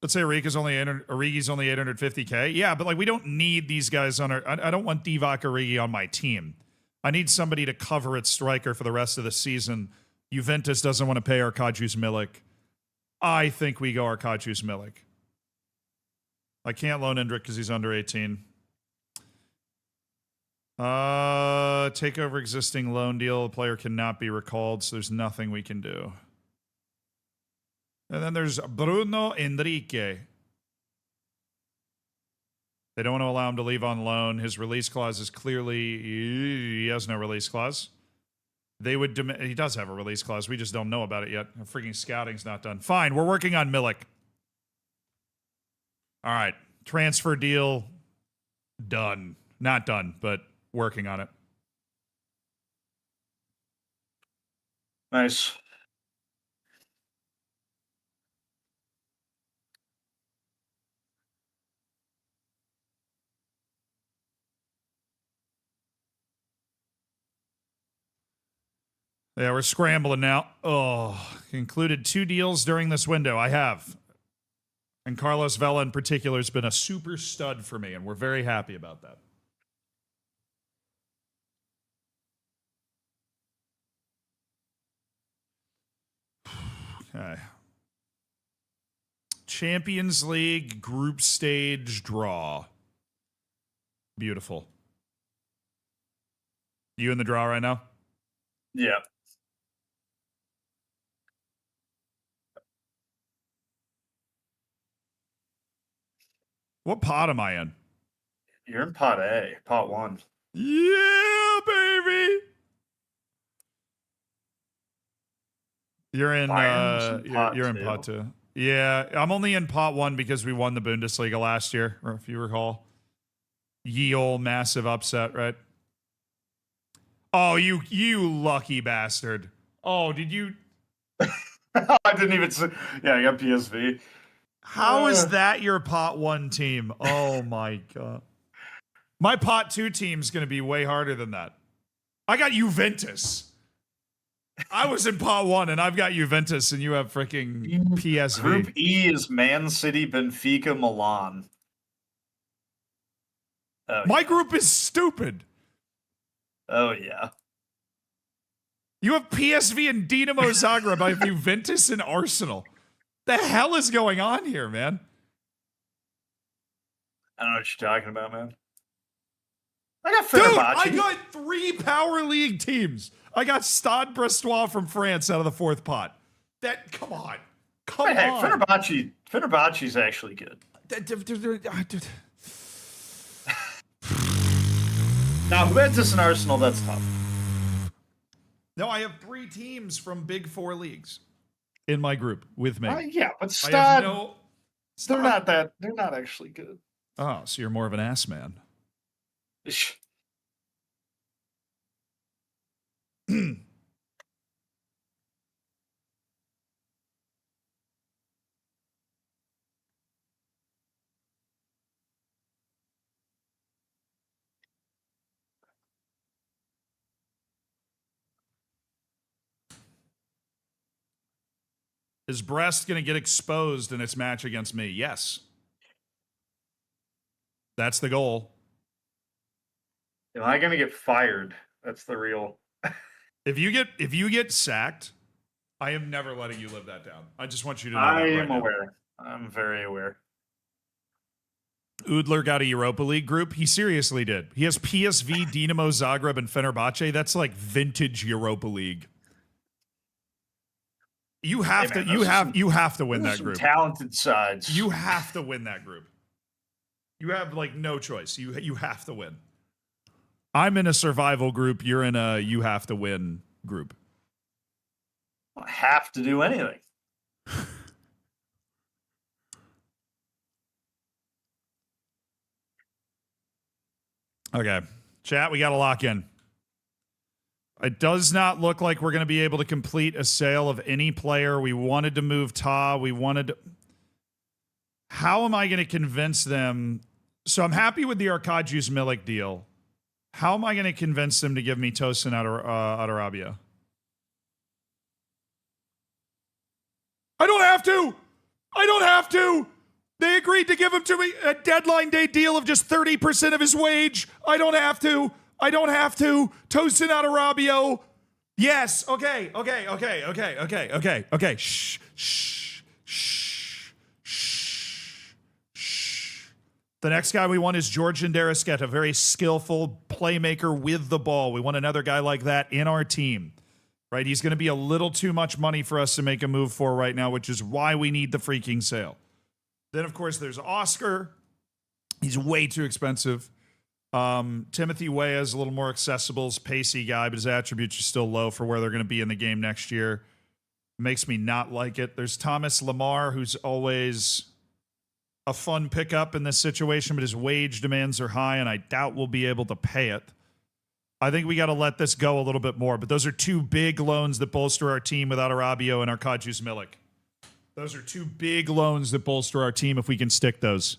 Let's say Origi's only 850K. Yeah, but like we don't need these guys on our... I don't want Divock Origi on my team. I need somebody to cover its striker for the rest of the season. Juventus doesn't want to pay Arkadiusz Milik. I think we go Arkadiusz Milik. I can't loan Endrick because he's under 18. Take over existing loan deal. The player cannot be recalled, so there's nothing we can do. And then there's Bruno Enrique. They don't want to allow him to leave on loan. His release clause is clearly... He has no release clause. They would... He does have a release clause. We just don't know about it yet. Our freaking scouting's not done. Fine, we're working on Milik. All right. Transfer deal done. Not done, but working on it. Nice. Yeah, we're scrambling now. Oh, included 2 deals during this window. I have. And Carlos Vela in particular has been a super stud for me, and we're very happy about that. Okay. Champions League group stage draw. Beautiful. You in the draw right now? Yeah. What pot am I in? You're in pot A, pot 1. Yeah, baby. You're in you're in pot 2. Yeah, I'm only in pot 1 because we won the Bundesliga last year, or if you recall. Ye ol' massive upset, right? Oh, you lucky bastard. Oh, did you... I didn't even say... Yeah, I got PSV. How is that your pot 1 team? Oh my god. My pot 2 team's going to be way harder than that. I got Juventus. I was in pot 1 and I've got Juventus and you have freaking PSV. Group E is Man City, Benfica, Milan. Oh, my group is stupid. Oh, yeah. You have PSV and Dinamo Zagreb. I have Juventus and Arsenal. The hell is going on here, man? I don't know what you're talking about, man. I got Dude, Fenerbahce. I got 3 Power League teams. I got Stade Brestois from France out of the 4th pot. Come on. Come Hey, on. Fenerbahce's actually good. Now, Juventus and Arsenal, that's tough. No, I have 3 teams from Big 4 leagues in my group with me. Yeah, but I Stad, have they're not actually good. Oh, so you're more of an ass man. Is Brest going to get exposed in its match against me? Yes. That's the goal. Am I gonna get fired? That's the real. If you get sacked, I am never letting you live that down. I just want you to know I that right am now. aware. I'm very aware. Udler got a Europa League group. He seriously did. He has PSV, Dinamo Zagreb, and Fenerbahce. That's like vintage Europa League. You have Hey, man, to. You have to win Those are that some group. talented sides. You have to win that group. You have like no choice. You have to win. I'm in a survival group. You're in a you have to win group. don't have to do anything. Okay. Chat, we got to lock in. It does not look like we're going to be able to complete a sale of any player. We wanted to move Ta. We wanted to... How am I going to convince them? So I'm happy with the Arkadiusz Milik deal. How am I going to convince them to give me Tosin Adarabia? I don't have to. I don't have to. They agreed to give him to me a deadline day deal of just 30% of his wage. I don't have to. I don't have to. Tosin Adarabio. Yes. Okay. Shh. The next guy we want is Georgian Derisketa, a very skillful playmaker with the ball. We want another guy like that in our team, right? He's going to be a little too much money for us to make a move for right now, which is why we need the freaking sale. Then, of course, there's Oscar. He's way too expensive. Timothy Weah is a little more accessible. He's a pacey guy, but his attributes are still low for where they're going to be in the game next year. Makes me not like it. There's Thomas Lamar, who's always a fun pickup in this situation, but his wage demands are high, and I doubt we'll be able to pay it. I think we got to let this go a little bit more, but those are 2 big loans that bolster our team without Arabio and Arkadiusz Milik. Those are 2 big loans that bolster our team if we can stick those.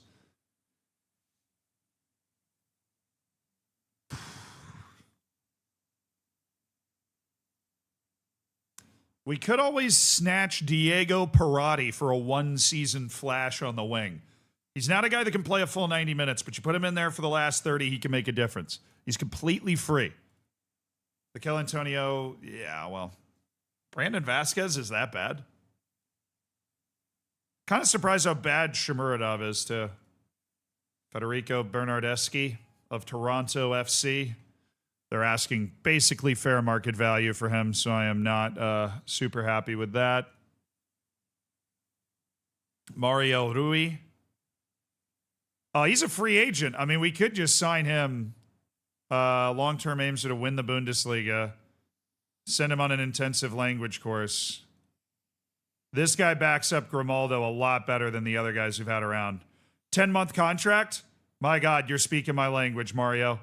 We could always snatch Diego Perotti for a 1-season flash on the wing. He's not a guy that can play a full 90 minutes, but you put him in there for the last 30, he can make a difference. He's completely free. Mikel Antonio, yeah, well, Brandon Vasquez is that bad? Kind of surprised how bad Shamuradov is, too. Federico Bernardeschi of Toronto FC. They're asking basically fair market value for him, so I am not super happy with that. Mario Rui. He's a free agent. I mean, we could just sign him. Long-term aims are to win the Bundesliga. Send him on an intensive language course. This guy backs up Grimaldo a lot better than the other guys we've had around. 10-month contract? My God, you're speaking my language, Mario.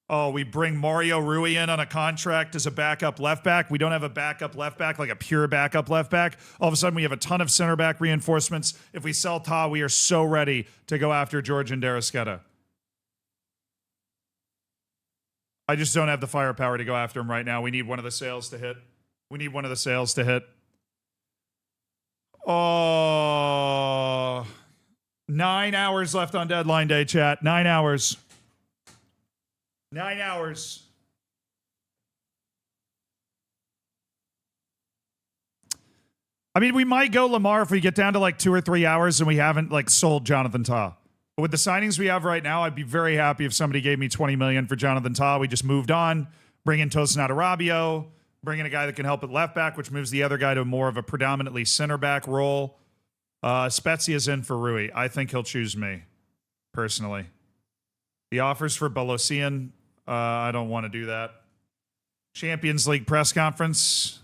Oh, we bring Mario Rui in on a contract as a backup left back. We don't have a backup left back, like a pure backup left back. All of a sudden, we have a ton of center back reinforcements. If we sell Ta, we are so ready to go after Georgian Derisketa. I just don't have the firepower to go after him right now. We need one of the sales to hit. Oh, 9 hours left on deadline day, chat. 9 hours. 9 hours. I mean, we might go Lamar if we get down to like 2 or 3 hours and we haven't like sold Jonathan Ta. But with the signings we have right now, I'd be very happy if somebody gave me $20 million for Jonathan Ta. We just moved on, bring in Tosin Adarabio, bringing a guy that can help at left back, which moves the other guy to more of a predominantly center back role. Spezia's in for Rui. I think he'll choose me, personally. The offers for Bolosian, I don't want to do that. Champions League press conference.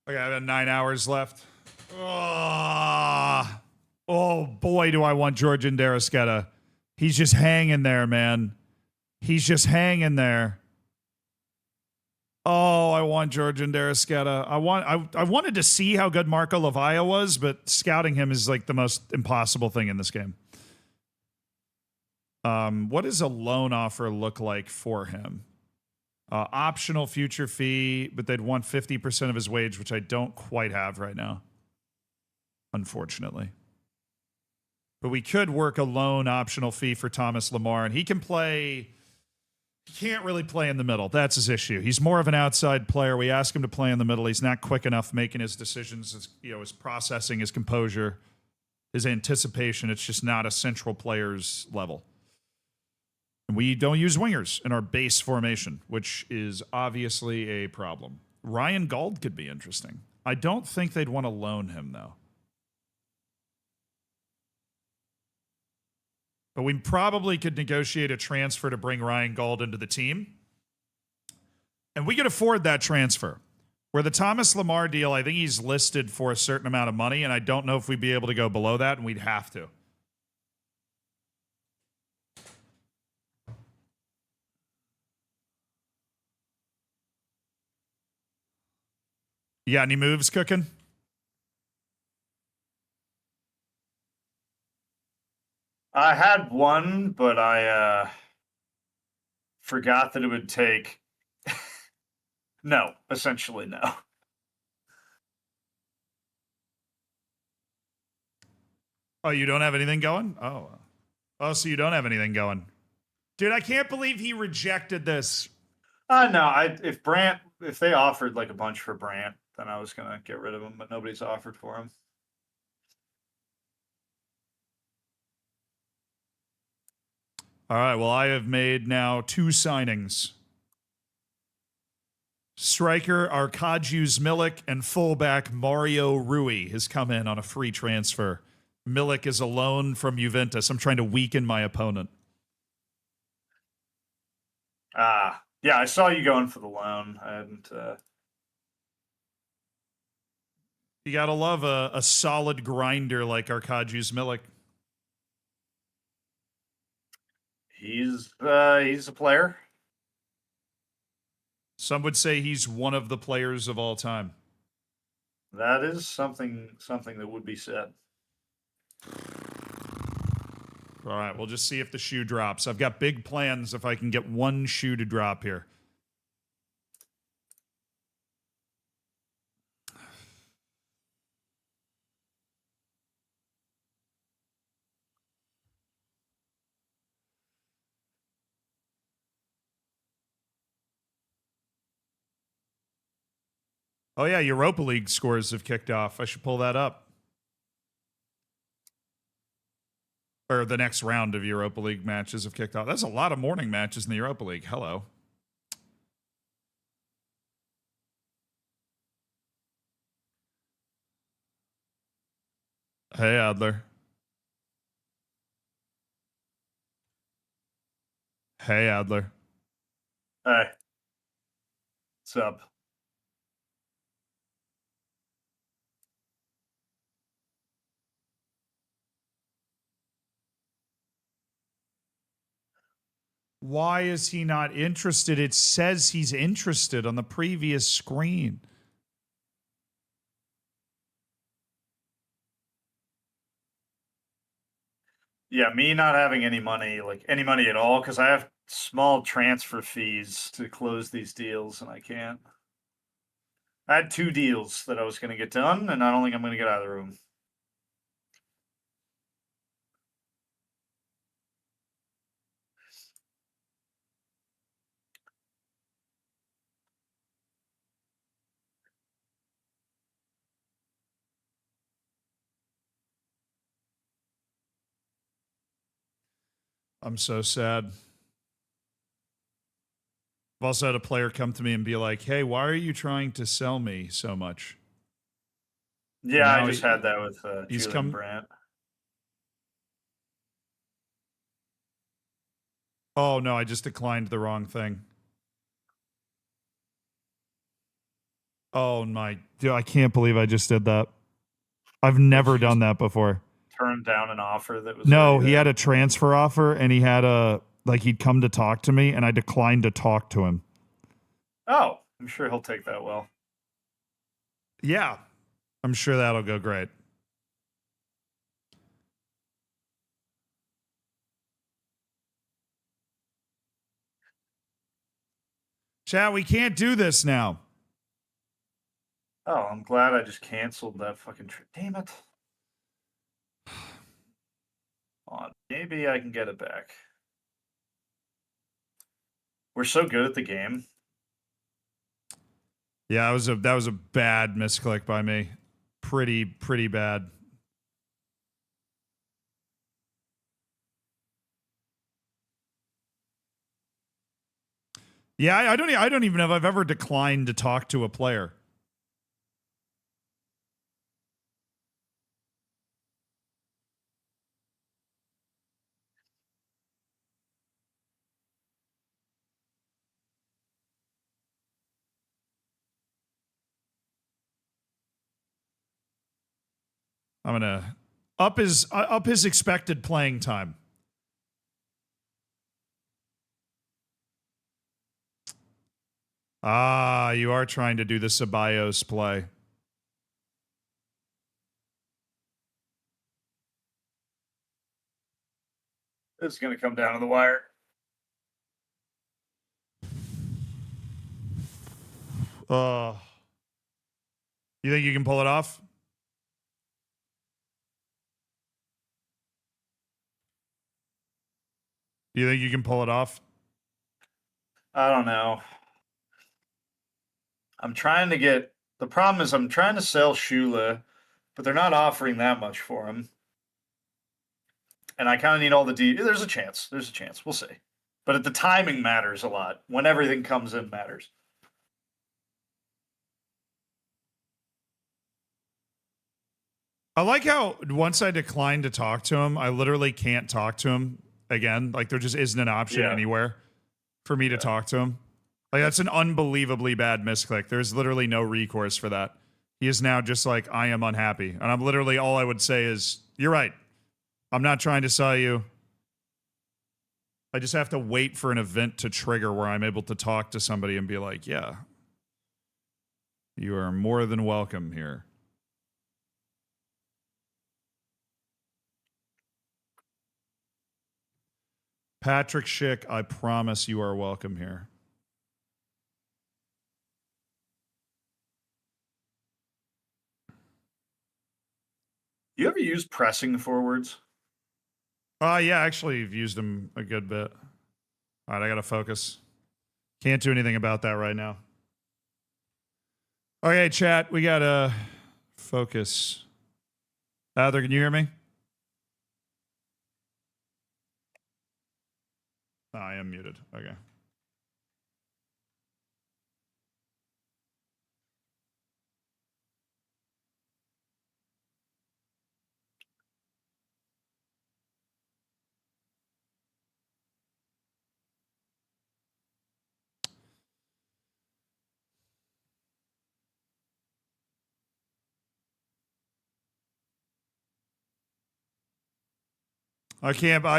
Okay, I have 9 hours left. Oh boy, do I want Georgian Darasketa. He's just hanging there, man. He's just hanging there. Oh, I want Georgian Darasketa. I wanted to see how good Marco Lavia was, but scouting him is like the most impossible thing in this game. What does a loan offer look like for him? Optional future fee, but they'd want 50% of his wage, which I don't quite have right now, unfortunately. But we could work a loan optional fee for Thomas Lemar, and he can play. He can't really play in the middle. That's his issue. He's more of an outside player. We ask him to play in the middle. He's not quick enough making his decisions, his processing, his composure, his anticipation. It's just not a central player's level. And we don't use wingers in our base formation, which is obviously a problem. Ryan Gauld could be interesting. I don't think they'd want to loan him, though. But we probably could negotiate a transfer to bring Ryan Gauld into the team. And we could afford that transfer. Where the Thomas Lemar deal, I think he's listed for a certain amount of money, and I don't know if we'd be able to go below that, and we'd have to. You got any moves cooking? I had one, but I forgot that it would take. No, essentially no. Oh, you don't have anything going? Oh, so you don't have anything going. Dude, I can't believe he rejected this. No, if they offered like a bunch for Brandt, then I was gonna get rid of him, but nobody's offered for him. All right, well, I have made now 2 signings. Striker Arkadiusz Milik and fullback Mario Rui has come in on a free transfer. Milik is a loan from Juventus. I'm trying to weaken my opponent. Yeah, I saw you going for the loan. I hadn't. You gotta love a solid grinder like Arkadiusz Milik. He's a player. Some would say he's one of the players of all time. That is something that would be said. All right, we'll just see if the shoe drops. I've got big plans if I can get one shoe to drop here. Oh, yeah, Europa League scores have kicked off. I should pull that up. Or the next round of Europa League matches have kicked off. That's a lot of morning matches in the Europa League. Hello. Hey, Adler. Hey, Adler. Hey. What's up? Why is he not interested? It says he's interested on the previous screen. Yeah, me not having any money, like any money at all, because I have small transfer fees to close these deals, and I can't. I had 2 deals that I was going to get done, and I don't think I'm going to get out of the room. I'm so sad. I've also had a player come to me and be like, hey, why are you trying to sell me so much? Yeah, Now I just had that with he's Julian come- Brandt. Oh, no, I just declined the wrong thing. Oh, my. Dude, I can't believe I just did that. I've never done that before. Turned down an offer that was No, already he there. had a transfer offer and he had he'd come to talk to me and I declined to talk to him. Oh, I'm sure he'll take that well. Yeah, I'm sure that'll go great. Chat, we can't do this now. Oh, I'm glad I just canceled that fucking trip. Damn it. Hold on, maybe I can get it back. We're so good at the game. Yeah, that was a bad misclick by me. Pretty bad. Yeah, I don't even know if I've ever declined to talk to a player. I'm gonna up his expected playing time. Ah, you are trying to do the Ceballos play. It's going to come down to the wire. You think you can pull it off? You think you can pull it off? I don't know. The problem is I'm trying to sell Shula, but they're not offering that much for him. And I kind of need all the There's a chance. We'll see. But the timing matters a lot. When everything comes in matters. I like how once I decline to talk to him, I literally can't talk to him again. Like there just isn't an option anywhere for me to talk to him. Like that's an unbelievably bad misclick. There's literally no recourse for that. He is now just like, I am unhappy. And I'm literally, all I would say is, you're right. I'm not trying to sell you. I just have to wait for an event to trigger where I'm able to talk to somebody and be like, yeah, you are more than welcome here. Patrick Schick, I promise you are welcome here. You ever use pressing forwards? Yeah, actually, you've used them a good bit. All right, I got to focus. Can't do anything about that right now. Okay, chat, we got to focus. Heather, can you hear me? Oh, I am muted. Okay. I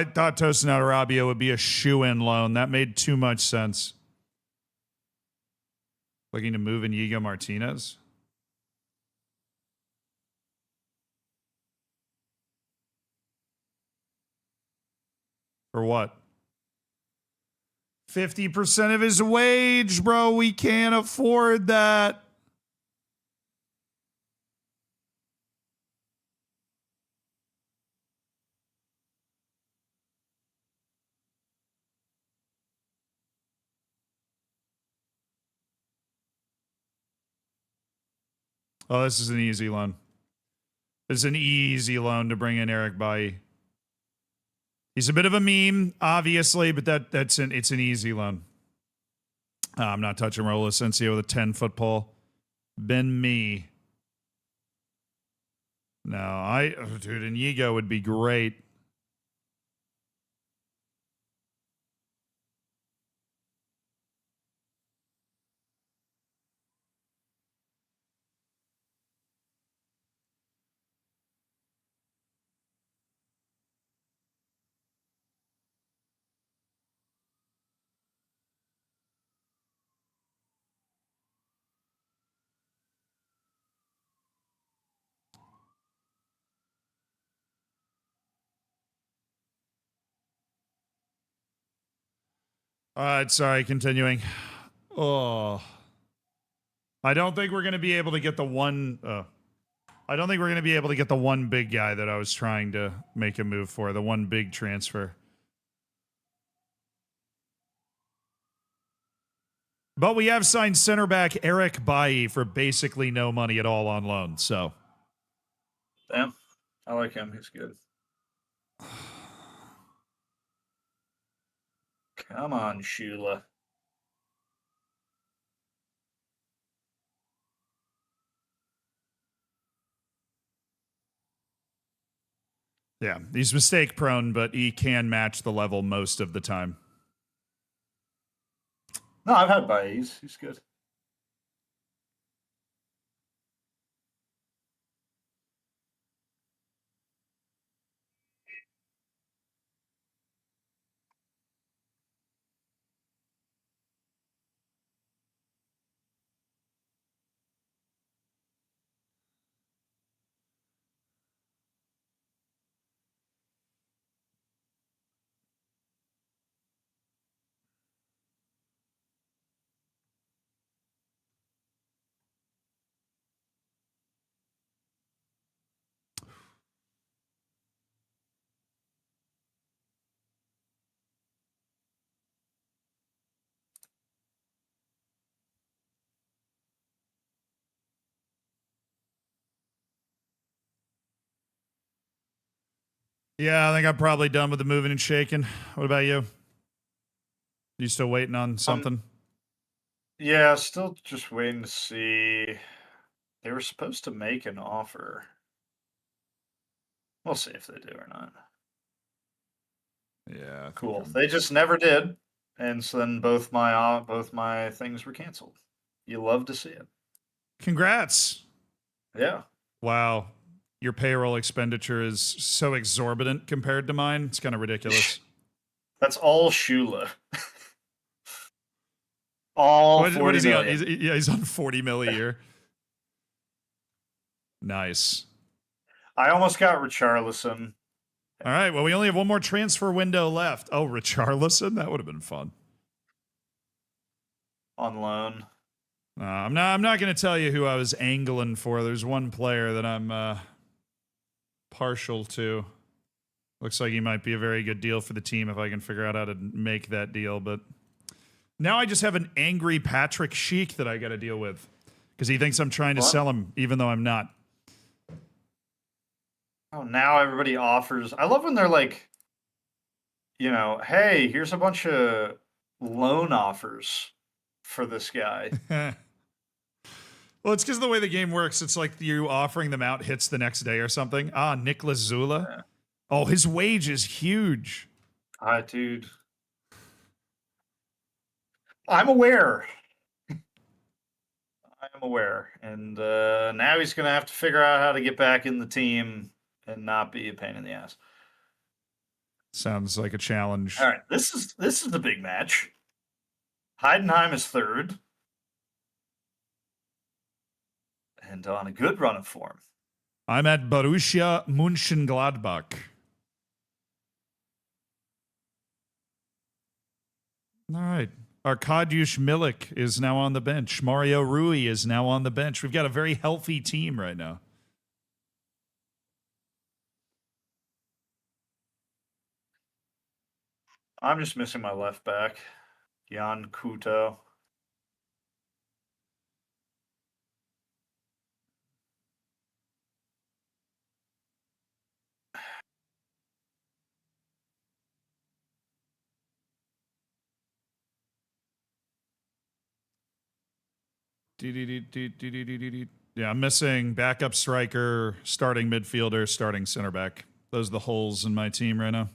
thought Tosin Arabia would be a shoe-in loan. That made too much sense. Looking to move Inigo Martinez? For what? 50% of his wage, bro. We can't afford that. Oh, this is an easy loan. This is an easy loan to bring in Eric Bailly. He's a bit of a meme, obviously, but it's an easy loan. I'm not touching Raul Asensio with a 10-foot pole. Ben me. No, dude, Inigo would be great. All right, sorry, continuing. Oh. I don't think we're going to be able to get the one... I don't think we're going to be able to get the one big guy that I was trying to make a move for. The one big transfer. But we have signed center back Eric Bailly for basically no money at all on loan, so... Damn. I like him. He's good. Come on, Shula. Yeah, he's mistake prone, but he can match the level most of the time. No, I've had Bailly's. He's good. Yeah, I think I'm probably done with the moving and shaking. What about you? You still waiting on something? Yeah, still just waiting to see. They were supposed to make an offer. We'll see if they do or not. Yeah. Cool. They just never did, and so then both my things were canceled. You love to see it. Congrats. Yeah. Wow. Your payroll expenditure is so exorbitant compared to mine. It's kind of ridiculous. That's all Shula. All What is he on? million. He's on 40 mil a year. Nice. I almost got Richarlison. All right. Well, we only have one more transfer window left. Oh, Richarlison? That would have been fun. On loan. I'm not going to tell you who I was angling for. There's one player that I'm partial to. Looks like he might be a very good deal for the team if I can figure out how to make that deal. But now I just have an angry Patrick Sheik that I got to deal with because he thinks I'm trying to sell him, even though I'm not. Oh, now everybody offers. I love when they're like, hey, here's a bunch of loan offers for this guy. Well, it's because of the way the game works. It's like you offering them out hits the next day or something. Ah, Nicholas Zula. Yeah. Oh, his wage is huge. Dude. I'm aware. I am aware. And now he's going to have to figure out how to get back in the team and not be a pain in the ass. Sounds like a challenge. All right, this is the big match. Heidenheim is third. And on a good run of form. I'm at Borussia Mönchengladbach. All right. Arkadiusz Milik is now on the bench. Mario Rui is now on the bench. We've got a very healthy team right now. I'm just missing my left back, Jan Kuto. Yeah, I'm missing backup striker, starting midfielder, starting center back. Those are the holes in my team right now.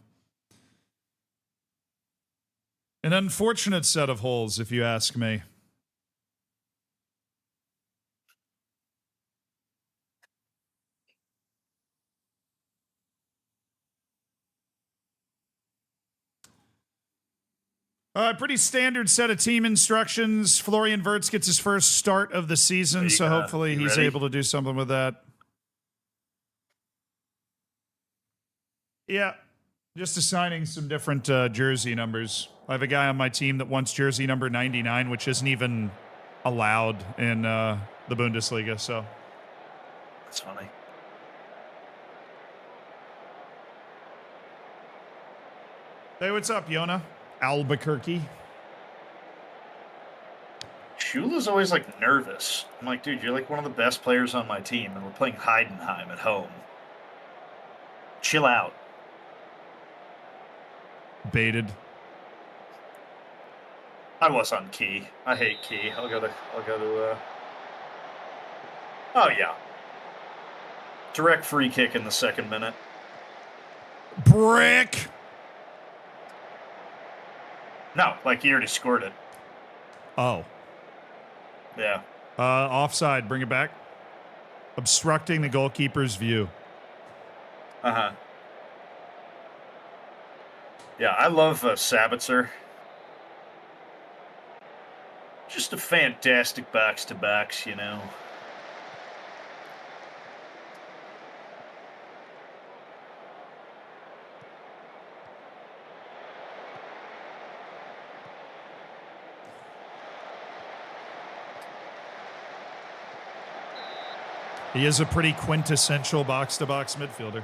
An unfortunate set of holes, if you ask me. Pretty standard set of team instructions. Florian Wirtz gets his first start of the season, so hopefully he's able to do something with that. Yeah, just assigning some different jersey numbers. I have a guy on my team that wants jersey number 99, which isn't even allowed in the Bundesliga, so. That's funny. Hey, what's up, Yona? Albuquerque. Shula's always like nervous. I'm like, dude, you're like one of the best players on my team, and we're playing Heidenheim at home. Chill out. Baited. I was on Key. I hate Key. I'll go to Oh yeah. Direct free kick in the second minute. Brick. No, like he already scored it. Oh. Yeah. Offside. Bring it back. Obstructing the goalkeeper's view. Uh-huh. Yeah, I love Sabitzer. Just a fantastic backs-to-backs, you know. He is a pretty quintessential box-to-box midfielder.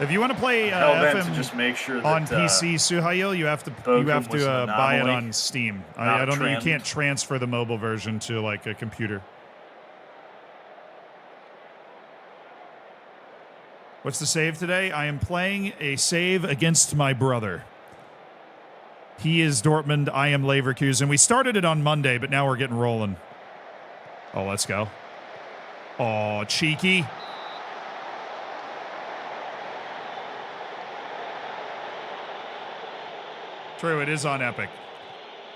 If you want to play FM to just make sure that, on PC, Suhail, you have to buy it on Steam. I don't know. You can't transfer the mobile version to like a computer. What's the save today? I am playing a save against my brother. He is Dortmund. I am Leverkusen. We started it on Monday, but now we're getting rolling. Oh, let's go. Oh, cheeky. True, it is on Epic.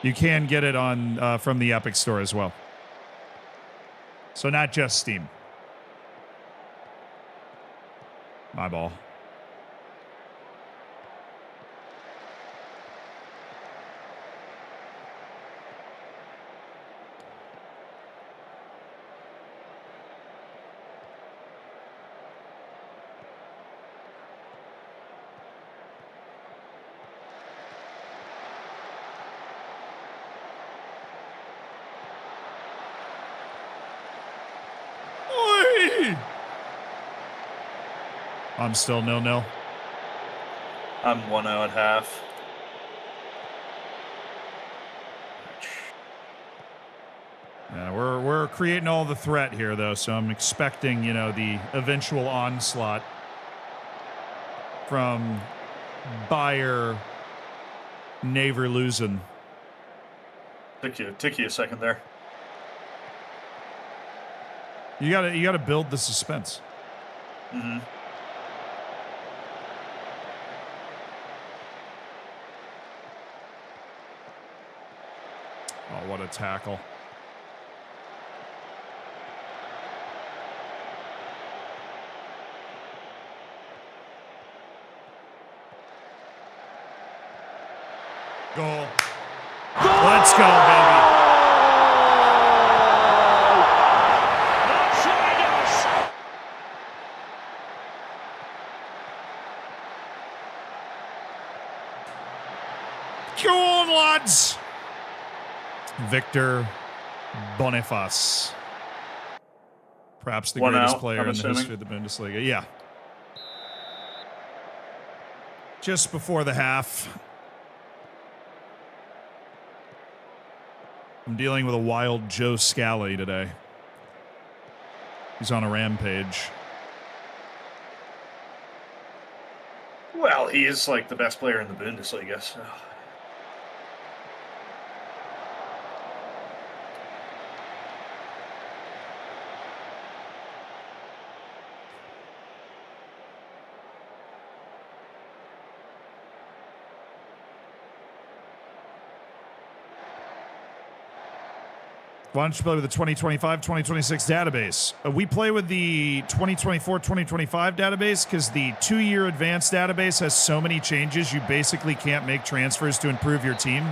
You can get it on from the Epic Store as well. So not just Steam. My ball. I'm still 0-0. I'm 1-0 at half. Yeah, we're creating all the threat here, though, so I'm expecting, you know, the eventual onslaught from Bayer Leverkusen. Took you a second there. You gotta build the suspense. Mm-hmm. Oh, what a tackle. Goal. Let's go, baby. Go on, lads. Victor Boniface. Perhaps the greatest player in the history of the Bundesliga. Yeah. Just before the half. I'm dealing with a wild Joe Scally today. He's on a rampage. Well, he is like the best player in the Bundesliga. So. Why don't you play with the 2025, 2026 database? We play with the 2024, 2025 database because the 2-year advanced database has so many changes you basically can't make transfers to improve your team,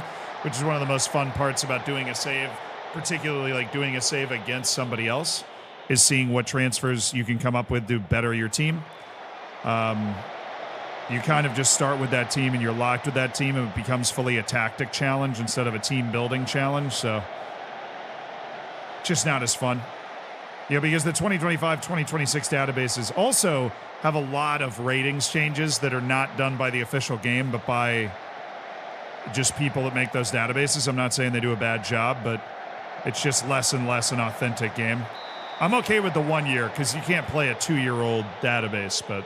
which is one of the most fun parts about doing a save, particularly like doing a save against somebody else, is seeing what transfers you can come up with to better your team. You kind of just start with that team and you're locked with that team and it becomes fully a tactic challenge instead of a team building challenge, so just not as fun. Yeah, because the 2025, 2026 databases also have a lot of ratings changes that are not done by the official game, but by just people that make those databases. I'm not saying they do a bad job, but it's just less and less an authentic game. I'm okay with the 1 year because you can't play a 2-year-old database, but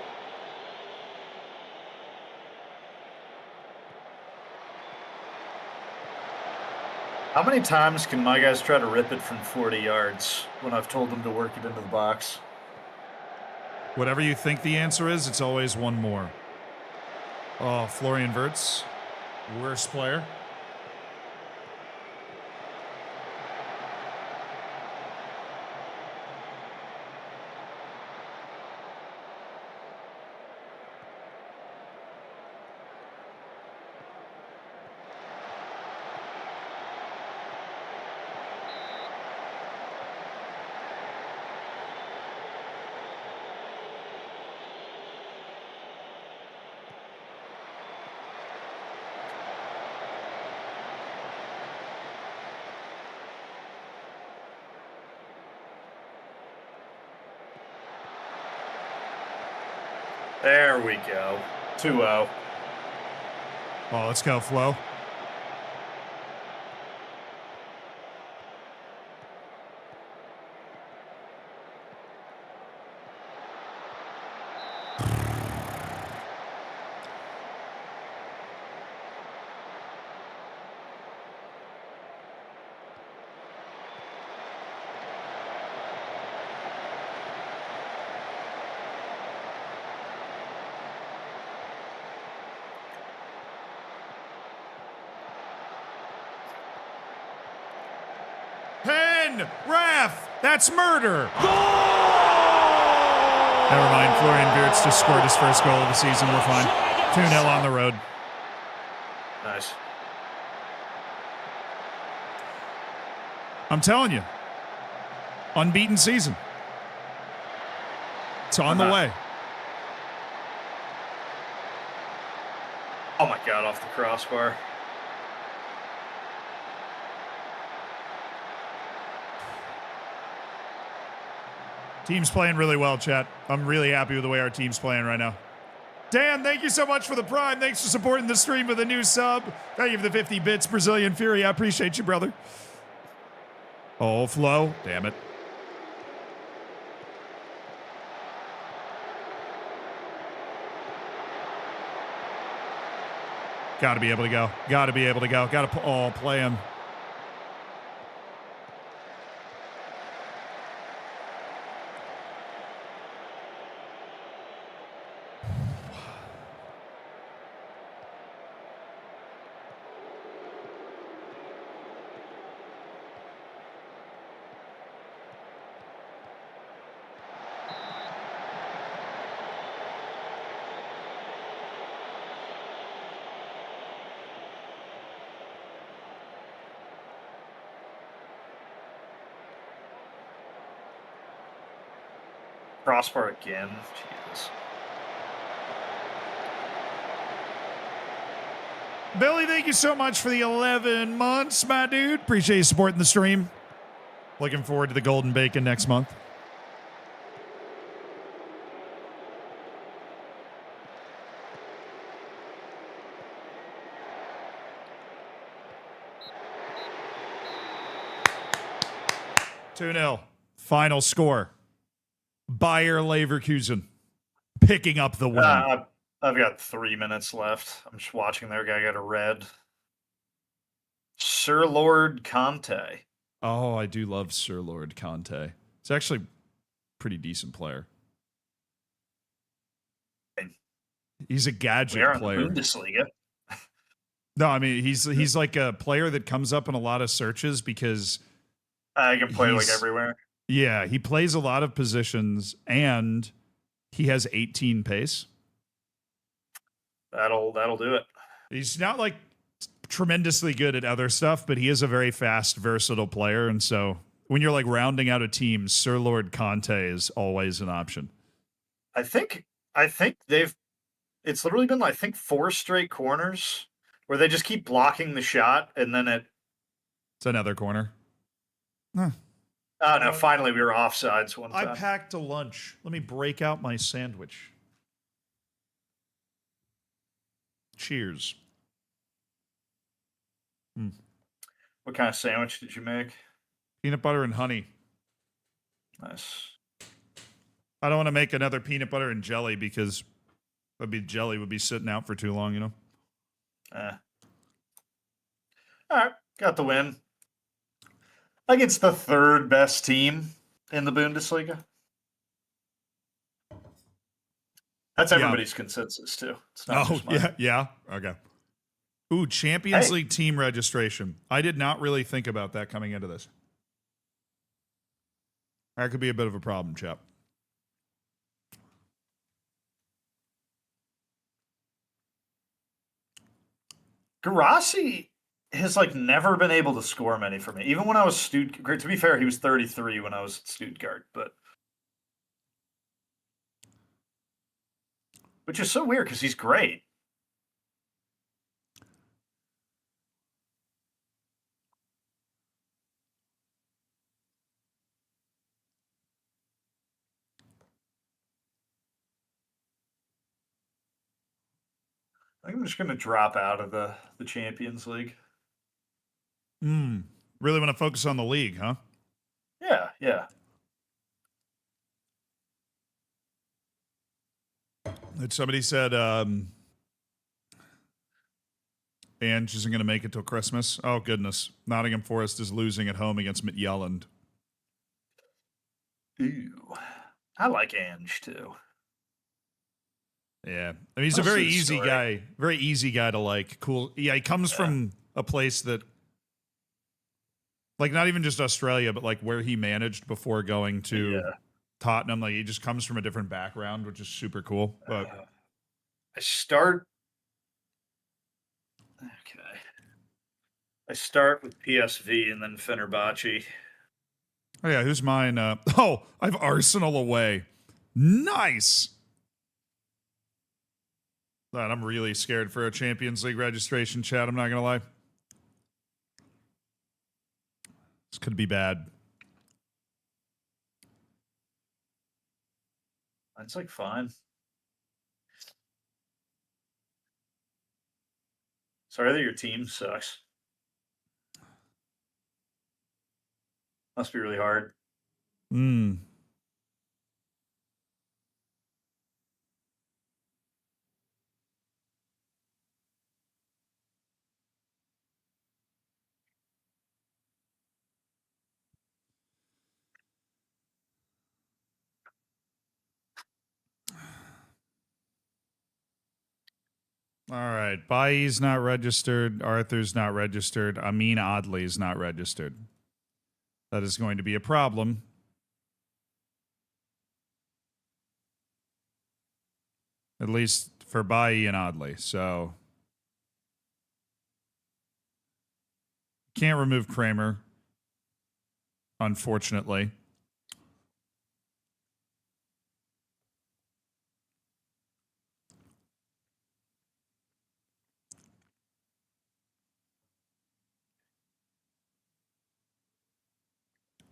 How many times can my guys try to rip it from 40 yards when I've told them to work it into the box? whatever you think the answer is, it's always one more. Oh, Florian Wirtz, worst player. There we go. 2-0. Oh, let's go, Flo. Ref, that's murder. Never mind. Florian Wirtz just scored his first goal of the season. We're fine. 2-0 on the road. Nice. I'm telling you. Unbeaten season. It's on the way. Oh my God, off the crossbar. Team's playing really well, chat. I'm really happy with the way our team's playing right now. Dan, thank you so much for the Prime. Thanks for supporting the stream with a new sub. Thank you for the 50 bits, Brazilian Fury. I appreciate you, brother. Oh, Flo. Damn it. Got to be able to go. Got to be able to go. Got to play him. Crossbar again. Jesus. Billy, thank you so much for the 11 months, my dude. Appreciate you supporting the stream. Looking forward to the Golden Bacon next month. Two-0. Final score. Bayer Leverkusen picking up the win. I've got 3 minutes left. I'm just watching their guy get a red. Sir Lord Conte. Oh, I do love Sir Lord Conte. It's actually a pretty decent player. He's a gadget We are in player. the Bundesliga. No, I mean he's like a player that comes up in a lot of searches because I can play like he's- everywhere. yeah, he plays a lot of positions and he has 18 pace. That'll do it. He's not like tremendously good at other stuff, but he is a very fast, versatile player. And so when you're like rounding out a team, Sir Lord Conte is always an option. I think it's literally been I think 4 straight corners where they just keep blocking the shot and then It's another corner. oh no, finally we were offsides one time. I packed a lunch. Let me break out my sandwich. Cheers. What kind of sandwich did you make? Peanut butter and honey. Nice. I don't want to make another peanut butter and jelly because jelly would be sitting out for too long, you know? All right, got the win. Against the 3rd best team in the Bundesliga. That's everybody's consensus too. It's not Oh, just mine. yeah. Okay. Ooh, Champions Hey. League team registration. I did not really think about that coming into this. That could be a bit of a problem, chap. Garassi has like never been able to score many for me. Even when I was Stuttgart. To be fair, he was 33 when I was at Stuttgart, but which is so weird because he's great. I think I'm just going to drop out of the Champions League. Really want to focus on the league, huh? Yeah. Somebody said Ange isn't going to make it till Christmas. Oh, goodness. Nottingham Forest is losing at home against Midtjylland. Ooh. I like Ange too. Yeah. I mean, he's a That's a very good easy story. guy. Very easy guy to like. Cool. Yeah, he comes from a place that, like, not even just Australia, but like where he managed before going to Tottenham. Like, he just comes from a different background, which is super cool. But I start with PSV and then Fenerbahce. oh yeah, who's mine? I have Arsenal away. Nice. God, I'm really scared for a Champions League registration, chat. I'm not gonna lie. This could be bad. That's like fine. Sorry that your team sucks. Must be really hard. All right. Bailly's not registered. Arthur's not registered. Amin Adli's not registered. That is going to be a problem. At least for Bailly and Adli. So can't remove Kramer, unfortunately.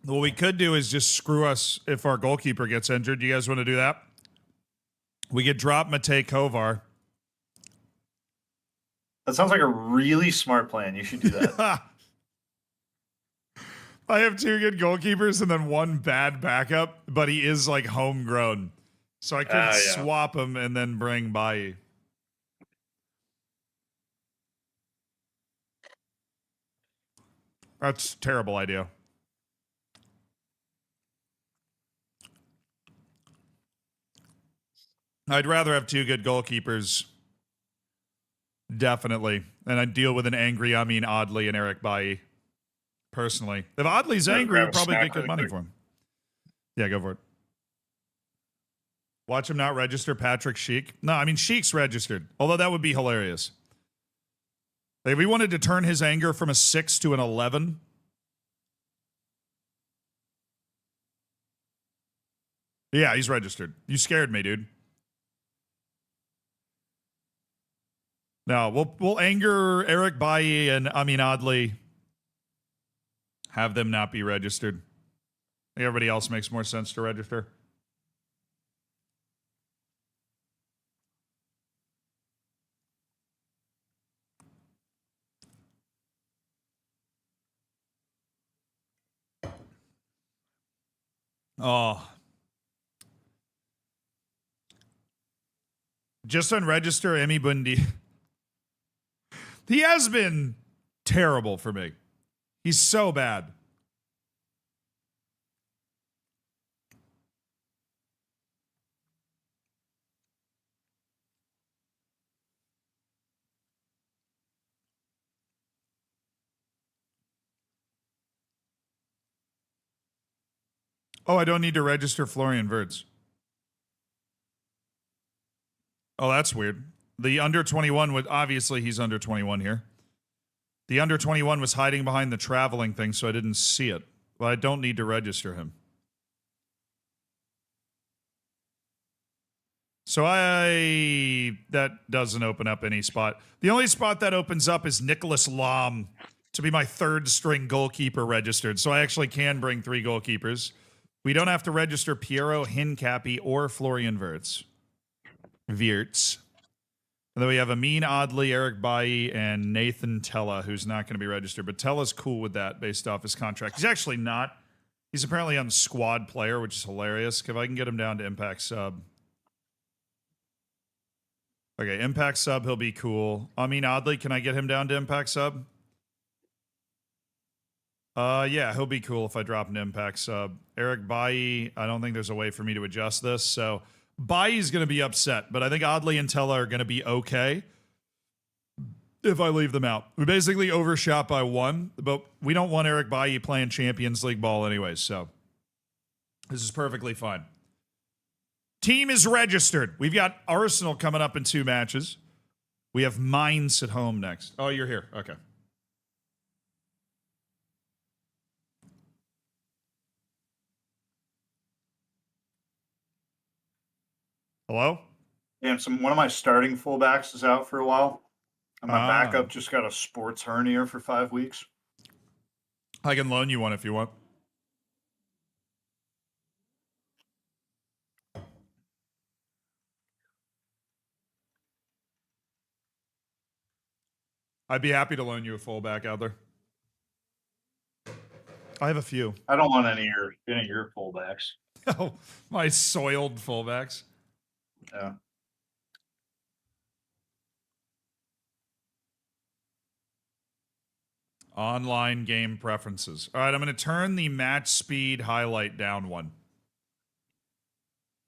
What we could do is just screw us if our goalkeeper gets injured. You guys want to do that? We could drop Matej Kovar. That sounds like a really smart plan. You should do that. I have 2 good goalkeepers and then 1 bad backup, but he is like homegrown. So I could swap him and then bring Bailly. That's a terrible idea. I'd rather have two good goalkeepers. Definitely. And I'd deal with an angry, Oddly and Eric Bailly. Personally. If Oddly's Yeah, angry, grab we'll a probably snack get good really money quick. for him. Yeah, go for it. Watch him not register Patrick Sheik. No, I mean, Sheik's registered. Although that would be hilarious. Like, if we wanted to turn his anger from a 6 to an 11. Yeah, he's registered. You scared me, dude. No, we'll anger Eric Bailly and Oddly. Have them not be registered. I think everybody else makes more sense to register. Oh. Just unregister Emi Bundi. He has been terrible for me. He's so bad. Oh, I don't need to register Florian Wirtz. Oh, that's weird. The under 21 would obviously he's under 21 here. The under 21 was hiding behind the traveling thing, so I didn't see it. But I don't need to register him. So that doesn't open up any spot. The only spot that opens up is Nicholas Lahm to be my third string goalkeeper registered. So I actually can bring 3 goalkeepers. We don't have to register Piero Hincapi or Florian Wirtz. And then we have Amin Oddly, Eric Bailly, and Nathan Tella, who's not going to be registered. But Tella's cool with that based off his contract. He's actually not. He's apparently on squad player, which is hilarious. If I can get him down to impact sub. Okay, impact sub, he'll be cool. Amin Oddly, can I get him down to impact sub? Yeah, he'll be cool if I drop an impact sub. Eric Bailly, I don't think there's a way for me to adjust this. So Bailly's going to be upset, but I think Oddly and Tella are going to be okay if I leave them out. We basically overshot by 1, but we don't want Eric Bailly playing Champions League ball anyways, so this is perfectly fine. Team is registered. We've got Arsenal coming up in 2 matches. We have Mainz at home next. Oh, you're here. Okay. Hello? Yeah, one of my starting fullbacks is out for a while. And my backup just got a sports hernia for 5 weeks. I can loan you one if you want. I'd be happy to loan you a fullback out there. I have a few. I don't want any of your fullbacks. Oh, my soiled fullbacks. Yeah. Online game preferences. All right, I'm going to turn the match speed highlight down 1.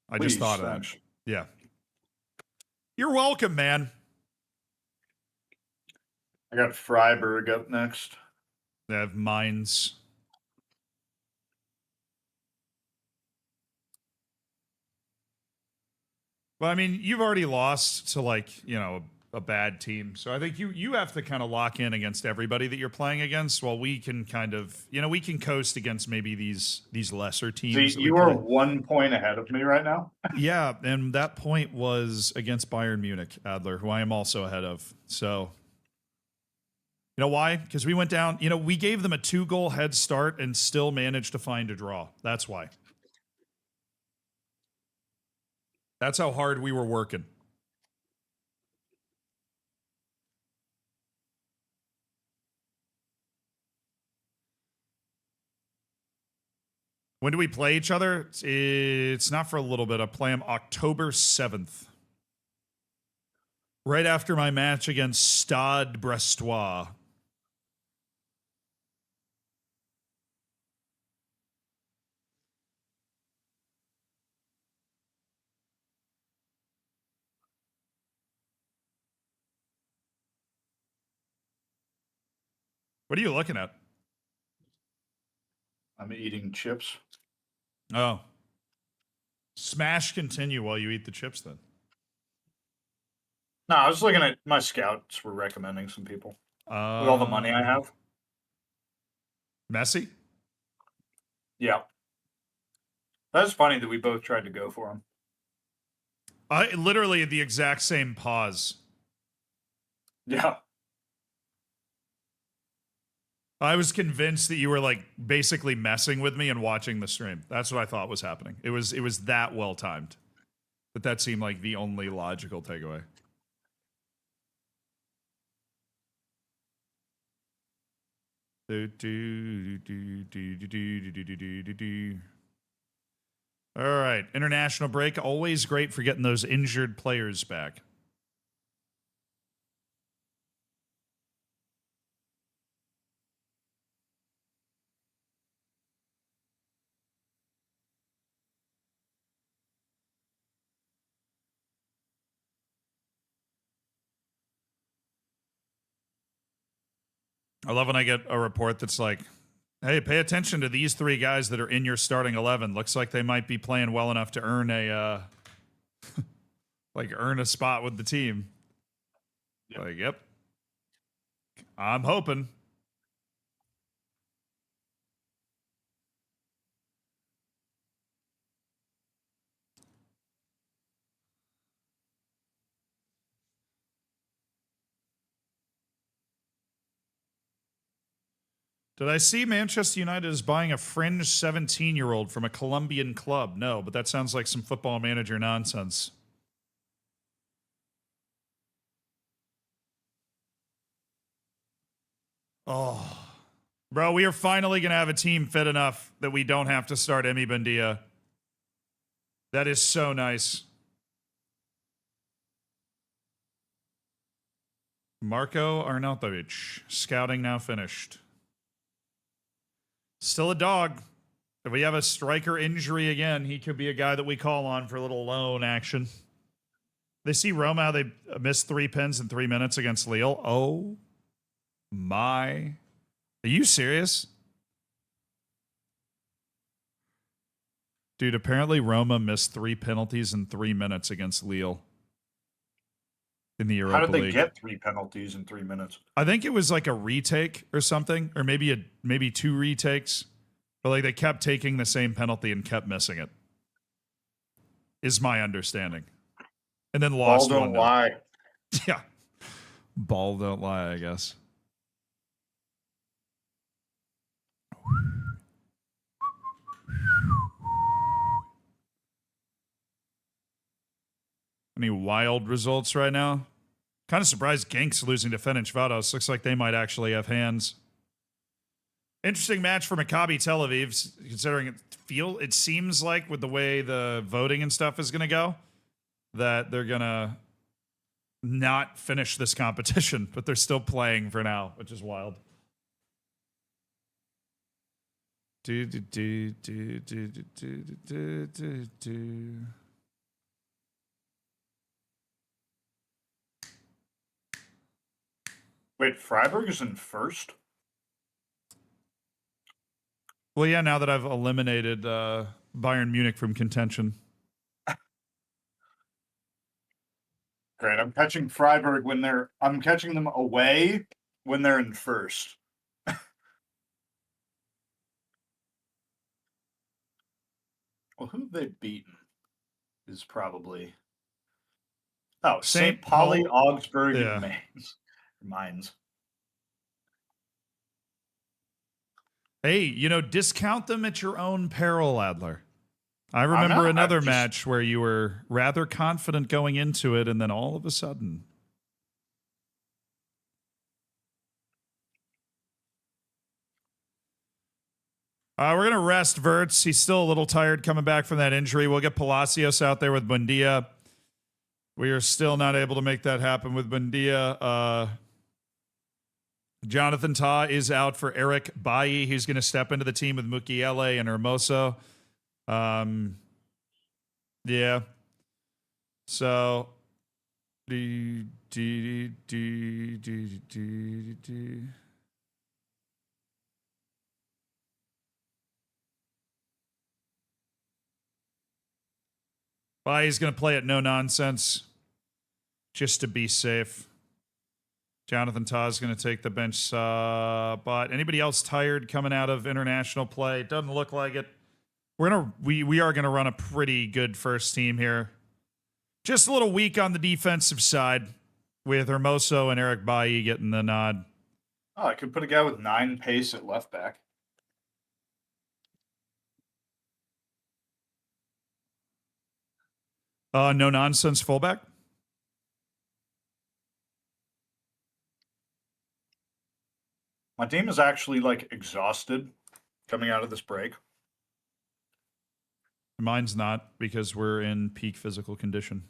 I just thought of that. Yeah. You're welcome, man. I got Freiburg up next. They have Mainz. Well, I mean, you've already lost to a bad team. So I think you have to kind of lock in against everybody that you're playing against while we can kind of, we can coast against maybe these lesser teams. So you are 1 point ahead of me right now? Yeah, and that point was against Bayern Munich, Adler, who I am also ahead of. So, you know why? Because we went down, we gave them a 2-goal head start and still managed to find a draw. That's why. That's how hard we were working. When do we play each other? It's not for a little bit. I play them October 7th. Right after my match against Stade Brestois. What are you looking at? I'm eating chips. Oh. Smash continue while you eat the chips then. No, I was looking at my scouts were recommending some people with all the money I have. Messi? Yeah. That's funny that we both tried to go for him. I literally the exact same pause. Yeah. I was convinced that you were like basically messing with me and watching the stream. That's what I thought was happening. It was that well timed. But that seemed like the only logical takeaway. All right, international break. Always great for getting those injured players back. I love when I get a report that's like, hey, pay attention to these 3 guys that are in your starting 11. Looks like they might be playing well enough to earn a earn a spot with the team. Yep. Like, yep. I'm hoping. Did I see Manchester United is buying a fringe 17-year-old from a Colombian club? No, but that sounds like some football manager nonsense. Oh. Bro, we are finally going to have a team fit enough that we don't have to start Emi Buendia. That is so nice. Marco Arnautovic. Scouting now finished. Still a dog. If we have a striker injury again, he could be a guy that we call on for a little loan action. They see Roma how they missed 3 pins in 3 minutes against Lille. Oh my. Are you serious? Dude, apparently Roma missed 3 penalties in 3 minutes against Lille in the Europa League. How did they get 3 penalties in 3 minutes? I think it was like a retake or something, or maybe 2 retakes. But like they kept taking the same penalty and kept missing it. Is my understanding. And then lost Ball 1-0. don't lie. Yeah. Ball don't lie, I guess. Any wild results right now? Kind of surprised Genk's losing to Ferencvaros. Looks like they might actually have hands. Interesting match for Maccabi Tel Aviv, considering it seems like with the way the voting and stuff is going to go, that they're going to not finish this competition, but they're still playing for now, which is wild. Wait, Freiburg is in first? Well, yeah, now that I've eliminated Bayern Munich from contention. Great. I'm catching Freiburg I'm catching them away when they're in first. Well, who have they beaten is probably St. Pauli, Augsburg, Yeah. and Mainz. Mainz. Hey, discount them at your own peril, Adler. I remember another match where you were rather confident going into it, and then all of a sudden. We're going to rest Verts. He's still a little tired coming back from that injury. We'll get Palacios out there with Buendia. We are still not able to make that happen with Buendia. Jonathan Tah is out for Eric Bailly. He's going to step into the team with Mukiele and Hermoso. Yeah. So. He's going to play it no nonsense just to be safe. Jonathan Tah's going to take the bench spot. Anybody else tired coming out of international play? Doesn't look like it. We are gonna run a pretty good first team here. Just a little weak on the defensive side with Hermoso and Eric Bailly getting the nod. Oh, I could put a guy with 9 pace at left back. No nonsense fullback. My team is actually like exhausted coming out of this break. Mine's not because we're in peak physical condition.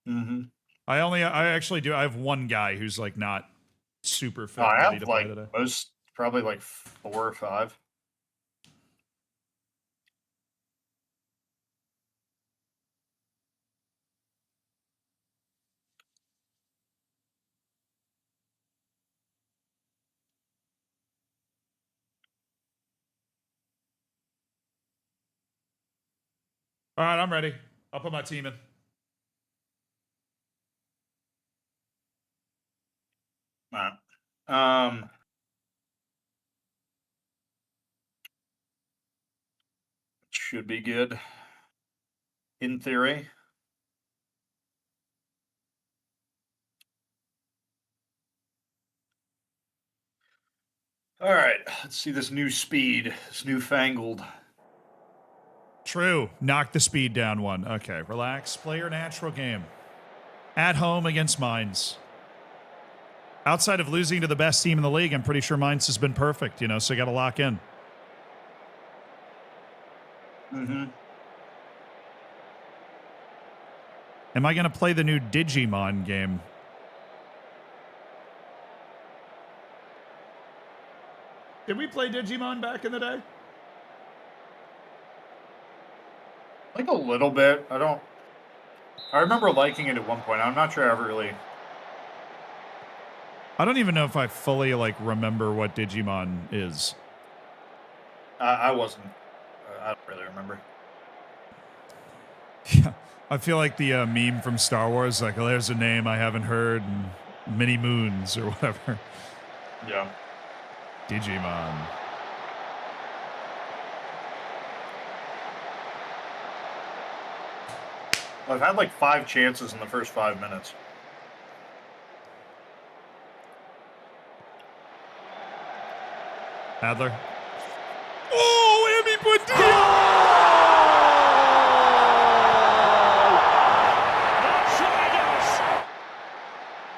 Mm-hmm. I actually do. I have one guy who's like not super fit I and ready have to play like today. most, probably like 4 or 5. All right, I'm ready. I'll put my team in. All right. Should be good in theory. All right, let's see this new speed, this newfangled. True. Knock the speed down one. Okay, relax. Play your natural game. At home against Mainz. Outside of losing to the best team in the league, I'm pretty sure Mainz has been perfect, you know, so you got to lock in. Mm-hmm. Am I going to play the new Digimon game? Did we play Digimon back in the day? Like a little bit. I remember liking it at one point. I'm not sure I ever really. I don't even know if I fully like remember what Digimon is. I wasn't. I don't really remember. Yeah, I feel like the meme from Star Wars, like, oh, there's a name I haven't heard in many moons or whatever. Yeah. Digimon. I've had like 5 chances in the first 5 minutes. Adler. Oh, Emi Buendia!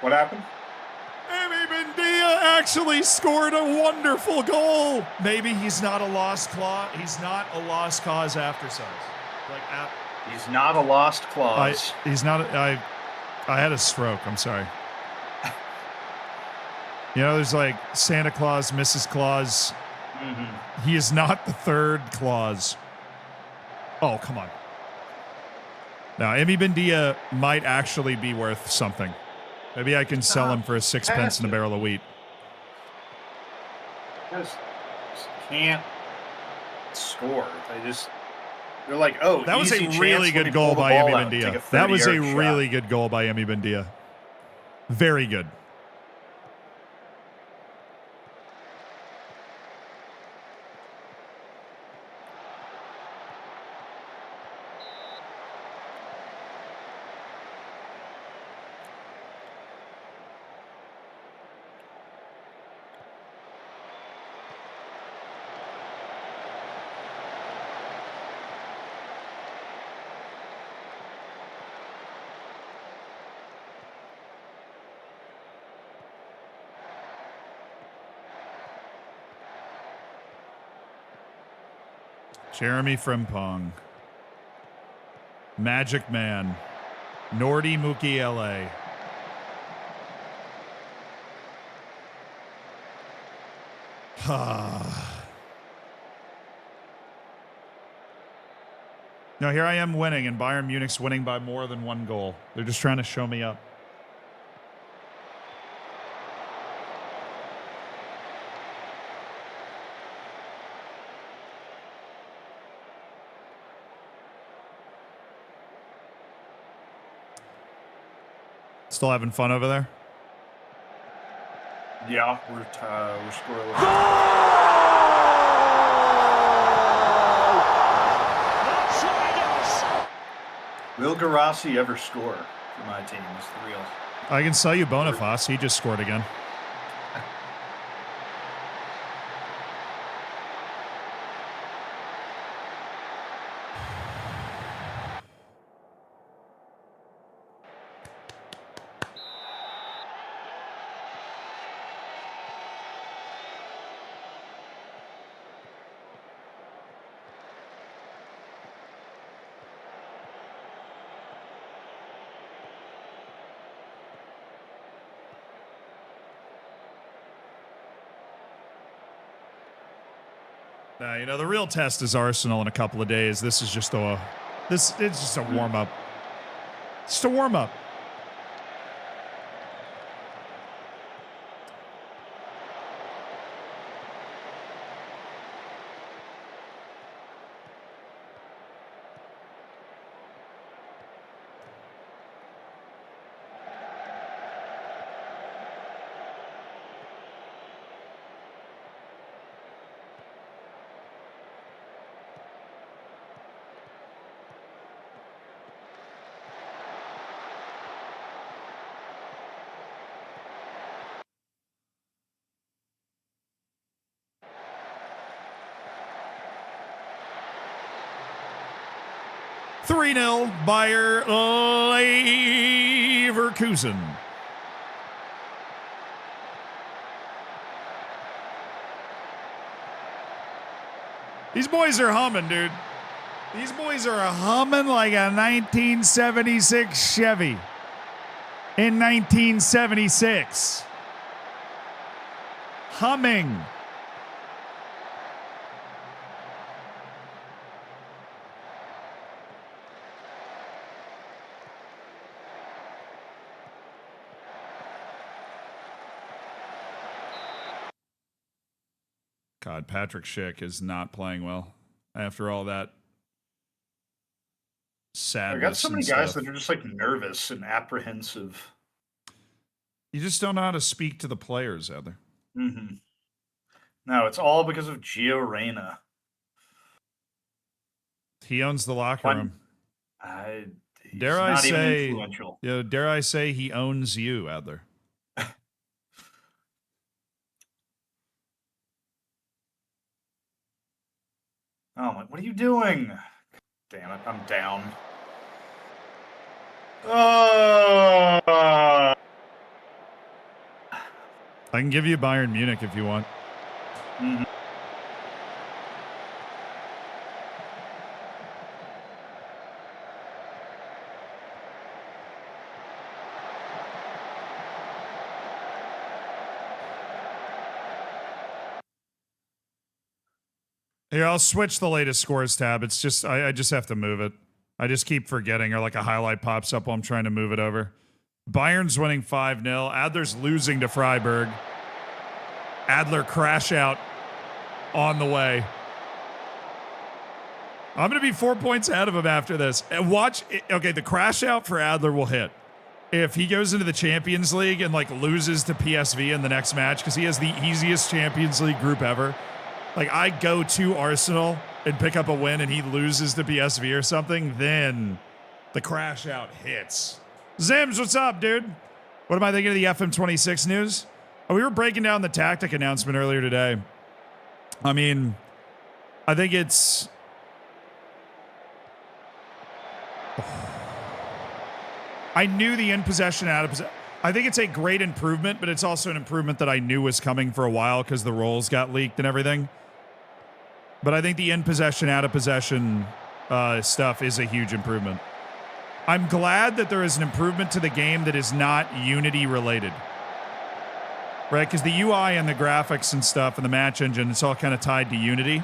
What happened? Emi Buendia actually scored a wonderful goal. Maybe he's not a lost cause. He's not a lost cause after size. Like He's not a lost clause. he's not. I had a stroke. I'm sorry. You know, there's like Santa Claus, Mrs. Claus. Mm-hmm. He is not the third Claus. Oh, come on. Now, Emi Buendia might actually be worth something. Maybe I can sell him for a 6 pence and a barrel of wheat. Just can't score. They're like, oh, That was easy a chance, really let me good goal pull the by ball Emi out, take Buendia. That was a 30-yard really shot. good goal by Emi Buendia. Very good. Jeremy Frimpong. Magic Man. Nordy Mukiele. No, here I am winning, and Bayern Munich's winning by more than 1 goal. They're just trying to show me up. Still having fun over there? Yeah, we're scoreless. Will Garassi ever score for my team? Is the real. I can sell you Boniface. He just scored again. You know, the real test is Arsenal in a couple of days. This is just it's just a warm up. Just a warm up. Three 0 Bayer Leverkusen. These boys are humming, dude. These boys are humming like a 1976 Chevy in 1976. Humming. God, Patrick Schick is not playing well after all that sadness. I got so many and guys stuff. that are just like nervous and apprehensive. You just don't know how to speak to the players, Heather. Mm-hmm. No, it's all because of Gio Reyna. He owns the locker room. He's Dare I not even say? influential. Yeah, dare I say he owns you, Adler? Oh my! What are you doing? Damn it! I'm down. I can give you Bayern Munich if you want. Mhm. Here, I'll switch the latest scores tab. It's just, I just have to move it. I just keep forgetting, or like a highlight pops up while I'm trying to move it over. Bayern's winning 5-0. Adler's losing to Freiburg. Adler crash out on the way. I'm going to be 4 points ahead of him after this. And watch, okay, the crash out for Adler will hit. If he goes into the Champions League and like loses to PSV in the next match, because he has the easiest Champions League group ever. Like, I go to Arsenal and pick up a win and he loses to PSV or something, then the crash out hits. Zims, what's up, dude? What am I thinking of the FM26 news? Oh, we were breaking down the tactic announcement earlier today. I mean, I think it's... I knew the in possession, out of possession. I think it's a great improvement, but it's also an improvement that I knew was coming for a while because the roles got leaked and everything. But I think the in possession, out of possession stuff is a huge improvement. I'm glad that there is an improvement to the game that is not Unity related. Right? Because the UI and the graphics and stuff and the match engine, it's all kind of tied to Unity,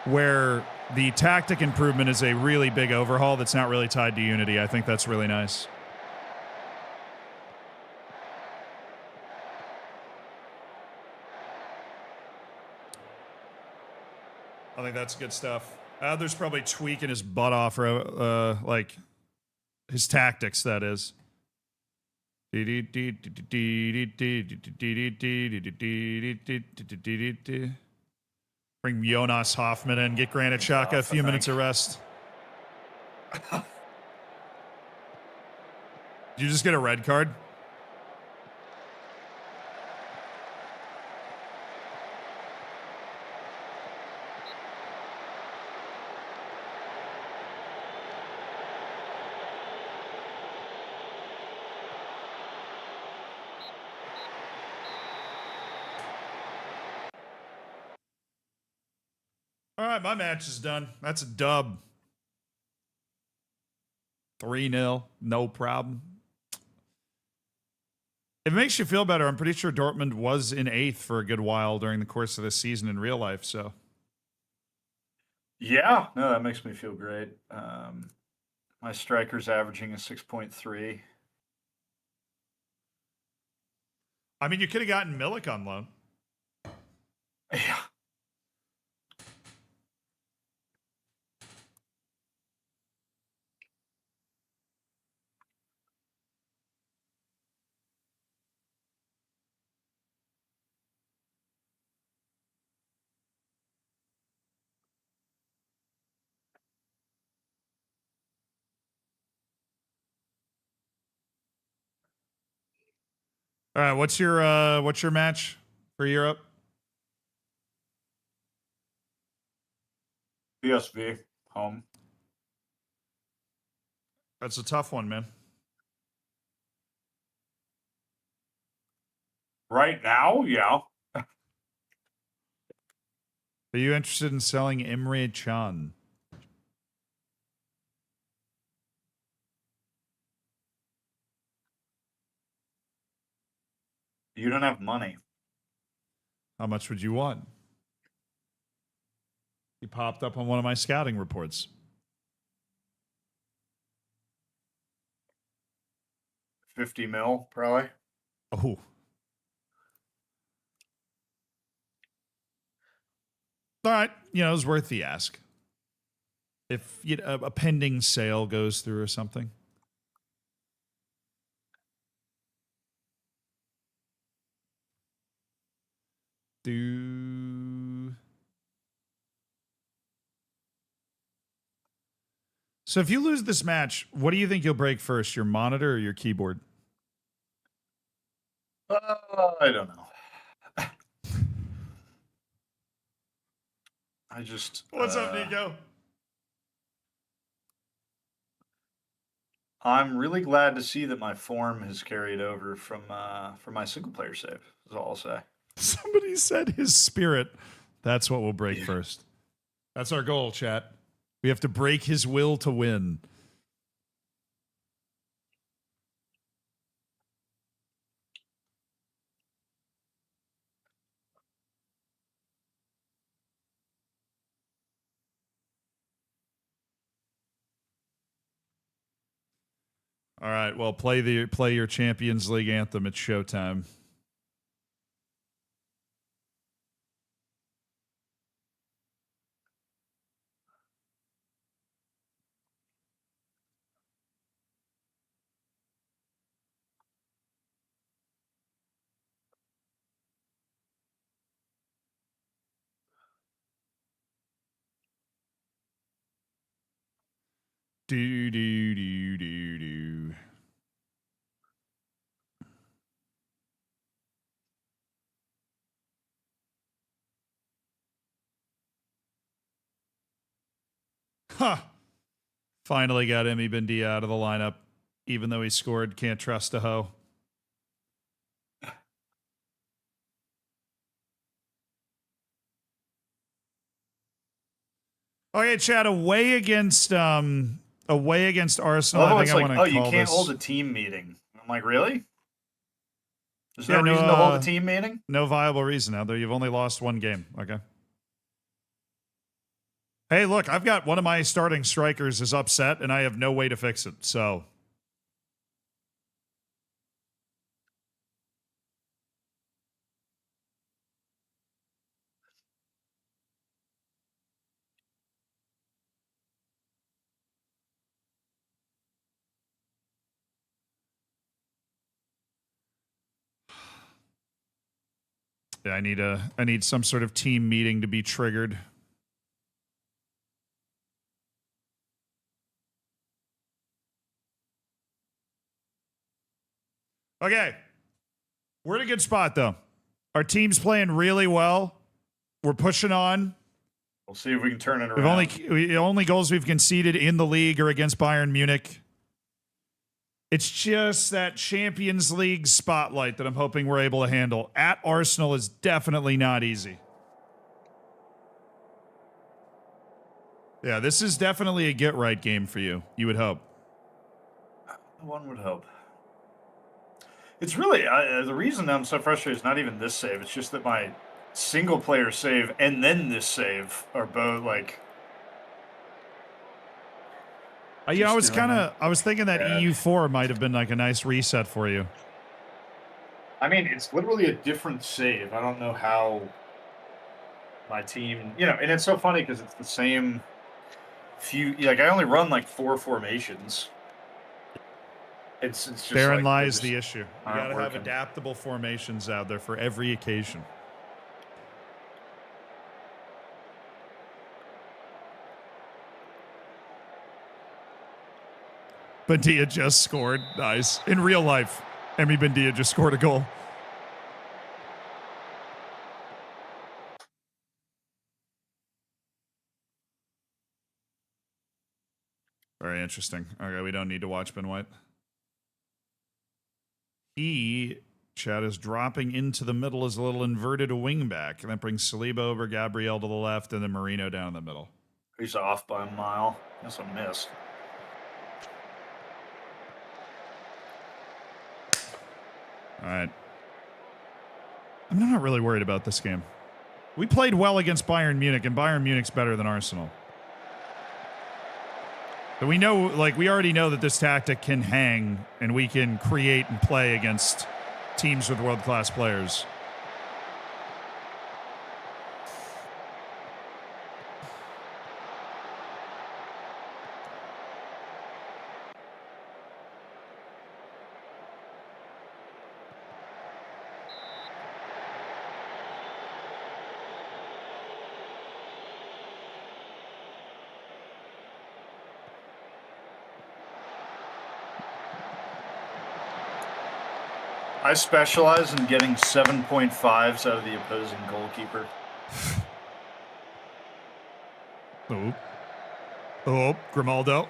where the tactic improvement is a really big overhaul that's not really tied to Unity. I think that's really nice. I think that's good stuff. Adler's probably tweaking his butt off, like his tactics, that is. Bring Jonas Hoffman in, get Granit Xhaka a few minutes of rest. Did you just get a red card? All right, my match is done. That's a dub. 3-0, no problem. If it makes you feel better, I'm pretty sure Dortmund was in 8th for a good while during the course of this season in real life, so. Yeah, no, that makes me feel great. My striker's averaging a 6.3. I mean, you could have gotten Milik on loan. Yeah. All right, what's your match for Europe? PSV, home. That's a tough one, man. Right now, yeah. Are you interested in selling Emre Can? You don't have money. How much would you want? He popped up on one of my scouting reports. 50 mil, probably. Oh. All right, it was worth the ask. If a pending sale goes through or something. So if you lose this match, what do you think you'll break first, your monitor or your keyboard? I don't know. I just. What's up, Nico? I'm really glad to see that my form has carried over from my single player save. Is all I'll say. Somebody said his spirit. That's what will break first. That's our goal, chat. We have to break his will to win. All right, well, play your Champions League anthem. It's showtime. Do do do do do. Huh. Finally got Emi Buendia out of the lineup, even though he scored. Can't trust a hoe. Okay, Chad. Away against Arsenal. I think I want to call you can't this. hold a team meeting. I'm like, really? There's Yeah, no reason to hold a team meeting? No viable reason out there. You've only lost one game. Okay. Hey, look, I've got one of my starting strikers is upset, and I have no way to fix it. So. Yeah, I need some sort of team meeting to be triggered. Okay. We're in a good spot though. Our team's playing really well. We're pushing on. We'll see if we can turn it around. The only goals we've conceded in the league are against Bayern Munich. It's just that Champions League spotlight that I'm hoping we're able to handle. At Arsenal is definitely not easy. Yeah, this is definitely a get-right game for you. You would hope. One would hope. It's really, the reason I'm so frustrated is not even this save. It's just that my single-player save and then this save are both, like... Yeah, I was thinking that EU4 might have been like a nice reset for you. I mean, it's literally a different save. I don't know how my team, and it's so funny because it's the same few, like I only run like 4 formations. It's just therein like, lies the issue. You gotta have adaptable formations out there for every occasion. Bendia just scored. Nice. In real life, Emi Bendia just scored a goal. Very interesting. Okay, we don't need to watch Ben White. Chad is dropping into the middle as a little inverted wingback. And that brings Saliba over, Gabriel to the left, and then Marino down in the middle. He's off by a mile. That's a miss. All right. I'm not really worried about this game. We played well against Bayern Munich, and Bayern Munich's better than Arsenal. But we know, like, we already know that this tactic can hang, and we can create and play against teams with world-class players. I specialize in getting 7.5s out of the opposing goalkeeper. Grimaldo.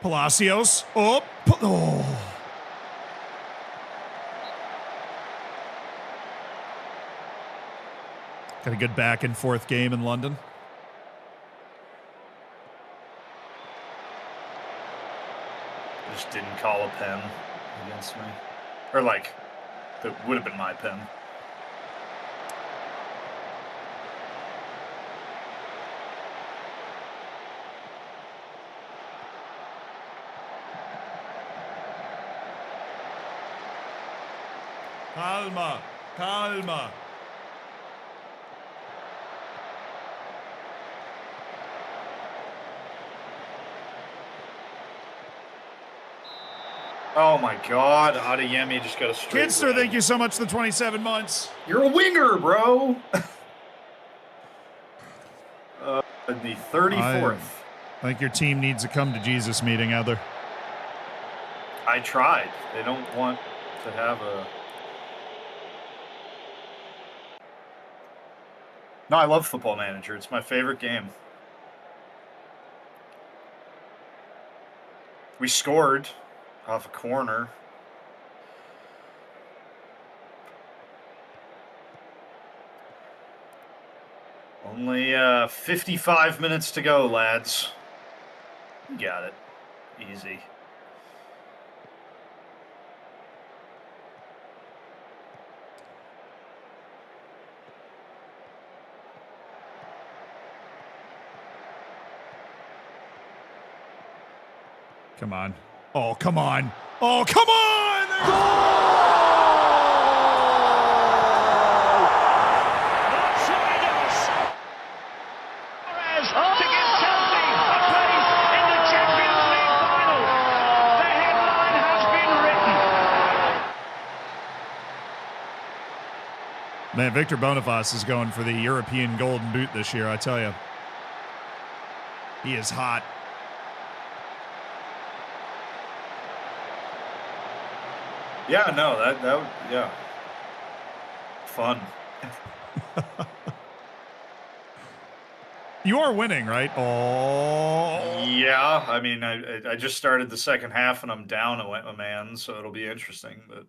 Palacios. Got a good back and forth game in London. Just didn't call a pen against me. Or, like, that would have been my pen. Calma. Oh my God, Adeyemi just got a straight Kidster, red. thank you so much for the 27 months. You're a winger, bro! The 34th. I think your team needs a come to Jesus meeting, Heather. I tried. They don't want to have a... No, I love Football Manager. It's my favorite game. We scored off a corner. Only 55 minutes to go, lads. You got it. Easy. Come on. Oh, come on. Oh, come on! To give Chelsea a place in the Champions League final. The headline has been written. Man, Victor Boniface is going for the European Golden Boot this year, I tell you. He is hot. Yeah, no, yeah. Fun. You are winning, right? Oh. Yeah, I mean, I just started the second half and I'm down a man, so it'll be interesting. But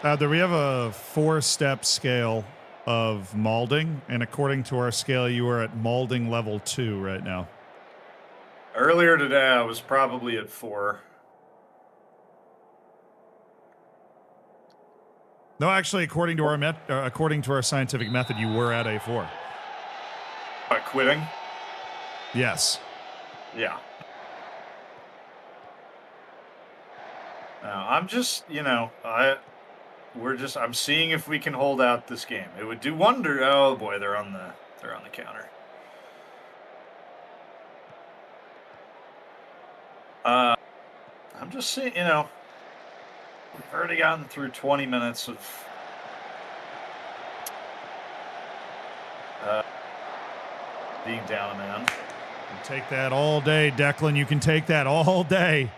We have a 4-step scale of molding, and according to our scale, you are at molding level 2 right now. earlier today, I was probably at 4. No, actually, according to our scientific method, you were at a 4. Quitting? Yes. Yeah. I'm just, I'm seeing if we can hold out this game. It would do wonder. Oh boy, they're on the counter. I'm just seeing, we've already gotten through 20 minutes of being down a man. You take that all day, Declan. You can take that all day.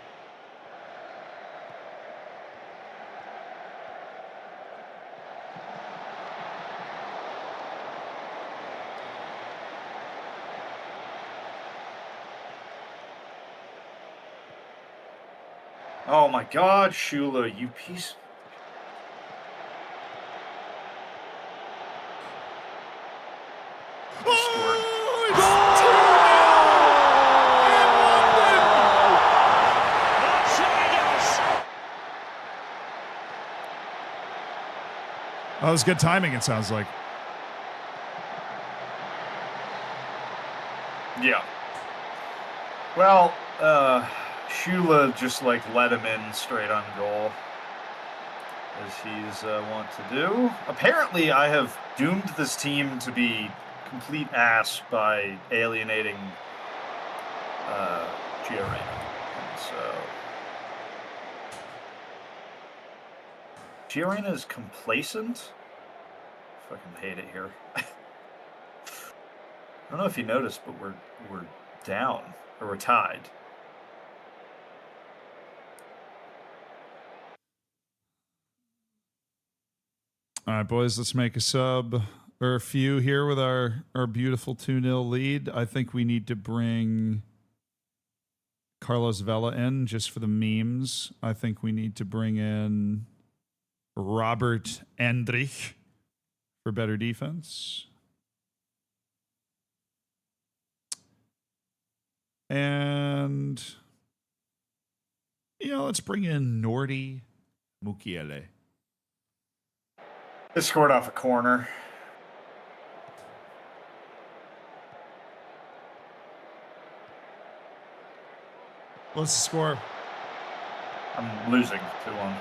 Oh my God, Shula, you piece. That was good timing, it sounds like. Yeah. Well, Shula just let him in straight on goal, as he's wont to do. Apparently, I have doomed this team to be complete ass by alienating JRicky. And so JRicky is complacent. Fucking hate it here. I don't know if you noticed, but we're down, or we're tied. All right, boys, let's make a sub or a few here with our beautiful 2-0 lead. I think we need to bring Carlos Vela in just for the memes. I think we need to bring in Robert Endrich for better defense. And, let's bring in Nordi Mukiele. They scored off a corner. What's the score? I'm losing 2-1.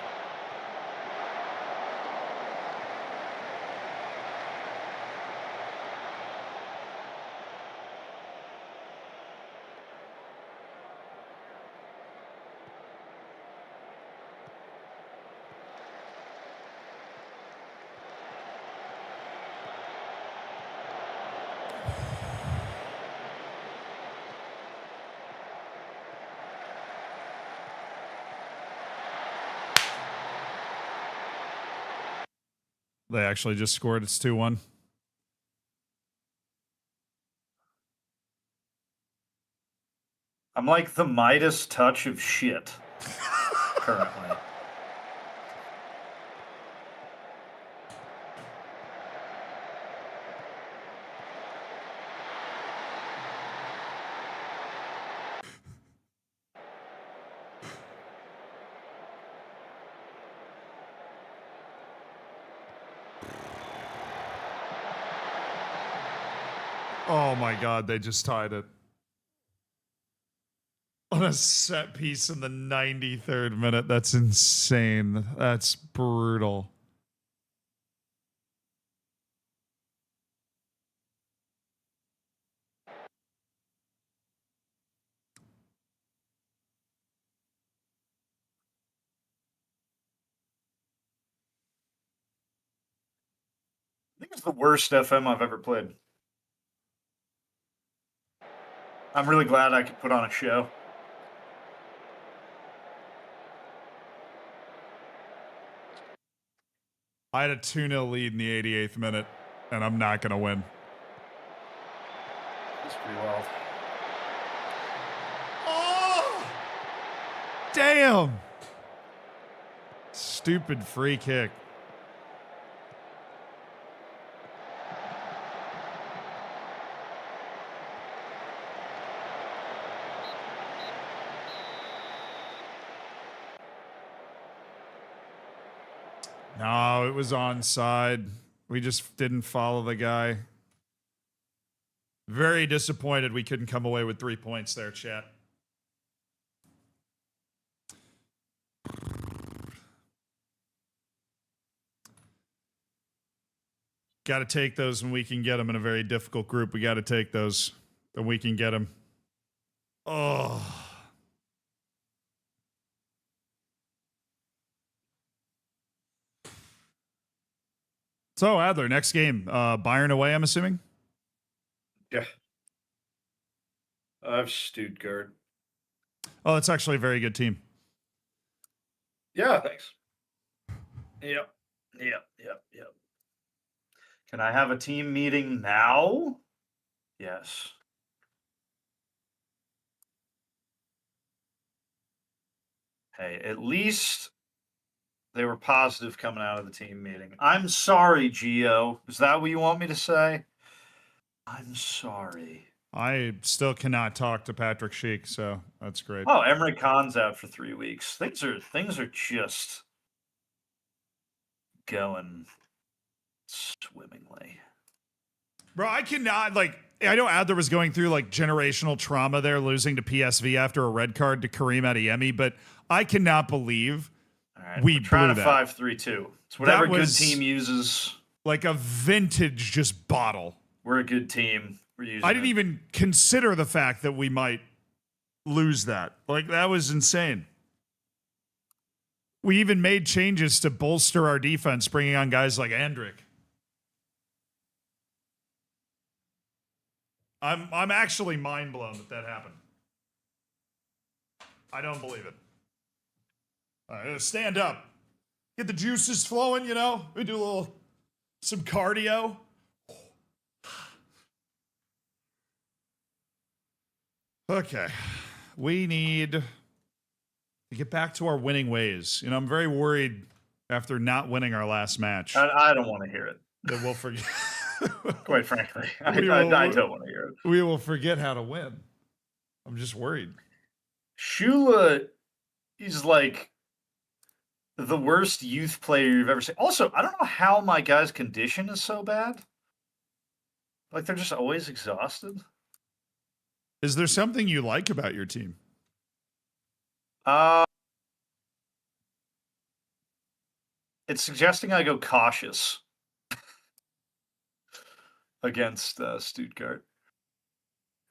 They actually just scored. It's 2-1. I'm like the Midas touch of shit currently. Oh my God, they just tied it. On a set piece in the 93rd minute. That's insane. That's brutal. I think it's the worst FM I've ever played. I'm really glad I could put on a show. I had a 2-0 lead in the 88th minute, and I'm not going to win. It's pretty wild. Oh! Damn! Stupid free kick. No, it was onside. We just didn't follow the guy. Very disappointed we couldn't come away with 3 points there, chat. Got to take those when we can get them in a very difficult group. We got to take those when we can get them. Oh. So, Adler, next game. Bayern away, I'm assuming? Yeah. I have Stuttgart. Oh, that's actually a very good team. Yeah, thanks. Yep. Can I have a team meeting now? Yes. Hey, at least they were positive coming out of the team meeting. I'm sorry, Gio. Is that what you want me to say? I'm sorry. I still cannot talk to Patrick Sheik, so that's great. Oh, Emre Khan's out for 3 weeks. Things are just going swimmingly. Bro, I cannot, like, I know Adler was going through, like, generational trauma there, losing to PSV after a red card to Karim Adeyemi, but I cannot believe All right, we we're trying blew to that. 5-3-2. It's whatever That was good team uses. Like a vintage just bottle. We're a good team. We're using I didn't it. even consider the fact that we might lose that. Like, that was insane. We even made changes to bolster our defense, bringing on guys like Andrick. I'm actually mind blown that happened. I don't believe it. All right, stand up. Get the juices flowing, you know? We do some cardio. Okay. We need to get back to our winning ways. You know, I'm very worried after not winning our last match I don't want to hear it. that we'll forget. Quite frankly, I We don't will- want to hear it. We will forget how to win. I'm just worried. Shula is like the worst youth player you've ever seen. Also, I don't know how my guy's condition is so bad. Like, they're just always exhausted. Is there something you like about your team? It's suggesting I go cautious against Stuttgart.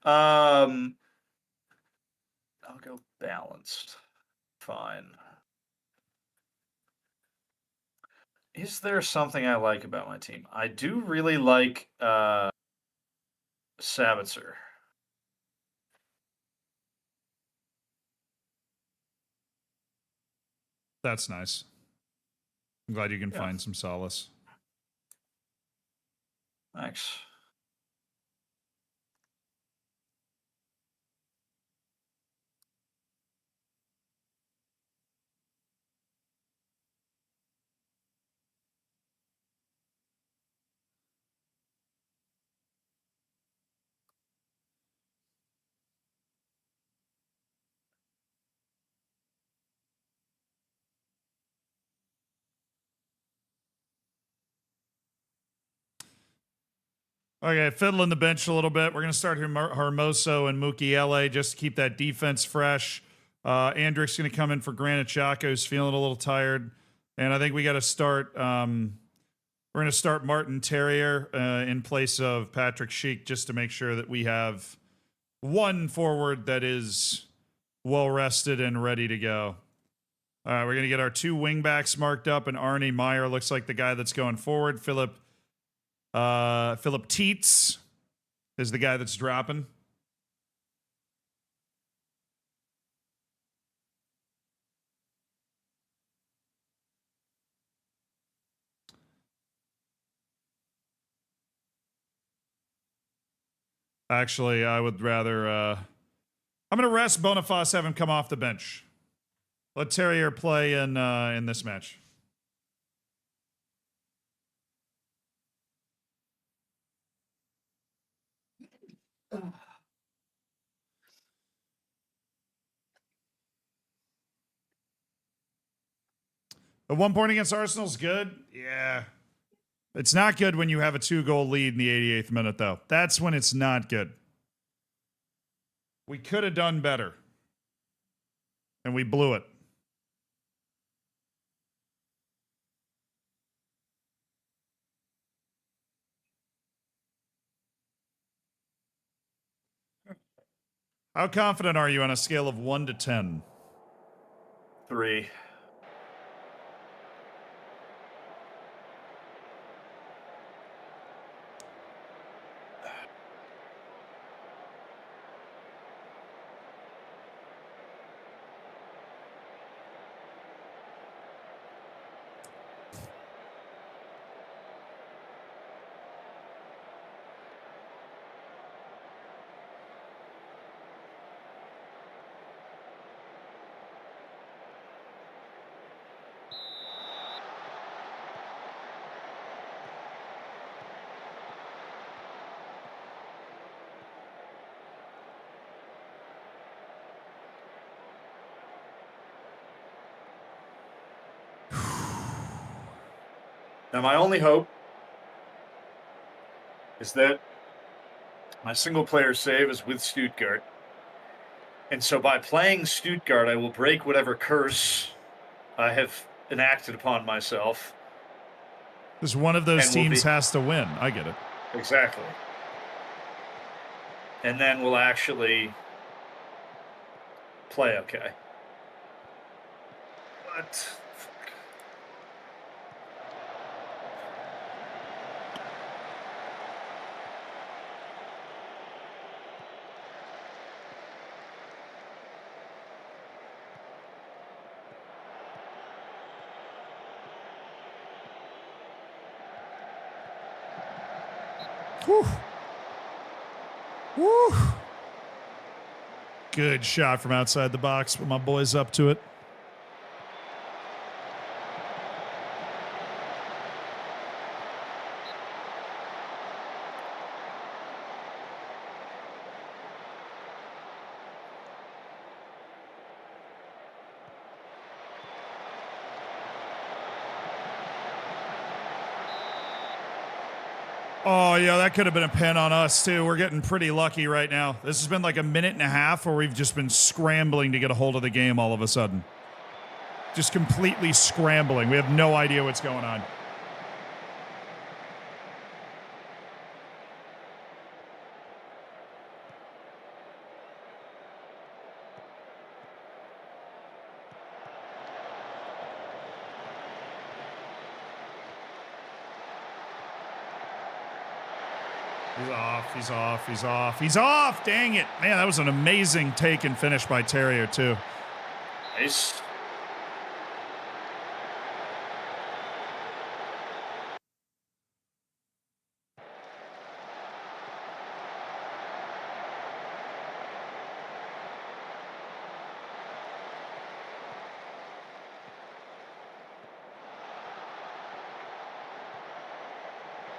I'll go balanced. Fine. Is there something I like about my team? I do really like Savitzer. That's nice. I'm glad you can find some solace. Thanks. Okay, fiddling the bench a little bit. We're going to start Hermoso and Mukiele just to keep that defense fresh. Andrick's going to come in for Granit Xhaka, who's feeling a little tired. And I think we got to start... we're going to start Martin Terrier in place of Patrick Schick just to make sure that we have one forward that is well-rested and ready to go. All right, we're going to get our 2 wingbacks marked up, and Arnie Meyer looks like the guy that's going forward. Philip Tietz is the guy that's dropping. Actually, I would rather... I'm going to rest Boniface, have him come off the bench. Let Terrier play in this match. The 1 point against Arsenal's good. Yeah. It's not good when you have a 2-goal lead in the 88th minute, though. That's when it's not good. We could have done better. And we blew it. How confident are you on a scale of 1 to 10? 3. Now, my only hope is that my single-player save is with Stuttgart. And so by playing Stuttgart, I will break whatever curse I have enacted upon myself. Because one of those teams has to win. I get it. Exactly. And then we'll actually play okay. But... Whew. Whew. Good shot from outside the box, but my boy's up to it. Oh, yeah, that could have been a pen on us, too. We're getting pretty lucky right now. This has been like a minute and a half where we've just been scrambling to get a hold of the game all of a sudden. Just completely scrambling. We have no idea what's going on. He's off. Dang it. Man, that was an amazing take and finish by Terrier, too. Nice.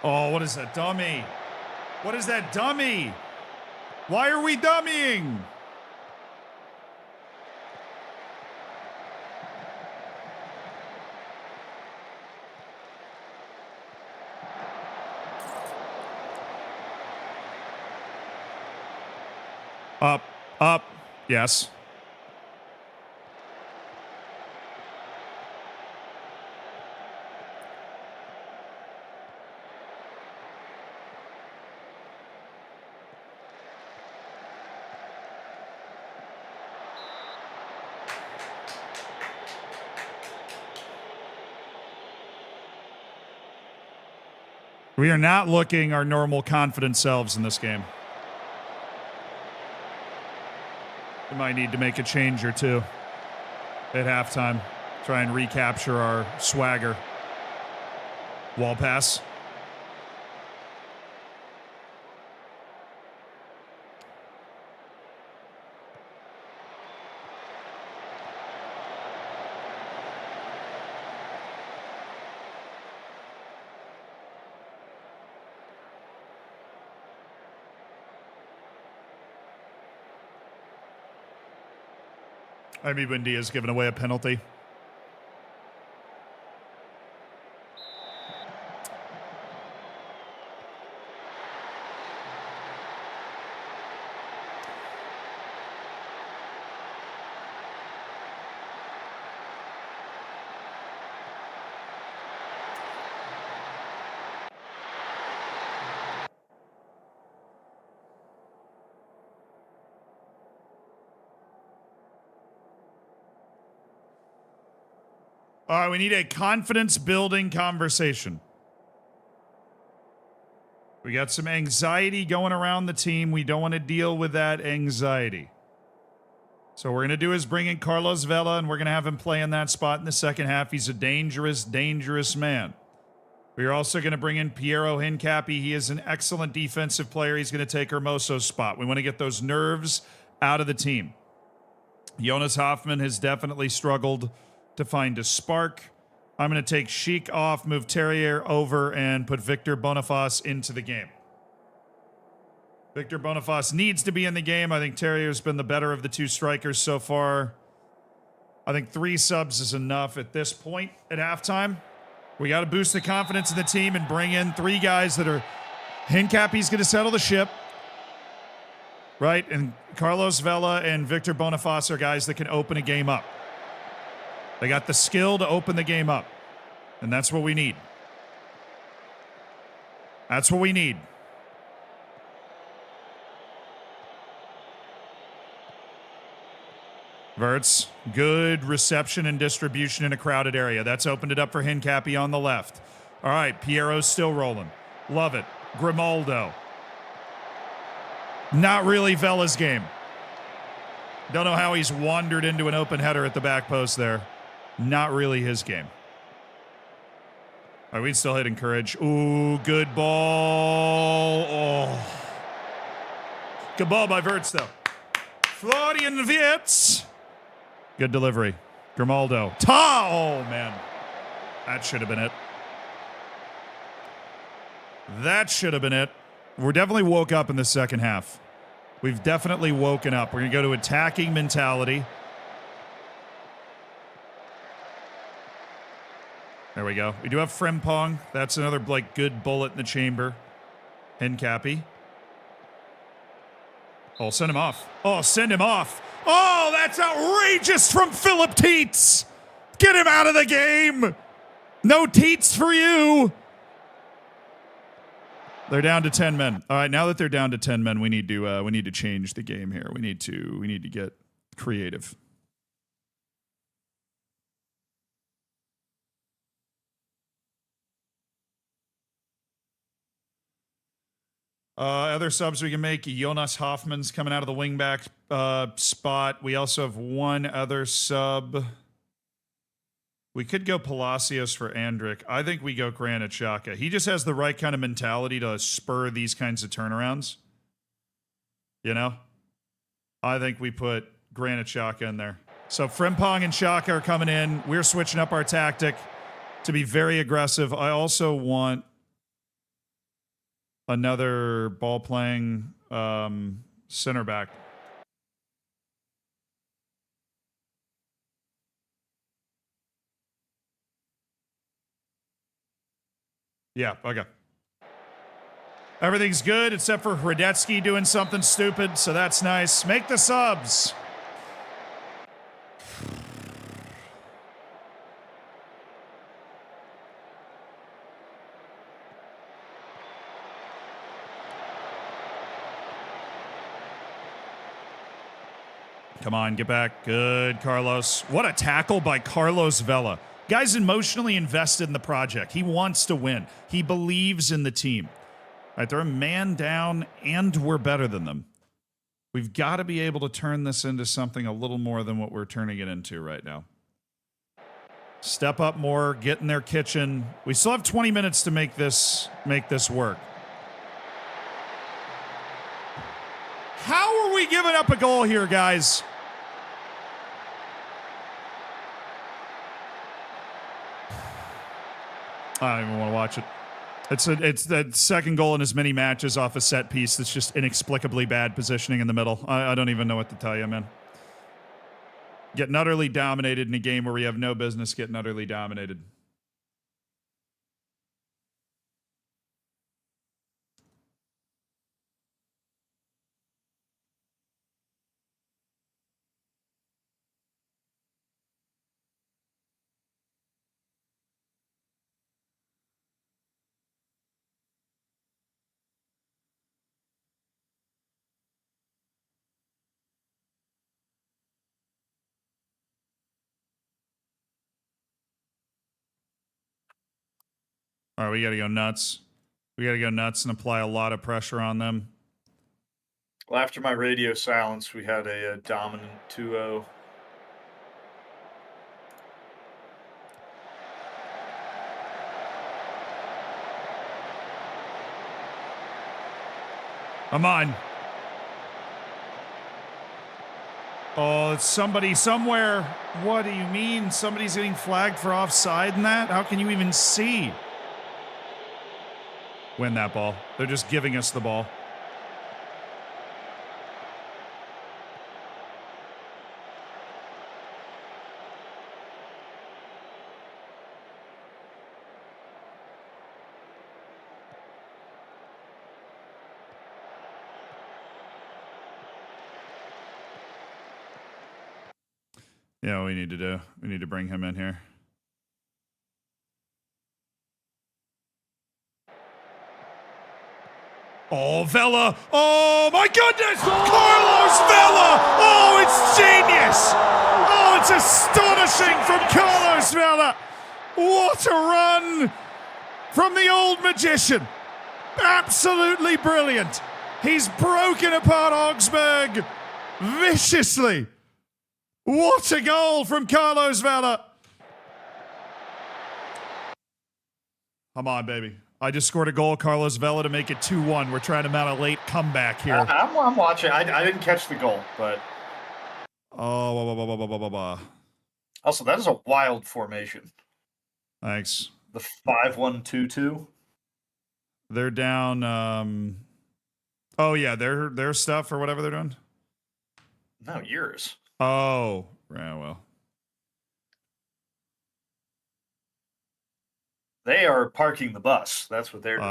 Oh, what is that dummy? What is that dummy? Why are we dummying? Up. Yes. We are not looking our normal confident selves in this game. We might need to make a change or two at halftime. Try and recapture our swagger. Wall pass. I mean, Wendy has given away a penalty. All right, we need a confidence-building conversation. We got some anxiety going around the team. We don't want to deal with that anxiety. So what we're going to do is bring in Carlos Vela, and we're going to have him play in that spot in the second half. He's a dangerous, dangerous man. We are also going to bring in Piero Hincapi. He is an excellent defensive player. He's going to take Hermoso's spot. We want to get those nerves out of the team. Jonas Hoffman has definitely struggled to find a spark. I'm going to take Sheik off, move Terrier over, and put Victor Boniface into the game. Victor Boniface needs to be in the game. I think Terrier's been the better of the two strikers so far. I think 3 subs is enough at this point at halftime. We got to boost the confidence in the team and bring in 3 guys that are... Hincapi's going to settle the ship. Right? And Carlos Vela and Victor Boniface are guys that can open a game up. They got the skill to open the game up. And that's what we need. That's what we need. Verts, good reception and distribution in a crowded area. That's opened it up for Hincapi on the left. All right, Piero's still rolling. Love it. Grimaldo. Not really Vela's game. Don't know how he's wandered into an open header at the back post there. Not really his game. All right, we still hit encourage. Ooh, good ball. Oh. Good ball by Verts, though. Florian Wirtz. Good delivery. Grimaldo. Oh, man. That should have been it. That should have been it. We're definitely woke up in the second half. We've definitely woken up. We're going to go to attacking mentality. There we go. We do have Frimpong. That's another like good bullet in the chamber. Hincapi. Oh, send him off. Oh, send him off. Oh, that's outrageous from Philip Tietz. Get him out of the game. No Tietz for you. They're down to 10 men. All right, now that they're down to 10 men, we need to change the game here. We need to get creative. Other subs we can make. Jonas Hoffman's coming out of the wingback spot. We also have one other sub. We could go Palacios for Andric. I think we go Granit Xhaka. He just has the right kind of mentality to spur these kinds of turnarounds. You know? I think we put Granit Xhaka in there. So Frimpong and Xhaka are coming in. We're switching up our tactic to be very aggressive. I also want another ball-playing center back. Yeah, okay. Everything's good except for Hradetsky doing something stupid, so that's nice. Make the subs. Come on, get back. Good, Carlos. What a tackle by Carlos Vela. Guy's emotionally invested in the project. He wants to win. He believes in the team. All right, they're a man down, and we're better than them. We've got to be able to turn this into something a little more than what we're turning it into right now. Step up more, get in their kitchen. We still have 20 minutes to make this work. How are we giving up a goal here, guys? I don't even want to watch it. It's the second goal in as many matches off a set piece that's just inexplicably bad positioning in the middle. I don't even know what to tell you, man. Getting utterly dominated in a game where we have no business getting utterly dominated. All right, we got to go nuts. We got to go nuts and apply a lot of pressure on them. Well, after my radio silence, we had a dominant 2-0. Come on. Oh, it's somebody somewhere. What do you mean? Somebody's getting flagged for offside in that? How can you even see? Win that ball. They're just giving us the ball. Yeah, we need to do. We need to bring him in here. Oh, Vela. Oh, my goodness. Carlos Vela. Oh, it's genius. Oh, it's astonishing from Carlos Vela. What a run from the old magician. Absolutely brilliant. He's broken apart Augsburg viciously. What a goal from Carlos Vela. Come on, baby. I just scored a goal, Carlos Vela, to make it 2-1. We're trying to mount a late comeback here. I'm watching. I didn't catch the goal, but... Oh, Also, that is a wild formation. Thanks. The 5-1-2-2. They're down... Oh, yeah, their stuff or whatever they're doing? No, yours. Oh, yeah, well. They are parking the bus. That's what they're doing.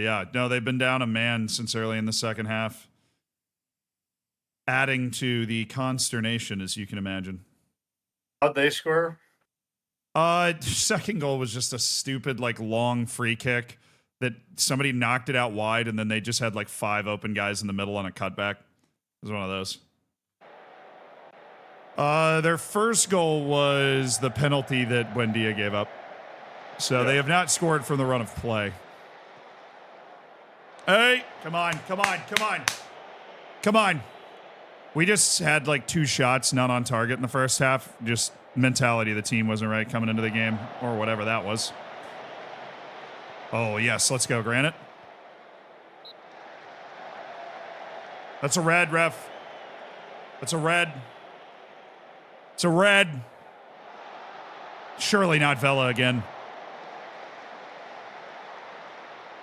Yeah. No, they've been down a man since early in the second half. Adding to the consternation, as you can imagine. How'd they score? Second goal was just a stupid, like, long free kick that somebody knocked it out wide, and then they just had, like, 5 open guys in the middle on a cutback. It was one of those. Their first goal was the penalty that Buendia gave up. So they have not scored from the run of play. Hey, come on. We just had like 2 shots, none on target in the first half. Just mentality of the team wasn't right coming into the game, or whatever that was. Oh, yes, let's go, Granite. That's a red, ref. That's a red. It's a red. Surely not Vela again.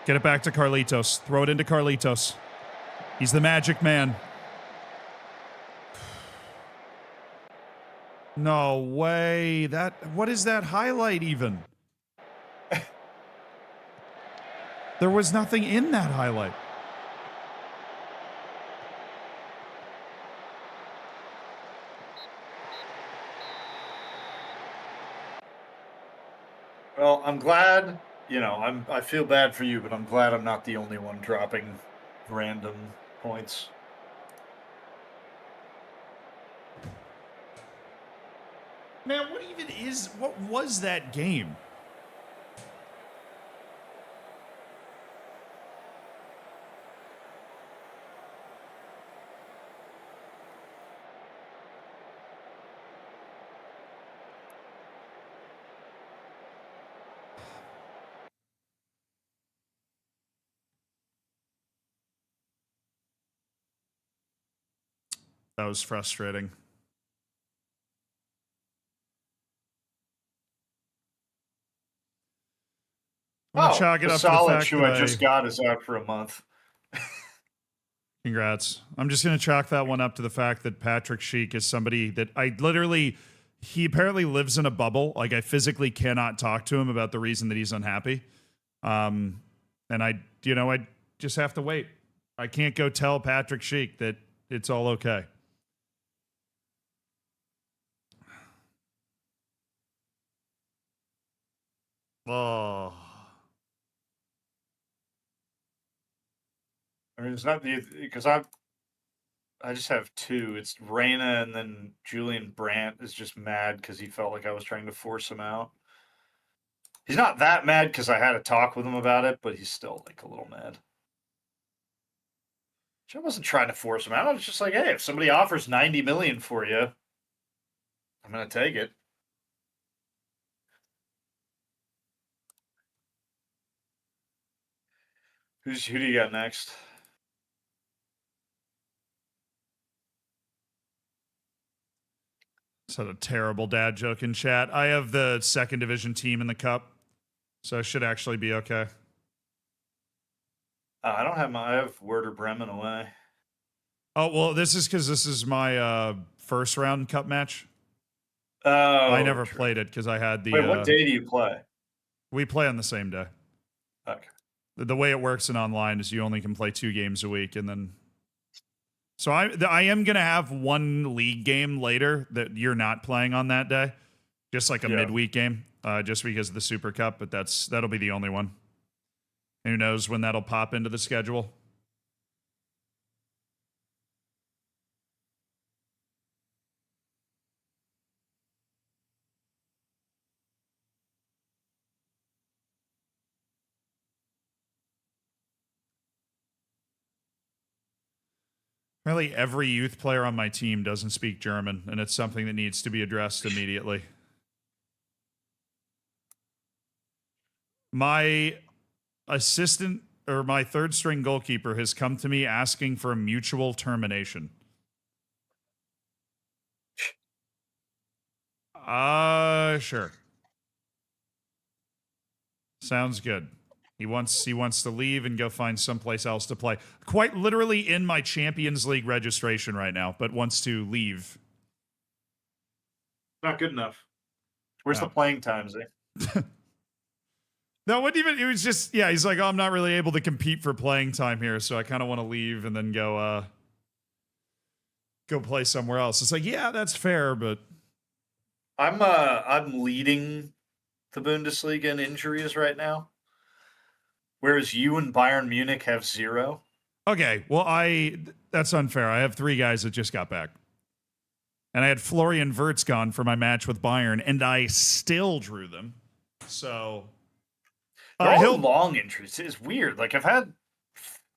Get it back to Carlitos. Throw it into Carlitos. He's the magic man. No way. What is that highlight even? There was nothing in that highlight. Well, I'm glad, I feel bad for you, but I'm glad I'm not the only one dropping random points. Man, what was that game? That was frustrating. I'm gonna chalk it the up to the solid fact shoe that I just got is out for a month. Congrats. I'm just gonna chalk that one up to the fact that Patrick Sheik is somebody that he apparently lives in a bubble. Like, I physically cannot talk to him about the reason that he's unhappy. And I just have to wait. I can't go tell Patrick Sheik that it's all okay. Oh. I mean, it's not because I just have two. It's Reyna, and then Julian Brandt is just mad because he felt like I was trying to force him out. He's not that mad because I had a talk with him about it, but he's still like a little mad. I wasn't trying to force him out. I was just like, hey, if somebody offers 90 million for you, I'm gonna take it. Who do you got next? Said a terrible dad joke in chat. I have the second division team in the cup, so I should actually be okay. I don't have I have Werder Bremen away. Oh, well, this is because this is my first round cup match. Oh, I never played it because I had the. Wait, what day do you play? We play on the same day. Okay. The way it works in online is you only can play 2 games a week, and then. So I am gonna have one league game later that you're not playing on that day, just like a midweek game, just because of the Super Cup. But that'll be the only one. Who knows when that'll pop into the schedule? Really, every youth player on my team doesn't speak German, and it's something that needs to be addressed immediately. My assistant or my third string goalkeeper has come to me asking for a mutual termination. Sure. Sounds good. He wants to leave and go find someplace else to play. Quite literally in my Champions League registration right now, but wants to leave. Not good enough. Where's the playing times, eh? No, it was just, he's like, oh, I'm not really able to compete for playing time here, so I kind of want to leave and then go play somewhere else. It's like, yeah, that's fair, but I'm leading the Bundesliga in injuries right now, whereas you and Bayern Munich have 0. Okay, well, that's unfair. I have 3 guys that just got back. And I had Florian Wirtz gone for my match with Bayern, and I still drew them. So they're all long injuries. It's weird. Like, I've had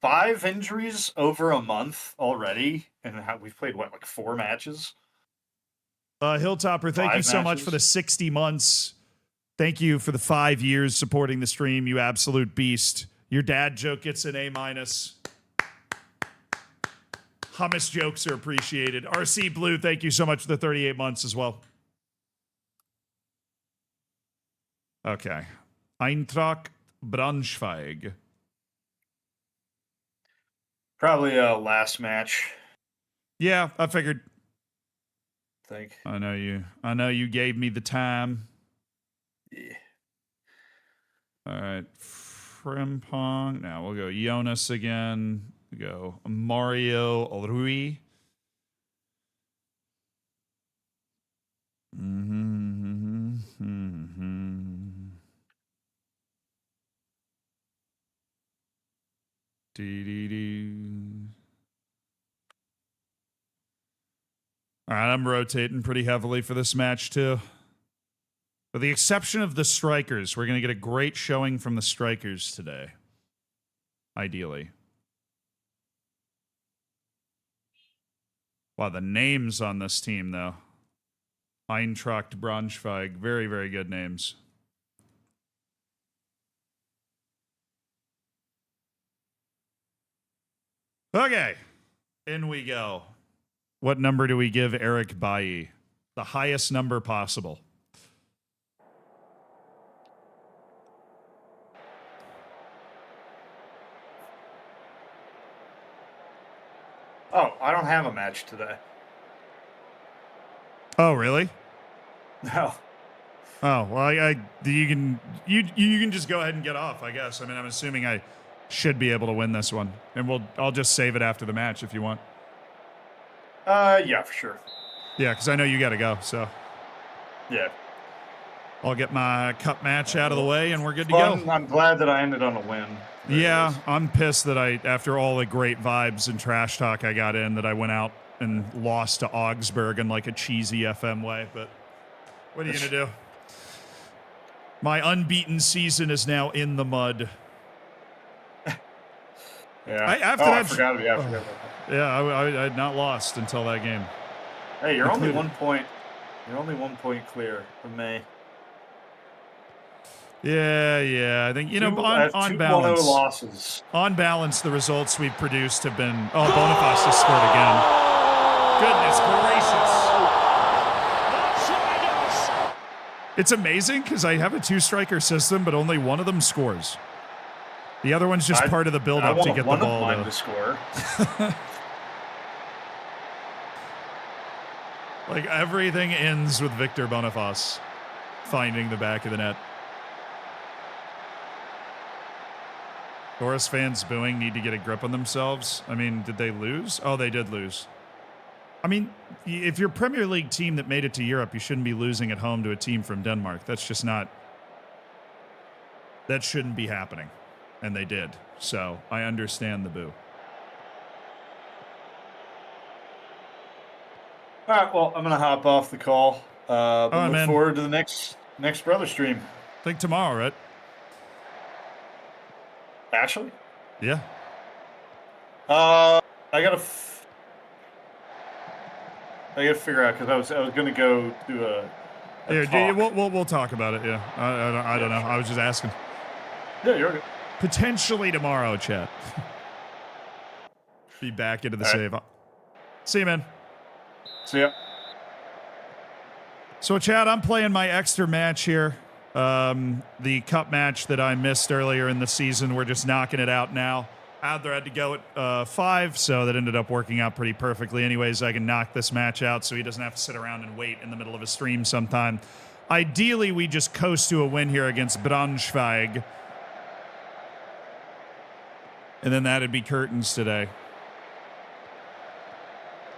5 injuries over a month already, and we've played, like 4 matches? Hilltopper, thank you so much for the 60 months. Thank you for the 5 years supporting the stream, you absolute beast. Your dad joke gets an A-. Hummus jokes are appreciated. RC Blue, thank you so much for the 38 months as well. Okay. Eintracht Braunschweig. Probably last match. Yeah, I figured. I think. I know you gave me the time. Yeah. All right. Frimpong. Now we'll go Jonas again. We go Mario Rui. All right, I'm rotating pretty heavily for this match too. With the exception of the strikers, we're going to get a great showing from the strikers today. Ideally. Wow, the names on this team, though. Eintracht Braunschweig. Very, very good names. Okay. In we go. What number do we give Eric Bailly? The highest number possible. Oh, I don't have a match today. Oh, really? No. Oh, well, you can just go ahead and get off, I guess. I mean, I'm assuming I should be able to win this one. And I'll just save it after the match if you want. Yeah, for sure. Yeah, because I know you got to go, so. Yeah. I'll get my cup match out of the way, and we're good to Fun. go. I'm glad that I ended on a win. Yeah, I'm pissed that after all the great vibes and trash talk I got in, that I went out and lost to Augsburg in like a cheesy FM way, but what are you going to do? My unbeaten season is now in the mud. Yeah. I forgot about that. Yeah, I had not lost until that game. Hey, you're only 1 point. You're only 1 point clear of me. Yeah. I think, on 2-1-0 balance. losses. On balance, the results we've produced have been. Oh, Boniface has scored again. Goodness gracious. It's amazing because I have a 2-striker system, but only one of them scores. The other one's just part of the build-up to get the ball. I want one of mine to score. Like, everything ends with Victor Boniface finding the back of the net. Forest fans booing need to get a grip on themselves. I mean, did they lose? Oh, they did lose. I mean, if you're a Premier League team that made it to Europe, you shouldn't be losing at home to a team from Denmark. That's just not... That shouldn't be happening. And they did. So, I understand the boo. All right, well, I'm going to hop off the call. But look forward to the next brother stream. I think tomorrow, right? Actually? Yeah. I gotta figure out because I was gonna go do a Yeah, we'll talk about it. Yeah, I don't know. I was just asking. Yeah, you're good. Potentially tomorrow, chat. Be back into the save. See you, man. See ya. So, Chad, I'm playing my extra match here. The cup match that I missed earlier in the season, we're just knocking it out now. Adler had to go at 5, so that ended up working out pretty perfectly. Anyways, I can knock this match out so he doesn't have to sit around and wait in the middle of a stream sometime. Ideally, we just coast to a win here against Braunschweig. And then that'd be curtains today.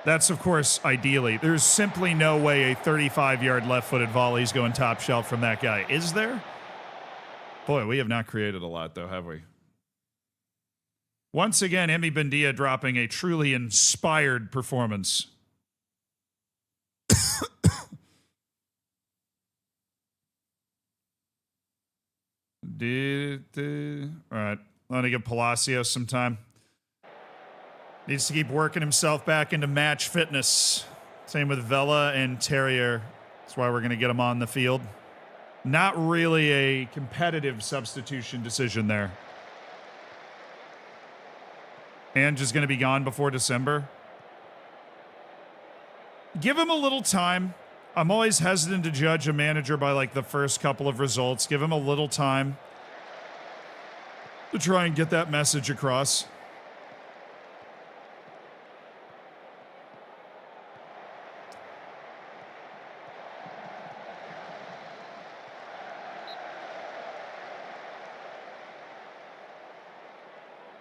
That's, of course, ideally. There's simply no way a 35-yard left-footed volley is going top shelf from that guy. Is there? Boy, we have not created a lot, though, have we? Once again, Emi Buendia dropping a truly inspired performance. All right. Let me give Palacios some time. Needs to keep working himself back into match fitness. Same with Vela and Terrier. That's why we're going to get him on the field. Not really a competitive substitution decision there. And just going to be gone before December. Give him a little time. I'm always hesitant to judge a manager by like the first couple of results. Give him a little time to try and get that message across.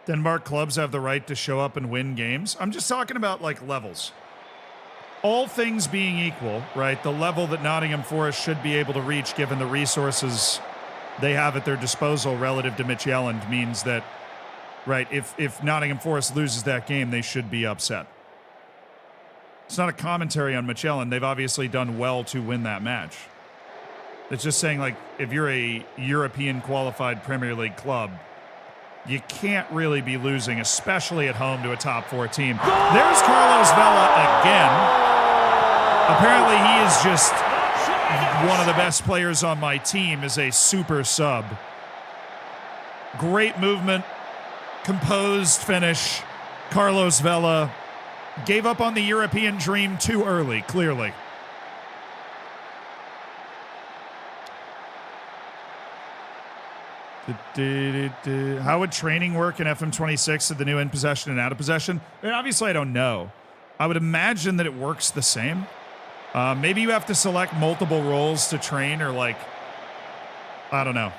Denmark clubs have the right to show up and win games. I'm just talking about like levels. All things being equal, right? The level that Nottingham Forest should be able to reach given the resources they have at their disposal relative to Midtjylland means that, right, if Nottingham Forest loses that game, they should be upset. It's not a commentary on Midtjylland. They've obviously done well to win that match. It's just saying, like, if you're a European qualified Premier League club, you can't really be losing, especially at home to a top 4 team. There's Carlos Vela again. Apparently he is just one of the best players on my team as a super sub. Great movement, composed finish. Carlos Vela gave up on the European dream too early, clearly. How would training work in FM26 at the new in possession and out of possession? I mean, obviously, I don't know. I would imagine that it works the same. Maybe you have to select multiple roles to train, or like, I don't know.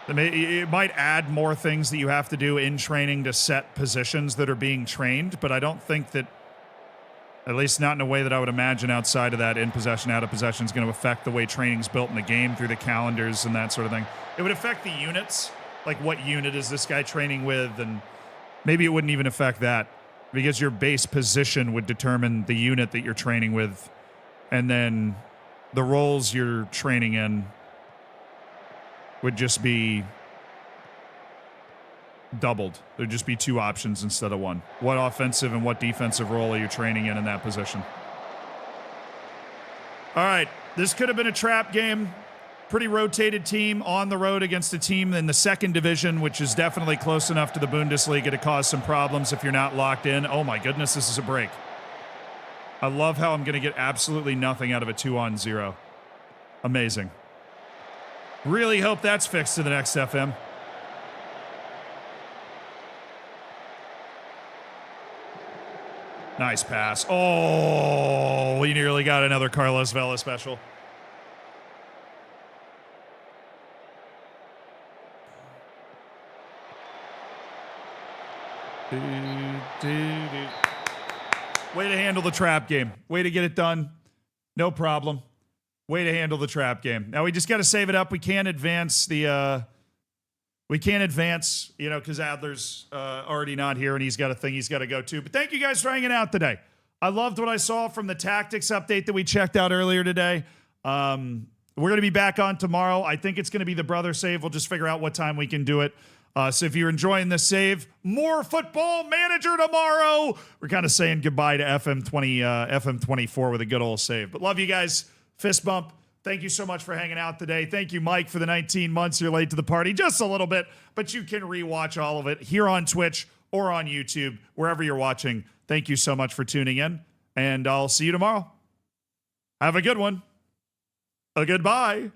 It might add more things that you have to do in training to set positions that are being trained, but I don't think that, at least not in a way that I would imagine outside of that in possession, out of possession is going to affect the way training's built in the game through the calendars and that sort of thing. It would affect the units, like what unit is this guy training with, and maybe it wouldn't even affect that because your base position would determine the unit that you're training with, and then the roles you're training in would just be doubled. There'd just be 2 options instead of 1. What offensive and what defensive role are you training in that position? All right, this could have been a trap game. Pretty rotated team on the road against a team in the 2nd division, which is definitely close enough to the Bundesliga to cause some problems if you're not locked in. Oh my goodness, this is a break. I love how I'm going to get absolutely nothing out of a 2-on-0. Amazing. Really hope that's fixed to the next FM. Nice pass. Oh, we nearly got another Carlos Vela special. Way to handle the trap game. Way to get it done. No problem. Way to handle the trap game. Now we just got to save it up. We can't advance the because Adler's already not here and he's got a thing he's got to go to. But thank you guys for hanging out today. I loved what I saw from the tactics update that we checked out earlier today. We're going to be back on tomorrow. I think it's going to be the brother save. We'll just figure out what time we can do it. So if you're enjoying this save, more Football Manager tomorrow. We're kind of saying goodbye to FM24 with a good old save. But love you guys. Fist bump. Thank you so much for hanging out today. Thank you, Mike, for the 19 months. You're late to the party just a little bit, but you can rewatch all of it here on Twitch or on YouTube, wherever you're watching. Thank you so much for tuning in, and I'll see you tomorrow. Have a good one. A goodbye.